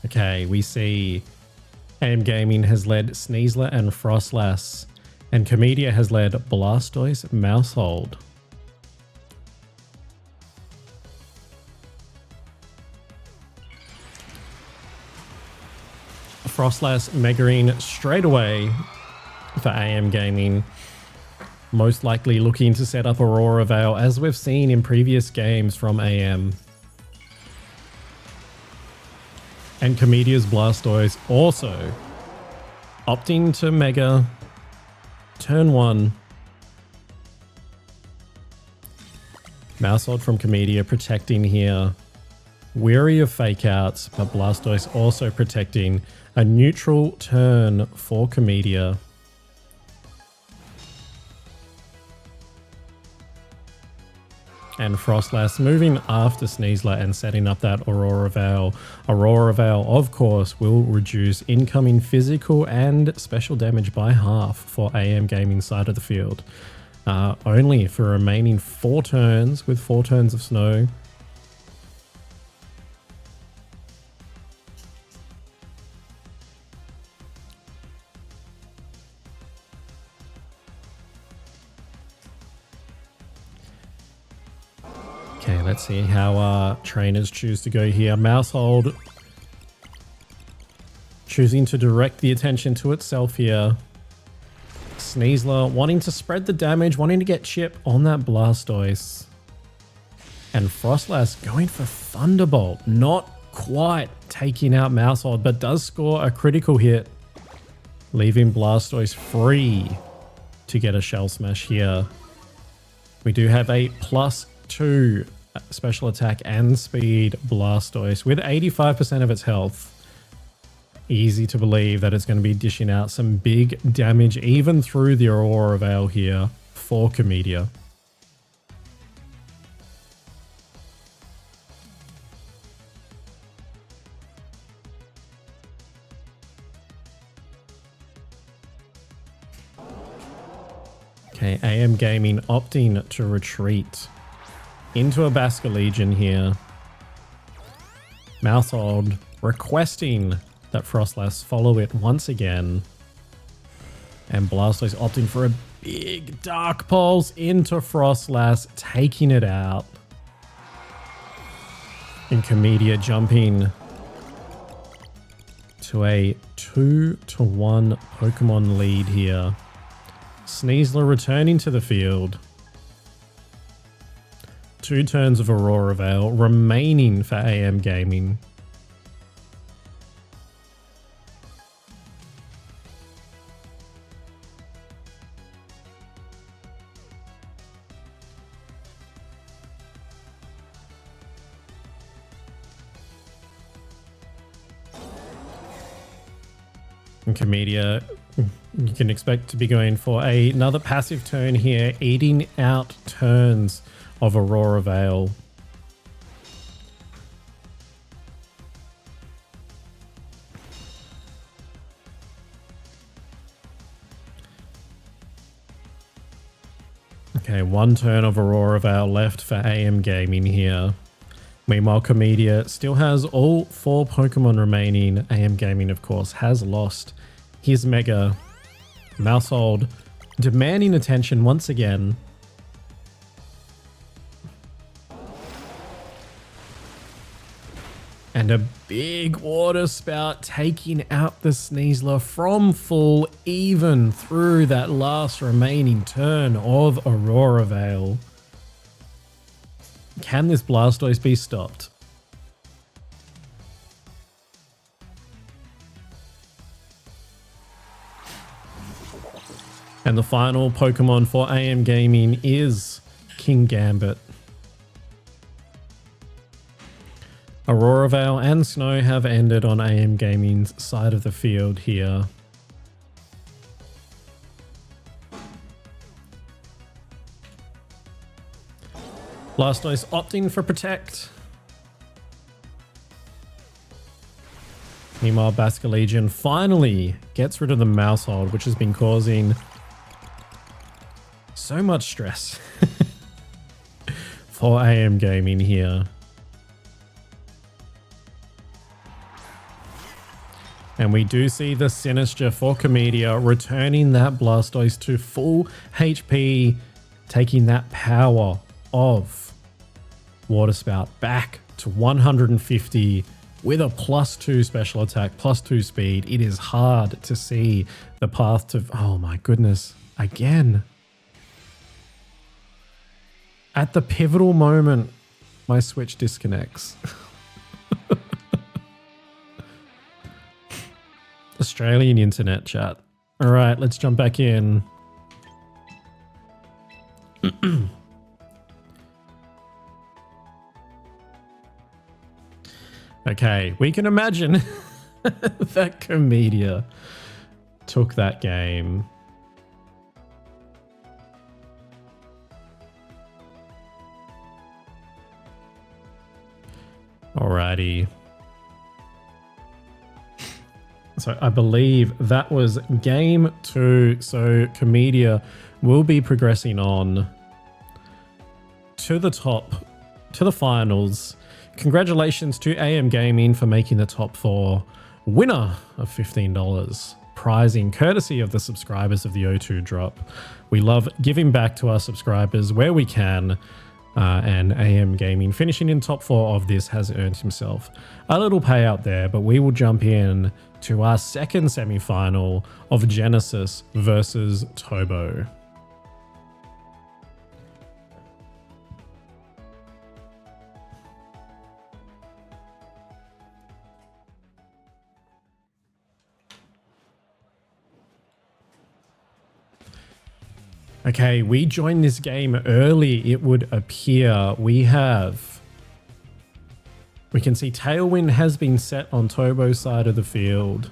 Okay, we see AM Gaming has led Sneasler and Frostlass, and Comedia has led Blastoise Mousehold. Frostlass Megarine straight away for AM Gaming. Most likely looking to set up Aurora Veil, as we've seen in previous games from AM. And Comedia's Blastoise also opting to Mega. Turn 1. Mousehold from Comedia protecting here. Weary of fake outs, but Blastoise also protecting. A neutral turn for Comedia. And Frostlass moving after Sneasler and setting up that Aurora Veil. Aurora Veil, of course, will reduce incoming physical and special damage by half for AM Gaming side of the field. Only for remaining 4 turns with 4 turns of snow. Okay, let's see how our trainers choose to go here. Mousehold choosing to direct the attention to itself here. Sneasler wanting to spread the damage, wanting to get chip on that Blastoise. And Frostlass going for Thunderbolt. Not quite taking out Mousehold, but does score a critical hit, leaving Blastoise free to get a Shell Smash here. We do have a +2 special attack and speed Blastoise with 85% of its health. Easy to believe that it's going to be dishing out some big damage even through the Aurora Veil here for Comedia. Okay, AM Gaming opting to retreat into a Basculegion here. Mousehold requesting that Frostlass follow it once again. And Blastoise opting for a big Dark Pulse into Frostlass, taking it out. And Comedia jumping to a 2-1 Pokemon lead here. Sneasler returning to the field. 2 turns of Aurora Veil remaining for AM Gaming. And Comedia, you can expect to be going for another passive turn here, eating out turns of Aurora Veil. Okay, 1 turn of Aurora Veil left for AM Gaming here. Meanwhile, Comedia still has all 4 Pokemon remaining. AM Gaming, of course, has lost his Mega. Mousehold demanding attention once again. And a big water spout taking out the Sneasler from full, even through that last remaining turn of Aurora Veil. Can this Blastoise be stopped? And the final Pokemon for AM Gaming is King Gambit. Aurora Veil and Snow have ended on AM Gaming's side of the field here. Blastoise opting for Protect. Meanwhile, Basculegion finally gets rid of the Mousehold, which has been causing so much stress for AM Gaming here. And we do see the Sinister for Comedia, returning that Blastoise to full HP, taking that power of Water Spout back to 150 with a +2 special attack, +2 speed. It is hard to see the path to... Oh my goodness. Again. At the pivotal moment, my Switch disconnects. Australian internet chat. All right, let's jump back in. Okay, we can imagine that Comedia took that game. Alrighty. So I believe that was game 2. So Comedia will be progressing on to the top, to the finals. Congratulations to AM Gaming for making the top 4. Winner of $15. Prizing courtesy of the subscribers of the O2 drop. We love giving back to our subscribers where we can. And AM Gaming finishing in top 4 of this has earned himself a little payout there, but we will jump in to our second semi-final of Genesis versus Tobo. Okay, we joined this game early, it would appear. We can see Tailwind has been set on Tobo's side of the field.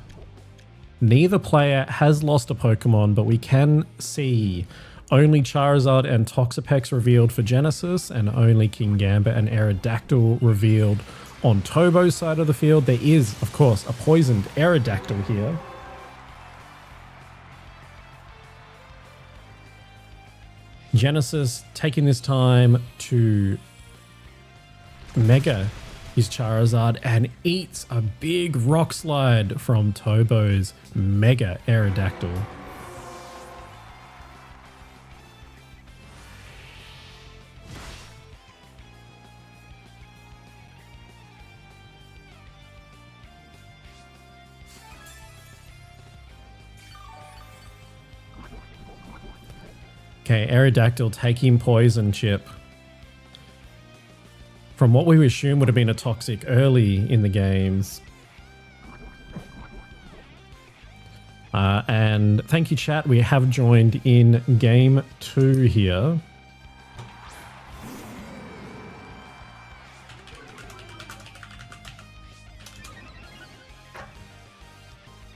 Neither player has lost a Pokemon, but we can see only Charizard and Toxapex revealed for Genesis, and only Kingambit and Aerodactyl revealed on Tobo's side of the field. There is, of course, a poisoned Aerodactyl here. Genesis taking this time to Mega his Charizard and eats a big rock slide from Tobo's Mega Aerodactyl. Okay, Aerodactyl taking Poison Chip. From what we assume would have been a Toxic early in the games. And thank you, chat. We have joined in game 2 here.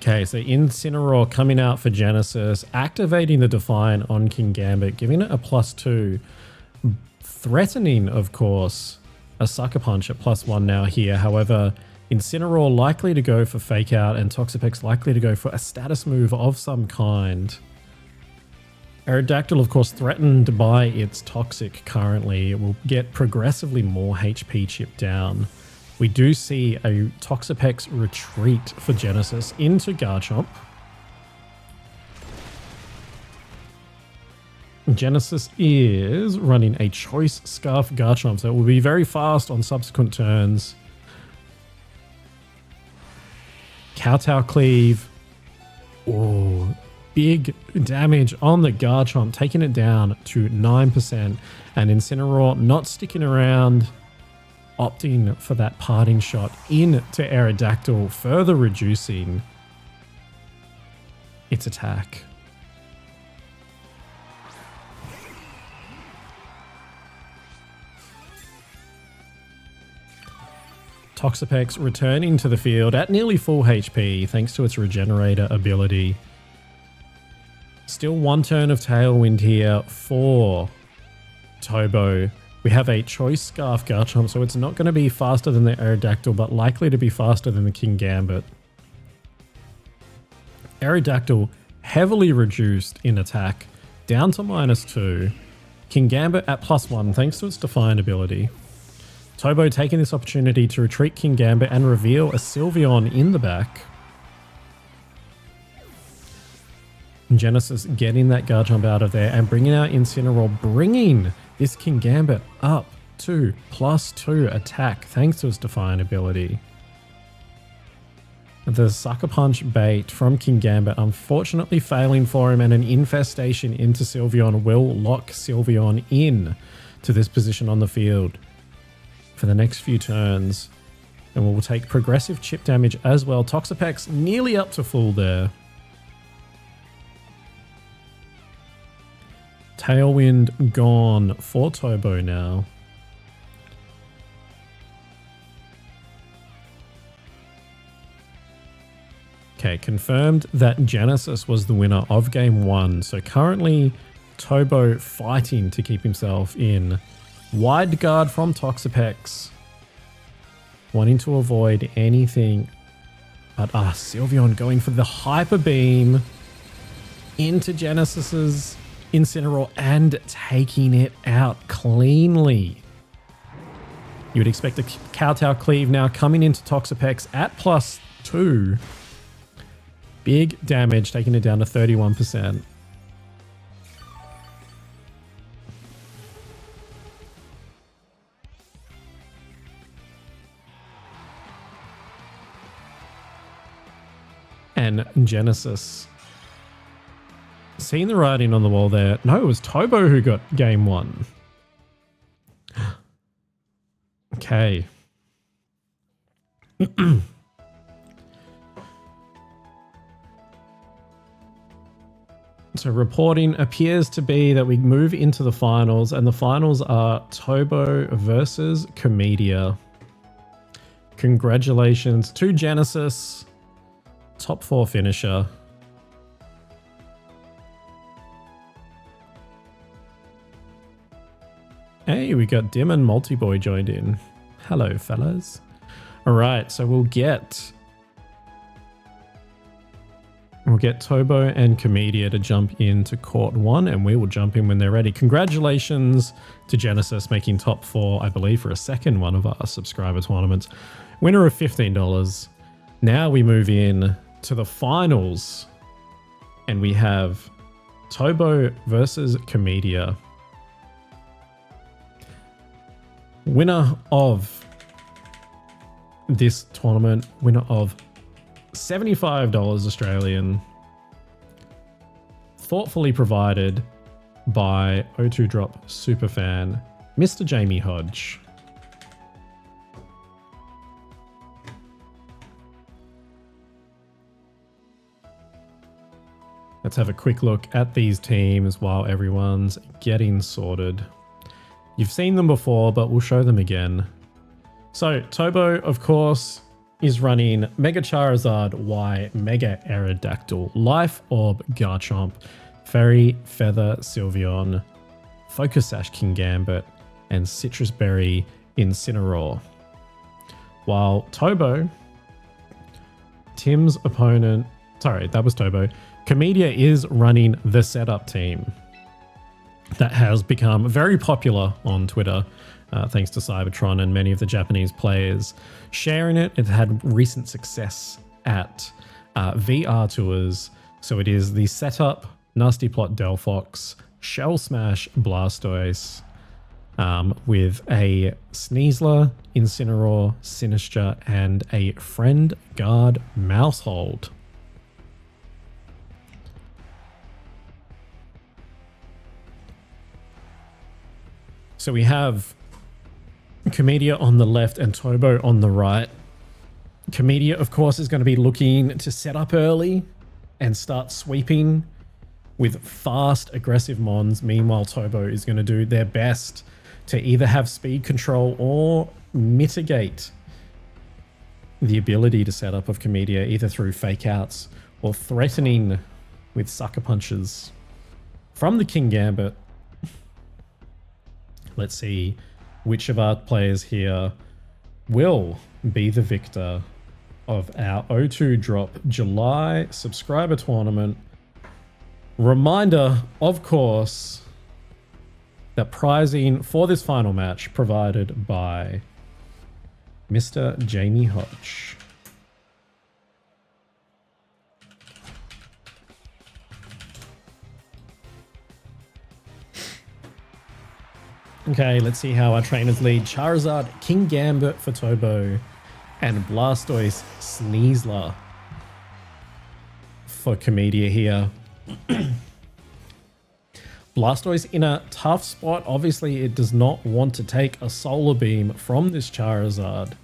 Okay, so Incineroar coming out for Genesis, activating the Defiant on Kingambit, giving it a +2. Threatening, of course, a Sucker Punch at +1 now here. However, Incineroar likely to go for Fake Out and Toxapex likely to go for a status move of some kind. Aerodactyl, of course, threatened by its Toxic currently. It will get progressively more HP chipped down. We do see a Toxapex retreat for Genesis into Garchomp. Genesis is running a Choice Scarf Garchomp, so it will be very fast on subsequent turns. Kowtow Cleave. Oh, big damage on the Garchomp, taking it down to 9%. And Incineroar not sticking around, opting for that parting shot into Aerodactyl, further reducing its attack. Toxapex returning to the field at nearly full HP thanks to its Regenerator ability. Still one turn of Tailwind here for Tobo. We have a Choice Scarf Garchomp, so it's not going to be faster than the Aerodactyl, but likely to be faster than the Kingambit. Aerodactyl heavily reduced in attack, down to -2. Kingambit at +1 thanks to its Defiant ability. Tobo taking this opportunity to retreat Kingambit and reveal a Sylveon in the back. Genesis getting that Garchomp out of there and bringing out Incineroar, bringing this Kingambit up to +2 attack thanks to its Defiant ability. The Sucker Punch bait from Kingambit unfortunately failing for him, and an Infestation into Sylveon will lock Sylveon in to this position on the field for the next few turns, and will take progressive chip damage as well. Toxapex nearly up to full there. Tailwind gone for Tobo now. Okay, confirmed that Genesis was the winner of game 1. So currently Tobo fighting to keep himself in. Wide guard from Toxapex. wanting to avoid anything but Sylveon going for the Hyper Beam into Genesis's Incineroar and taking it out cleanly. You would expect a Kowtow Cleave now coming into Toxapex at +2. Big damage, taking it down to 31%. And Genesis. Seeing the writing on the wall there. No, it was Tobo who got game 1. Okay. So reporting appears to be that we move into the finals, and the finals are Tobo versus Comedia. Congratulations to Genesis. Top 4 finisher. Hey, we got Dim and Multiboy joined in. Hello, fellas. All right, so we'll get Tobo and Comedia to jump into Court 1, and we will jump in when they're ready. Congratulations to Genesis making top 4, I believe, for a second one of our subscriber tournaments. Winner of $15. Now we move in to the finals, and we have Tobo versus Comedia. Winner of this tournament, winner of $75 Australian, thoughtfully provided by O2 Drop superfan, Mr. Jamie Hodge. Let's have a quick look at these teams while everyone's getting sorted. You've seen them before, but we'll show them again. So Tobo, of course, is running Mega Charizard Y, Mega Aerodactyl, Life Orb Garchomp, Fairy Feather Sylveon, Focus Sash Kingambit, and Citrus Berry Incineroar. While Tobo, Tim's opponent, sorry, that was Tobo. Comedia is running the setup team that has become very popular on Twitter, thanks to Cybertron and many of the Japanese players sharing it. It had recent success at VR tours. So it is the setup, Nasty Plot Delphox, Shell Smash Blastoise, with a Sneasler, Incineroar, Sinistra, and a Friend Guard Mousehold. So we have Comedia on the left and Tobo on the right. Comedia, of course, is going to be looking to set up early and start sweeping with fast, aggressive mons. Meanwhile, Tobo is going to do their best to either have speed control or mitigate the ability to set up of Comedia, either through fake outs or threatening with sucker punches from the Kingambit. Let's see which of our players here will be the victor of our O2 Drop July subscriber tournament. Reminder, of course, that prizing for this final match provided by Mr. Jamie Hodge. Okay, let's see how our trainers lead. Charizard, Kingambit for Tobo, and Blastoise, Sneasler for Comedia here. Blastoise in a tough spot. Obviously, it does not want to take a Solar Beam from this Charizard.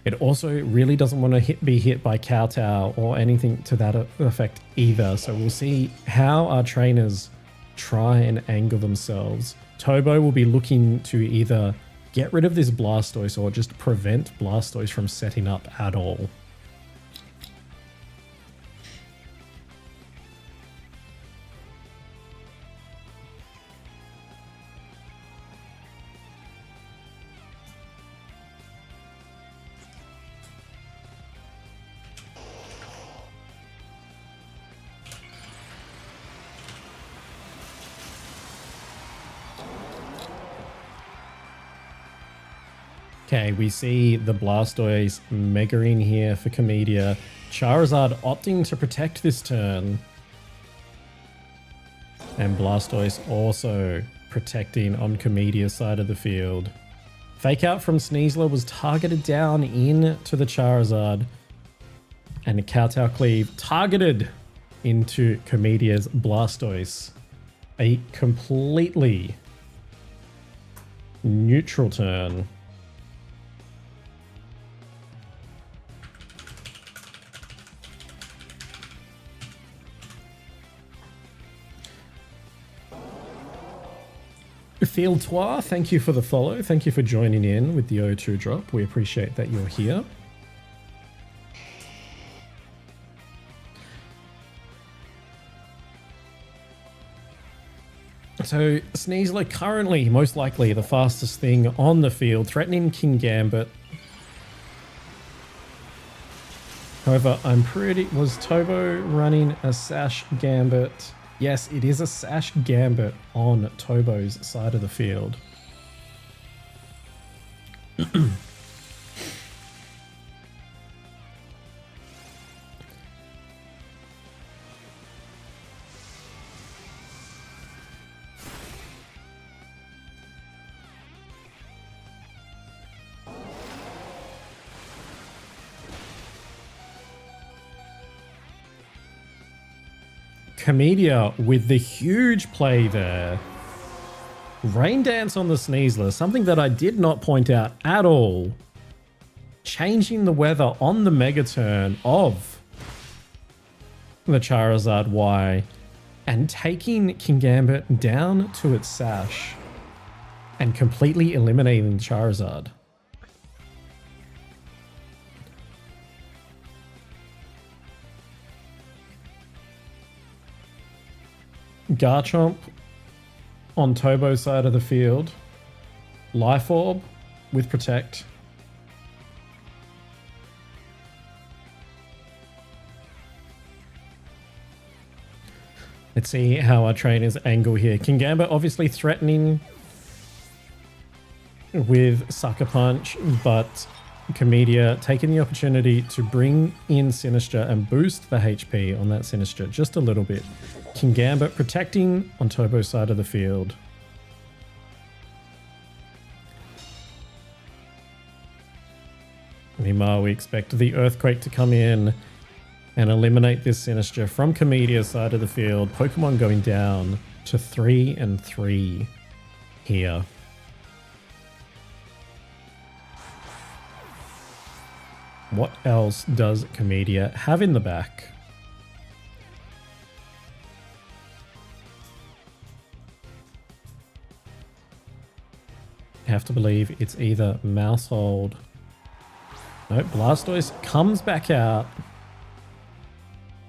It also really doesn't want to be hit by Kowtow or anything to that effect either. So we'll see how our trainers try and angle themselves. Tobo will be looking to either get rid of this Blastoise or just prevent Blastoise from setting up at all. Okay, we see the Blastoise Mega in here for Comedia. Charizard opting to protect this turn. And Blastoise also protecting on Comedia's side of the field. Fake out from Sneasler was targeted down into the Charizard. And Kowtow Cleave targeted into Comedia's Blastoise. A completely neutral turn. Field Trois, thank you for the follow. Thank you for joining in with the O2 drop. We appreciate that you're here. So Sneasler currently, most likely, the fastest thing on the field, threatening Kingambit. However, was Tobo running a Sash Gambit? Yes, it is a Sash Gambit on Tobo's side of the field. Comedia with the huge play there. Rain Dance on the Sneasler, something that I did not point out at all. Changing the weather on the Mega Turn of the Charizard Y and taking Kingambit down to its Sash and completely eliminating Charizard. Garchomp on Tobo's side of the field. Life Orb with Protect. Let's see how our trainers angle here. Kingambit obviously threatening with Sucker Punch, but Comedia taking the opportunity to bring in Sinistcha and boost the HP on that Sinistcha just a little bit. Kingambit protecting on Tobo's side of the field. Meanwhile, we expect the Earthquake to come in and eliminate this Sinistcha from Comedia's side of the field. Pokemon going down to 3-3 here. What else does Comedia have in the back? I have to believe it's either Mousehold. Nope, Blastoise comes back out.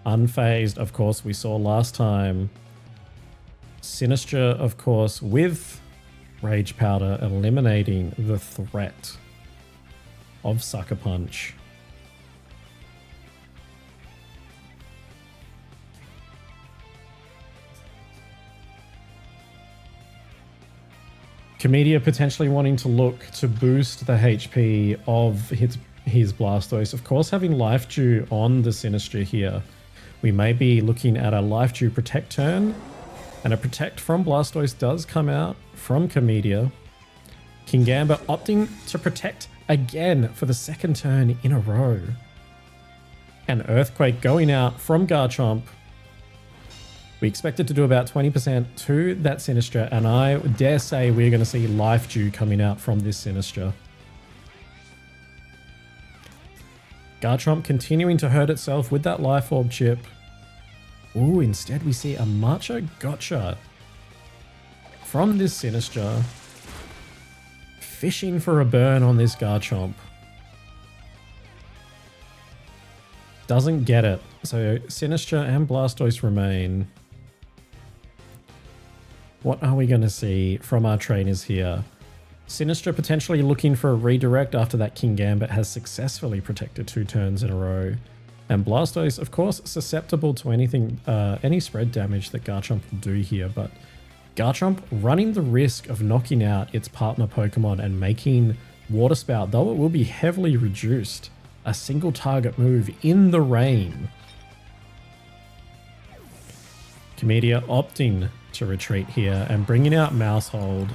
Unfazed, of course, we saw last time. Sinistcha, of course, with Rage Powder eliminating the threat of Sucker Punch. Comedia potentially wanting to look to boost the HP of his Blastoise. Of course, having Life Dew on the Sinistcha here. We may be looking at a Life Dew Protect turn. And a Protect from Blastoise does come out from Comedia. Kingambit opting to Protect again for the second turn in a row. And Earthquake going out from Garchomp. We expect it to do about 20% to that Sinistcha, and I dare say we're going to see Life Dew coming out from this Sinistcha. Garchomp continuing to hurt itself with that Life Orb chip. Ooh, instead we see a Matcha Gotcha from this Sinistcha. Fishing for a burn on this Garchomp. Doesn't get it. So Sinistcha and Blastoise remain. What are we going to see from our trainers here? Sinistcha potentially looking for a redirect after that Kingambit has successfully protected 2 turns in a row. And Blastoise, of course, susceptible to anything, any spread damage that Garchomp will do here. But Garchomp running the risk of knocking out its partner Pokemon and making Water Spout, though it will be heavily reduced. A single target move in the rain. Comedia opting to retreat here and bringing out Mousehold.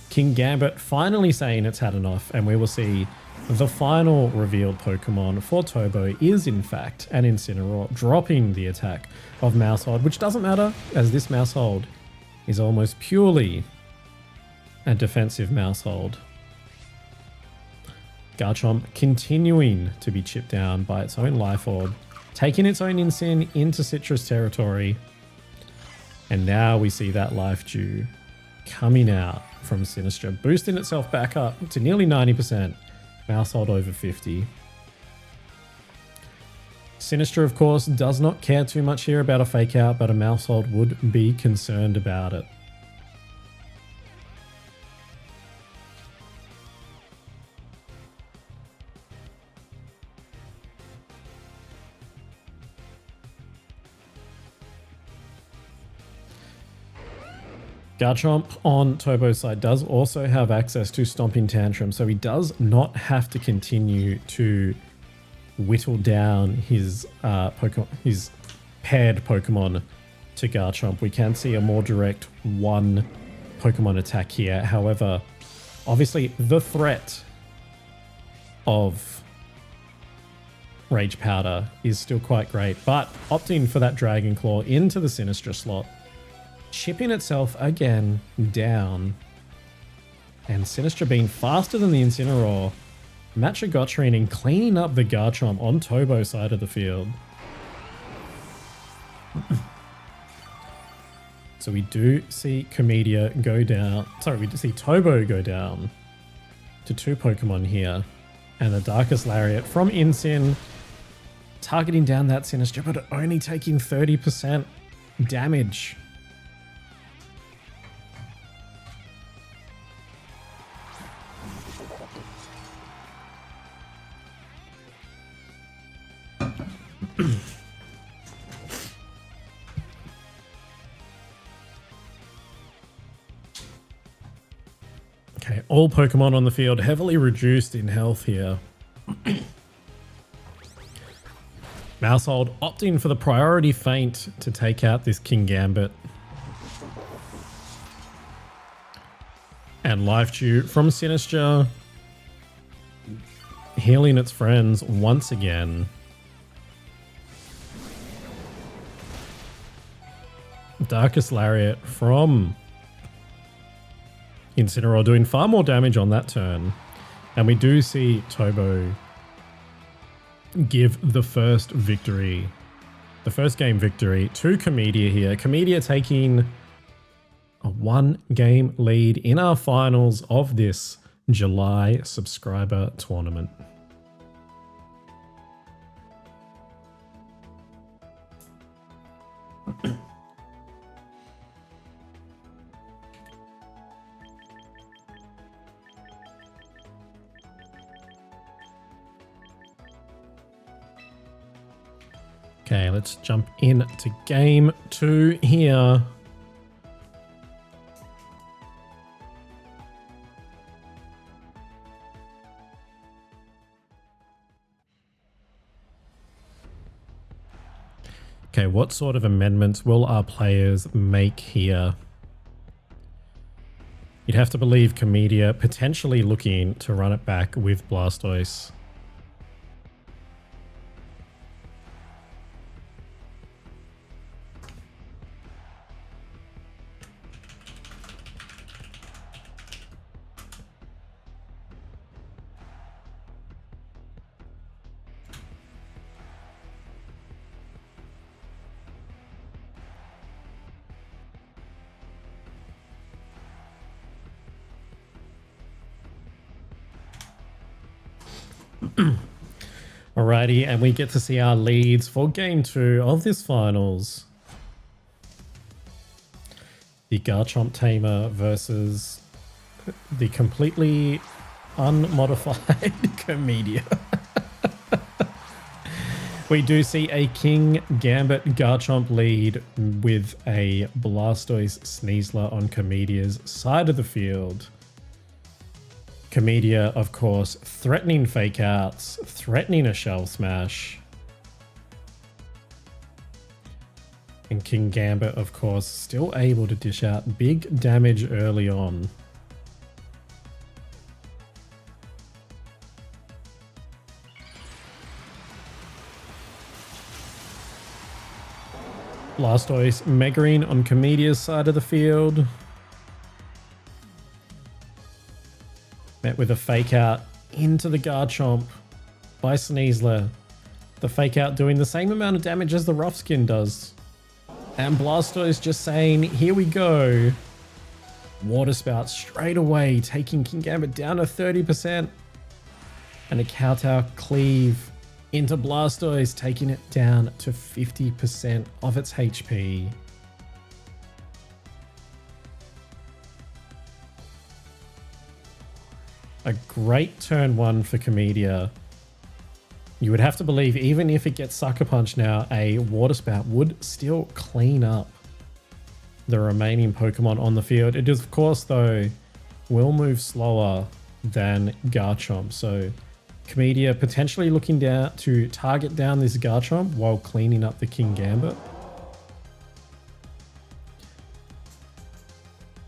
King Gambit finally saying it's had enough, and we will see the final revealed Pokemon for Turbo is in fact an Incineroar, dropping the attack of Mousehold, which doesn't matter as this Mousehold is almost purely a defensive Mousehold. Garchomp continuing to be chipped down by its own Life Orb, taking its own Incin into Citrus territory. And now we see that Life Dew coming out from Sinistra, boosting itself back up to nearly 90%. Mousehold over 50. Sinistra, of course, does not care too much here about a fake out, but a Mousehold would be concerned about it. Garchomp on Turbo's side does also have access to Stomping Tantrum, so he does not have to continue to whittle down his his paired Pokemon to Garchomp. We can see a more direct one Pokemon attack here. However, obviously the threat of Rage Powder is still quite great, but opting for that Dragon Claw into the Sinistra slot, chipping itself again down, and Sinistra being faster than the Incineroar, Machagotrin and cleaning up the Garchomp on Turbo's side of the field. So we do see Comedia go down, sorry, we do see Turbo go down to 2 Pokemon here, and the Darkest Lariat from Incin targeting down that Sinistra, but only taking 30% damage. Okay, all Pokemon on the field heavily reduced in health here. Mousehold opting for the priority feint to take out this King Gambit. And Life Dew from Sinistra healing its friends once again. Darkest Lariat from Incineroar doing far more damage on that turn. And we do see Turbo give the first victory, the first game victory to Comedia here. Comedia taking a 1-game lead in our finals of this July subscriber tournament. Okay, let's jump in to game 2 here. Okay, what sort of amendments will our players make here? You'd have to believe Comedia potentially looking to run it back with Blastoise. Alrighty, and we get to see our leads for game 2 of this finals. The Garchomp Tamer versus the completely unmodified Comedia. We do see a King Gambit Garchomp lead with a Blastoise Sneasler on Comedia's side of the field. Comedia, of course, threatening fake outs, threatening a shell smash. And King Gambit, of course, still able to dish out big damage early on. Blastoise Megarine on Comedia's side of the field. Met with a fake out into the Garchomp by Sneasler. The fake out doing the same amount of damage as the Rough Skin does. And Blastoise just saying, here we go. Water Spout straight away, taking King Gambit down to 30%. And a Kowtow Cleave into Blastoise, taking it down to 50% of its HP. A great turn one for Comedia. You would have to believe even if it gets Sucker Punch now, a Water Spout would still clean up the remaining Pokemon on the field. It is, of course, though, will move slower than Garchomp. So Comedia potentially looking down to target down this Garchomp while cleaning up the King Gambit.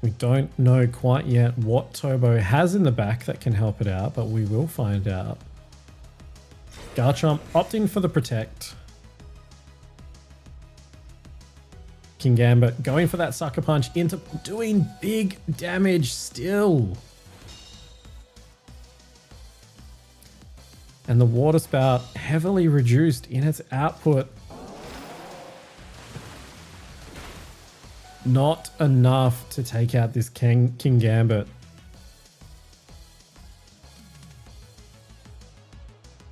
We don't know quite yet what Turbo has in the back that can help it out, but we will find out. Garchomp opting for the Protect. King Gambit going for that Sucker Punch into doing big damage still. And the Water Spout heavily reduced in its output. Not enough to take out this King Gambit.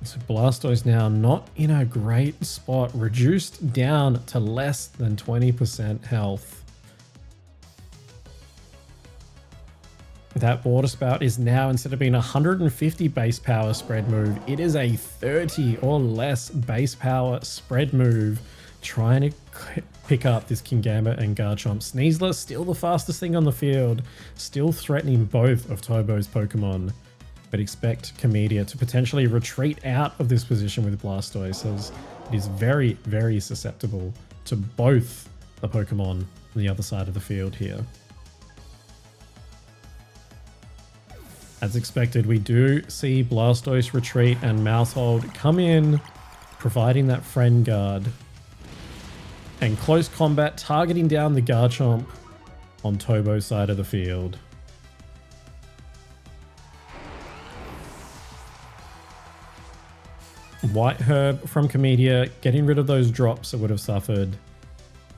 So Blastoise now not in a great spot, reduced down to less than 20% health. That Water Spout is now, instead of being 150 base power spread move, it is a 30 or less base power spread move, trying to pick up this King Gambit and Garchomp. Sneasler still the fastest thing on the field, still threatening both of Turbo's Pokemon. But expect Comedia to potentially retreat out of this position with Blastoise, as it is very, very susceptible to both the Pokemon on the other side of the field here. As expected, we do see Blastoise retreat and Mousehold come in, providing that Friend Guard. And close combat, targeting down the Garchomp on Turbo's side of the field. White Herb from Comedia, getting rid of those drops that would have suffered.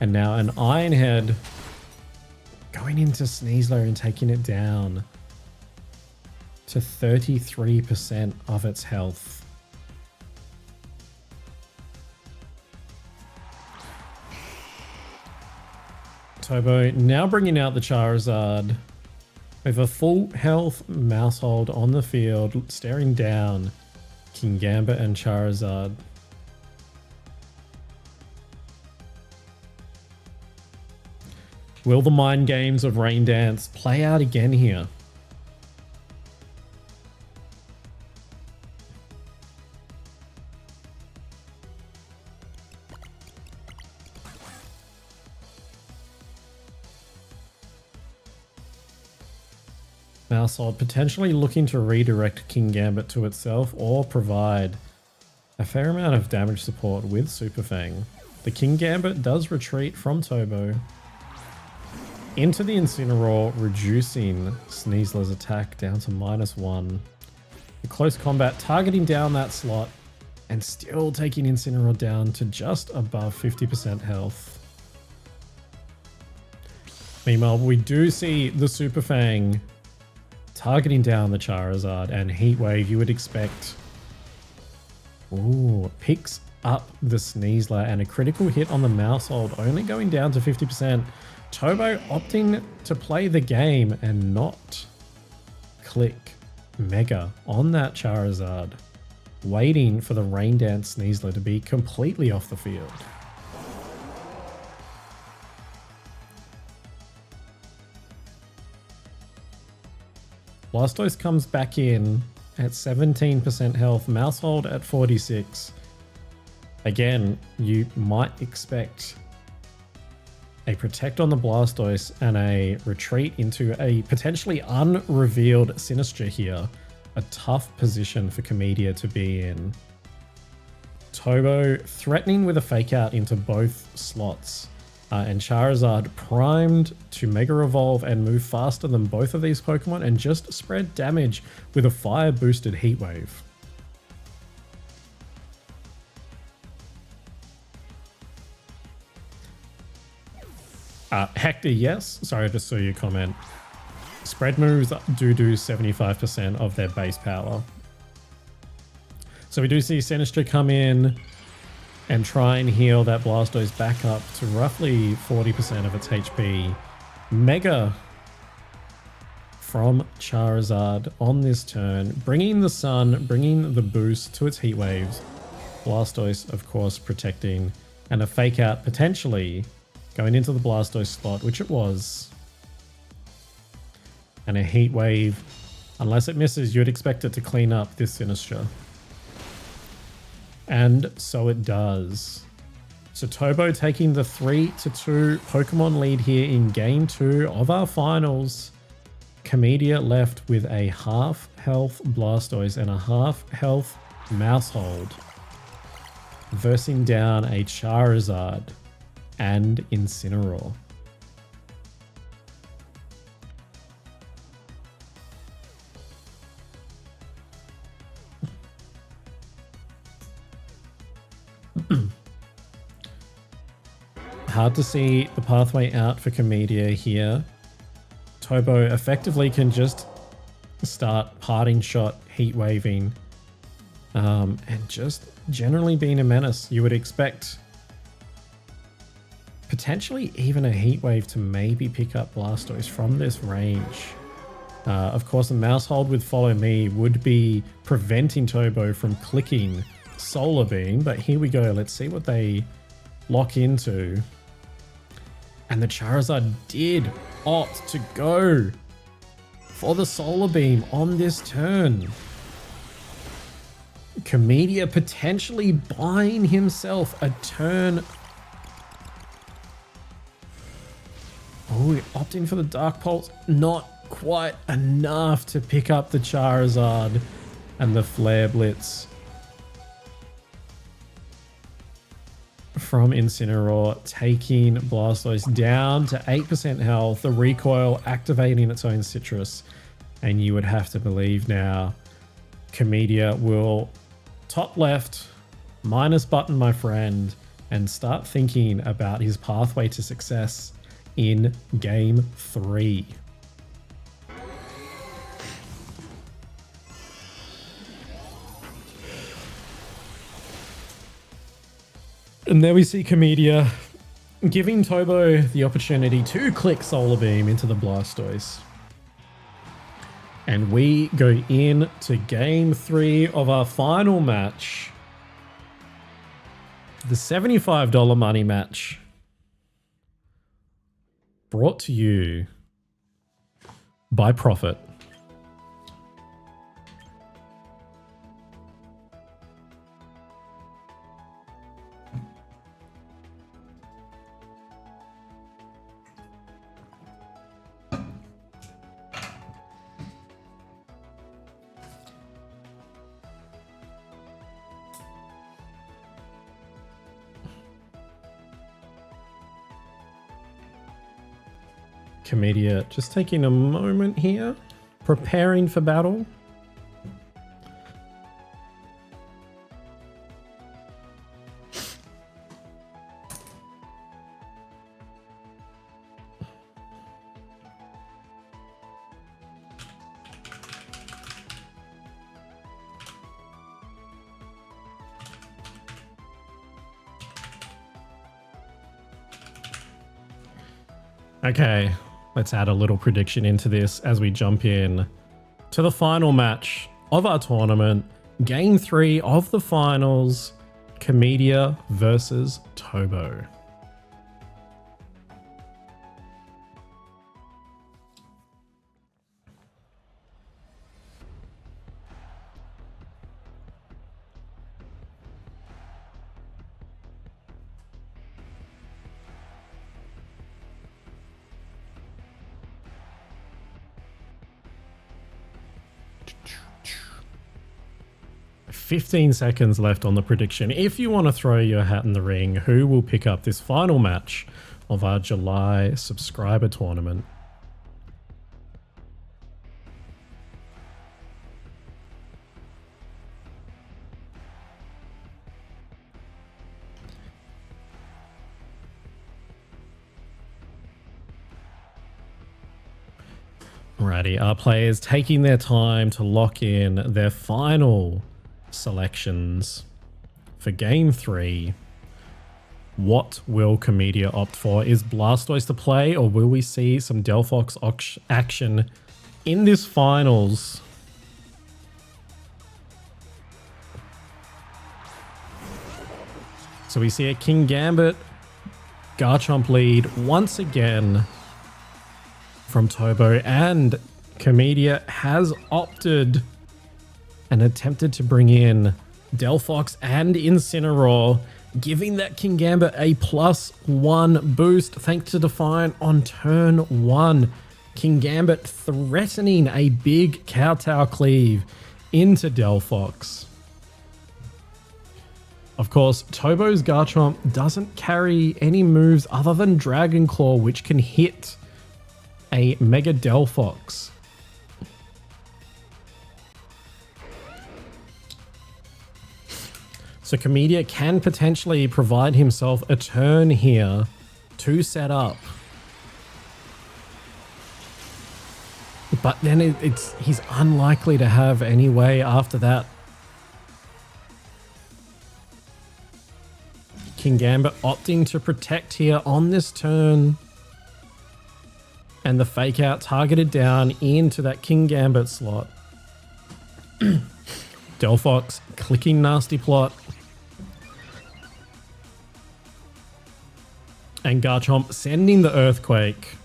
And now an Iron Head going into Sneasler and taking it down to 33% of its health. Turbo now bringing out the Charizard with a full health Mousehold on the field, staring down King Gambit and Charizard. Will the mind games of Rain Dance play out again here? Mousehold potentially looking to redirect King Gambit to itself or provide a fair amount of damage support with Super Fang. The King Gambit does retreat from Turbo into the Incineroar, reducing Sneasler's attack down to -1. The close combat targeting down that slot and still taking Incineroar down to just above 50% health. Meanwhile, we do see the Super Fang targeting down the Charizard, and Heat Wave, you would expect, picks up the Sneasler, and a critical hit on the Mousehold, only going down to 50%. Turbo opting to play the game and not click Mega on that Charizard, waiting for the Rain Dance Sneasler to be completely off the field. Blastoise comes back in at 17% health, Mousehold at 46. Again, you might expect a Protect on the Blastoise and a retreat into a potentially unrevealed Sinistra here. A tough position for Comedia to be in. Tobo threatening with a Fake Out into both slots. And Charizard primed to Mega Evolve and move faster than both of these Pokemon and just spread damage with a fire boosted Heat Wave. Hector, yes. Sorry, I just saw your comment. Spread moves do 75% of their base power. So we do see Sinistra come in and try and heal that Blastoise back up to roughly 40% of its HP. Mega from Charizard on this turn, bringing the sun, bringing the boost to its Heat Waves. Blastoise, of course, protecting, and a Fake Out potentially going into the Blastoise slot, which it was. And a Heat Wave. Unless it misses, you'd expect it to clean up this Sinistra. And so it does. So Tobo taking the 3-2 Pokemon lead here in Game 2 of our finals. Comedia left with a half health Blastoise and a half health Mousehold, versing down a Charizard and Incineroar. Hard to see the pathway out for Comedia here. Tobo effectively can just start parting shot, heat waving, and just generally being a menace. You would expect potentially even a Heat Wave to maybe pick up Blastoise from this range. Of course, a Mousehold with Follow Me would be preventing Tobo from clicking Solar Beam, but here we go. Let's see what they lock into. And the Charizard did opt to go for the Solar Beam on this turn. Comedia potentially buying himself a turn. Oh, opting for the Dark Pulse. Not quite enough to pick up the Charizard and the Flare Blitz from Incineroar, taking Blastoise down to 8% health, the recoil activating its own Citrus. And you would have to believe now Comedia will top left, minus button my friend, and start thinking about his pathway to success in Game 3. And there we see Comedia giving Tobo the opportunity to click Solar Beam into the Blastoise. And we go in to Game 3 of our final match. The $75 money match. Brought to you by Profit. Comedia just taking a moment here, preparing for battle. Okay. Let's add a little prediction into this as we jump in to the final match of our tournament. Game 3 of the finals, Comedia versus Tobo. 15 seconds left on the prediction. If you want to throw your hat in the ring, who will pick up this final match of our July subscriber tournament? Alrighty, our players taking their time to lock in their final selections for game 3. What will Comedia opt for? Is Blastoise to play, or will we see some Delphox action in this finals? So we see a King Gambit Garchomp lead once again from Tobo, and Comedia has opted and attempted to bring in Delphox and Incineroar, giving that King Gambit a +1 boost thanks to Define on turn 1. King Gambit threatening a big Kowtow cleave into Delphox. Of course, Tobo's Garchomp doesn't carry any moves other than Dragon Claw, which can hit a Mega Delphox. So Comedia can potentially provide himself a turn here to set up. But then he's unlikely to have any way after that. King Gambit opting to protect here on this turn. And the fake out targeted down into that King Gambit slot. Delphox clicking Nasty Plot. And Garchomp sending the Earthquake.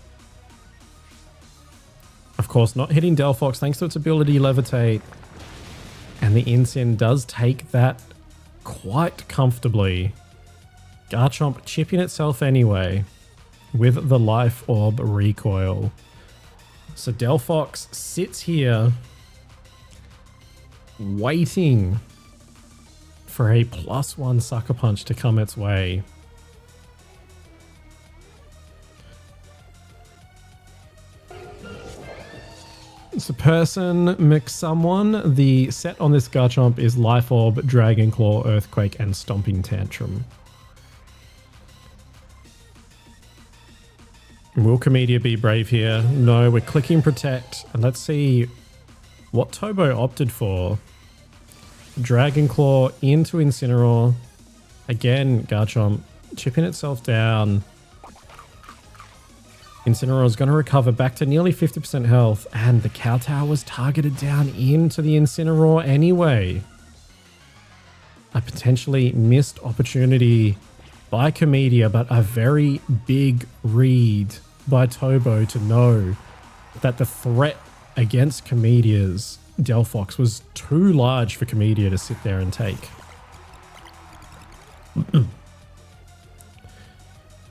Of course, not hitting Delphox thanks to its ability Levitate. And the Incin does take that quite comfortably. Garchomp chipping itself anyway with the Life Orb recoil. So Delphox sits here waiting for a +1 Sucker Punch to come its way. So person McSomeone, the set on this Garchomp is Life Orb, Dragon Claw, Earthquake, and Stomping Tantrum. Will Comedia be brave here? No, we're clicking Protect. And let's see what Tobo opted for. Dragon Claw into Incineroar. Again, Garchomp chipping itself down. Incineroar is going to recover back to nearly 50% health. And the Kowtow was targeted down into the Incineroar anyway. A potentially missed opportunity by Comedia, but a very big read by Tobo to know that the threat against Comedia's Delphox was too large for Comedia to sit there and take.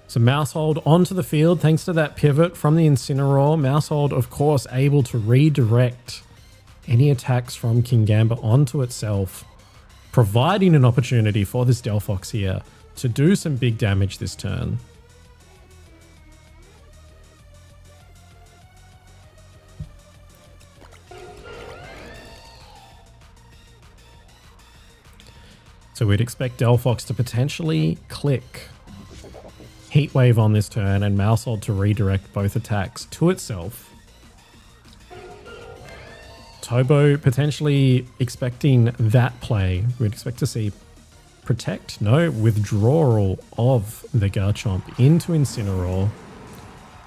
So Mousehold onto the field thanks to that pivot from the Incineroar. Mousehold, of course, able to redirect any attacks from King Gambit onto itself, providing an opportunity for this Delphox here to do some big damage this turn. So we'd expect Delphox to potentially click Heat Wave on this turn and Mousehold to redirect both attacks to itself. Tobo potentially expecting that play. We'd expect to see Protect, no, withdrawal of the Garchomp into Incineroar.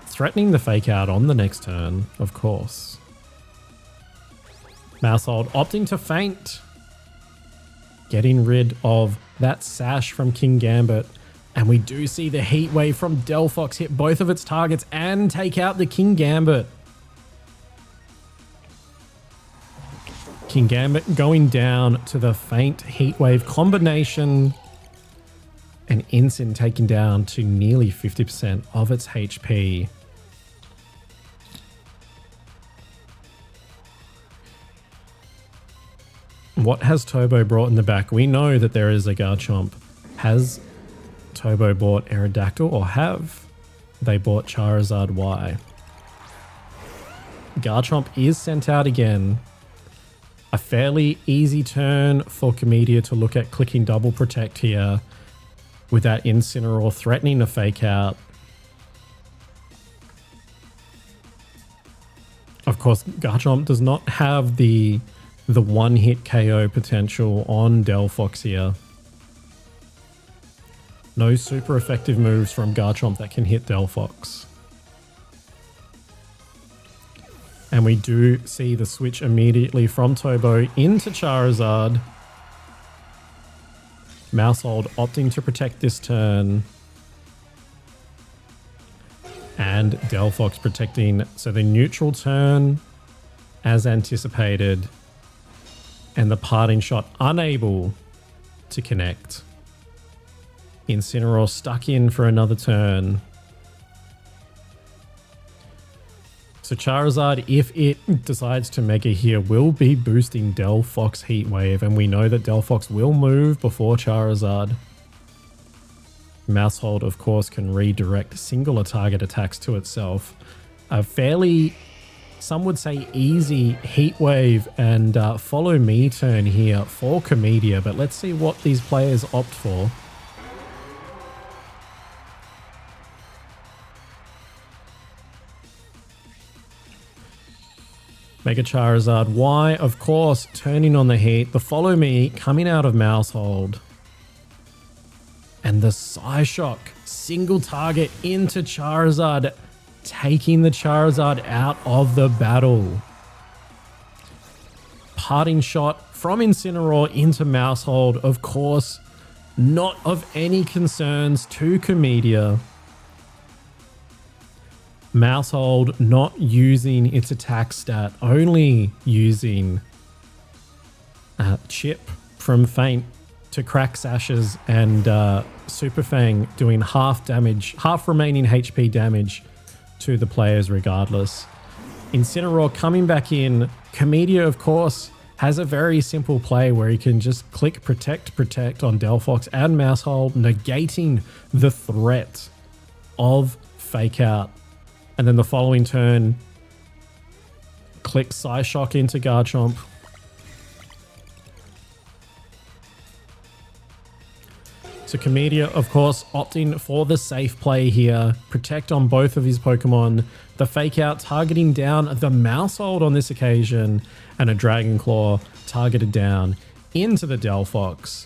Threatening the Fake Out on the next turn, of course. Mousehold opting to Faint. Getting rid of that Sash from King Gambit. And we do see the Heat Wave from Delphox hit both of its targets and take out the King Gambit. King Gambit going down to the Faint Heat Wave combination. And Incin taken down to nearly 50% of its HP. What has Turbo brought in the back? We know that there is a Garchomp. Has Turbo bought Aerodactyl, or have they bought Charizard Y? Garchomp is sent out again. A fairly easy turn for Comedia to look at clicking double protect here with that Incineroar threatening to fake out. Of course, Garchomp does not have the one-hit KO potential on Delphox here. No super effective moves from Garchomp that can hit Delphox. And we do see the switch immediately from Turbo into Charizard. Maushold opting to protect this turn. And Delphox protecting. So the neutral turn as anticipated. And the parting shot unable to connect. Incineroar stuck in for another turn. So Charizard, if it decides to Mega here, will be boosting Delphox Heat Wave, and we know that Delphox will move before Charizard. Maushold, of course, can redirect singular target attacks to itself. A fairly, some would say, easy Heat Wave and Follow Me turn here for Comedia, but let's see what these players opt for. Mega Charizard Y, of course, turning on the heat. The Follow Me coming out of Maushold. And the Psyshock, single target into Charizard, taking the Charizard out of the battle. Parting shot from Incineroar into Maushold, of course, not of any concerns to Comedia. Maushold not using its attack stat, only using Chip from Feint to crack sashes, and Super Fang doing half remaining HP damage to the players regardless. Incineroar coming back in. Comedia, of course, has a very simple play where he can just click protect on Delphox and Maushold, negating the threat of Fake Out. And then the following turn, click Psyshock into Garchomp. So Comedia, of course, opting for the safe play here. Protect on both of his Pokemon. The Fake Out targeting down the Maushold on this occasion. And a Dragon Claw targeted down into the Delphox.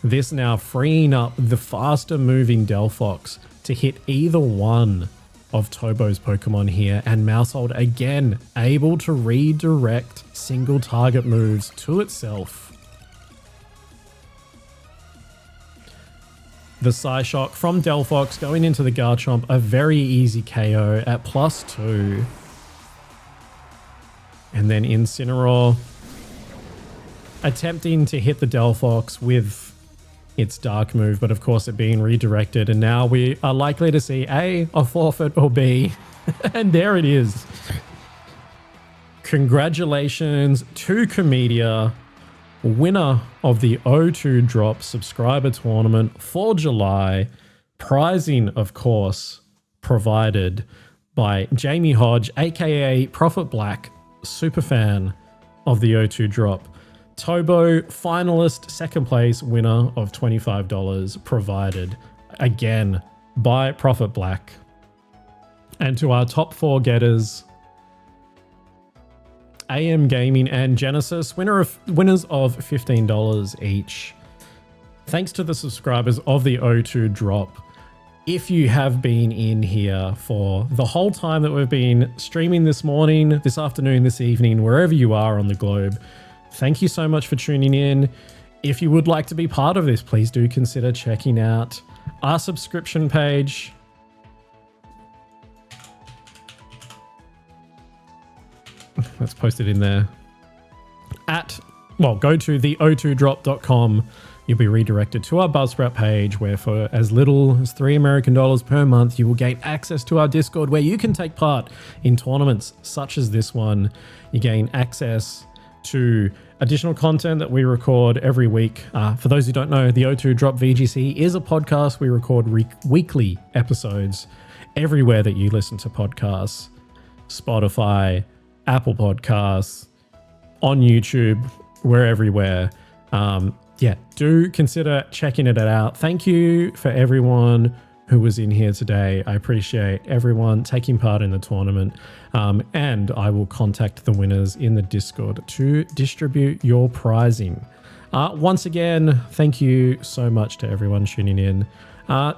This now freeing up the faster moving Delphox to hit either one of Turbo's Pokemon here, and Maushold again able to redirect single target moves to itself. The Psyshock from Delphox going into the Garchomp, a very easy KO at +2. And then Incineroar attempting to hit the Delphox with its dark move, but of course it being redirected, and now we are likely to see a forfeit, or B, and there it is. Congratulations to Comedia, winner of the O2 Drop subscriber tournament for July. Prizing, of course, provided by Jamie Hodge, aka Prophet Black, superfan of the O2 Drop. Tobo, finalist, second place, winner of $25, provided again by Prophet Black. And to our top 4 getters, AM Gaming and Genesis, winners of $15 each. Thanks to the subscribers of the O2 Drop. If you have been in here for the whole time that we've been streaming this morning, this afternoon, this evening, wherever you are on the globe, thank you so much for tuning in. If you would like to be part of this, please do consider checking out our subscription page. Let's post it in there. Go to the02drop.com. You'll be redirected to our Buzzsprout page, where for as little as $3 American per month, you will gain access to our Discord, where you can take part in tournaments such as this one. You gain access to additional content that we record every week. For those who don't know, the O2 Drop VGC is a podcast. We record weekly episodes everywhere that you listen to podcasts. Spotify, Apple Podcasts, on YouTube, we're everywhere. Do consider checking it out. Thank you for everyone who was in here today. I appreciate everyone taking part in the tournament. And I will contact the winners in the Discord to distribute your prizing. Once again, thank you so much to everyone tuning in.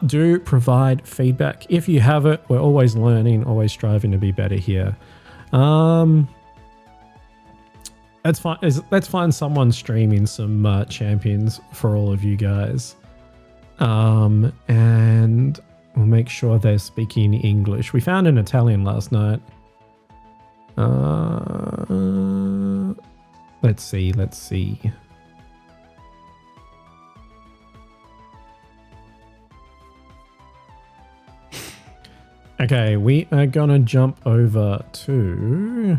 Do provide feedback. If you have it, we're always learning, always striving to be better here. Let's find someone streaming some champions for all of you guys. And we'll make sure they're speaking English. We found an Italian last night. Let's see. Okay, we are gonna jump over to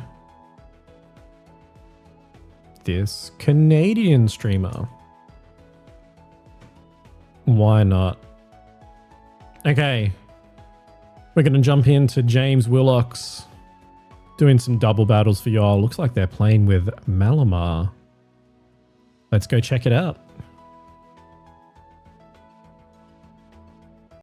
this Canadian streamer. Why not? Okay, we're gonna jump into James Willocks doing some double battles for y'all. Looks like they're playing with Malamar. Let's go check it out.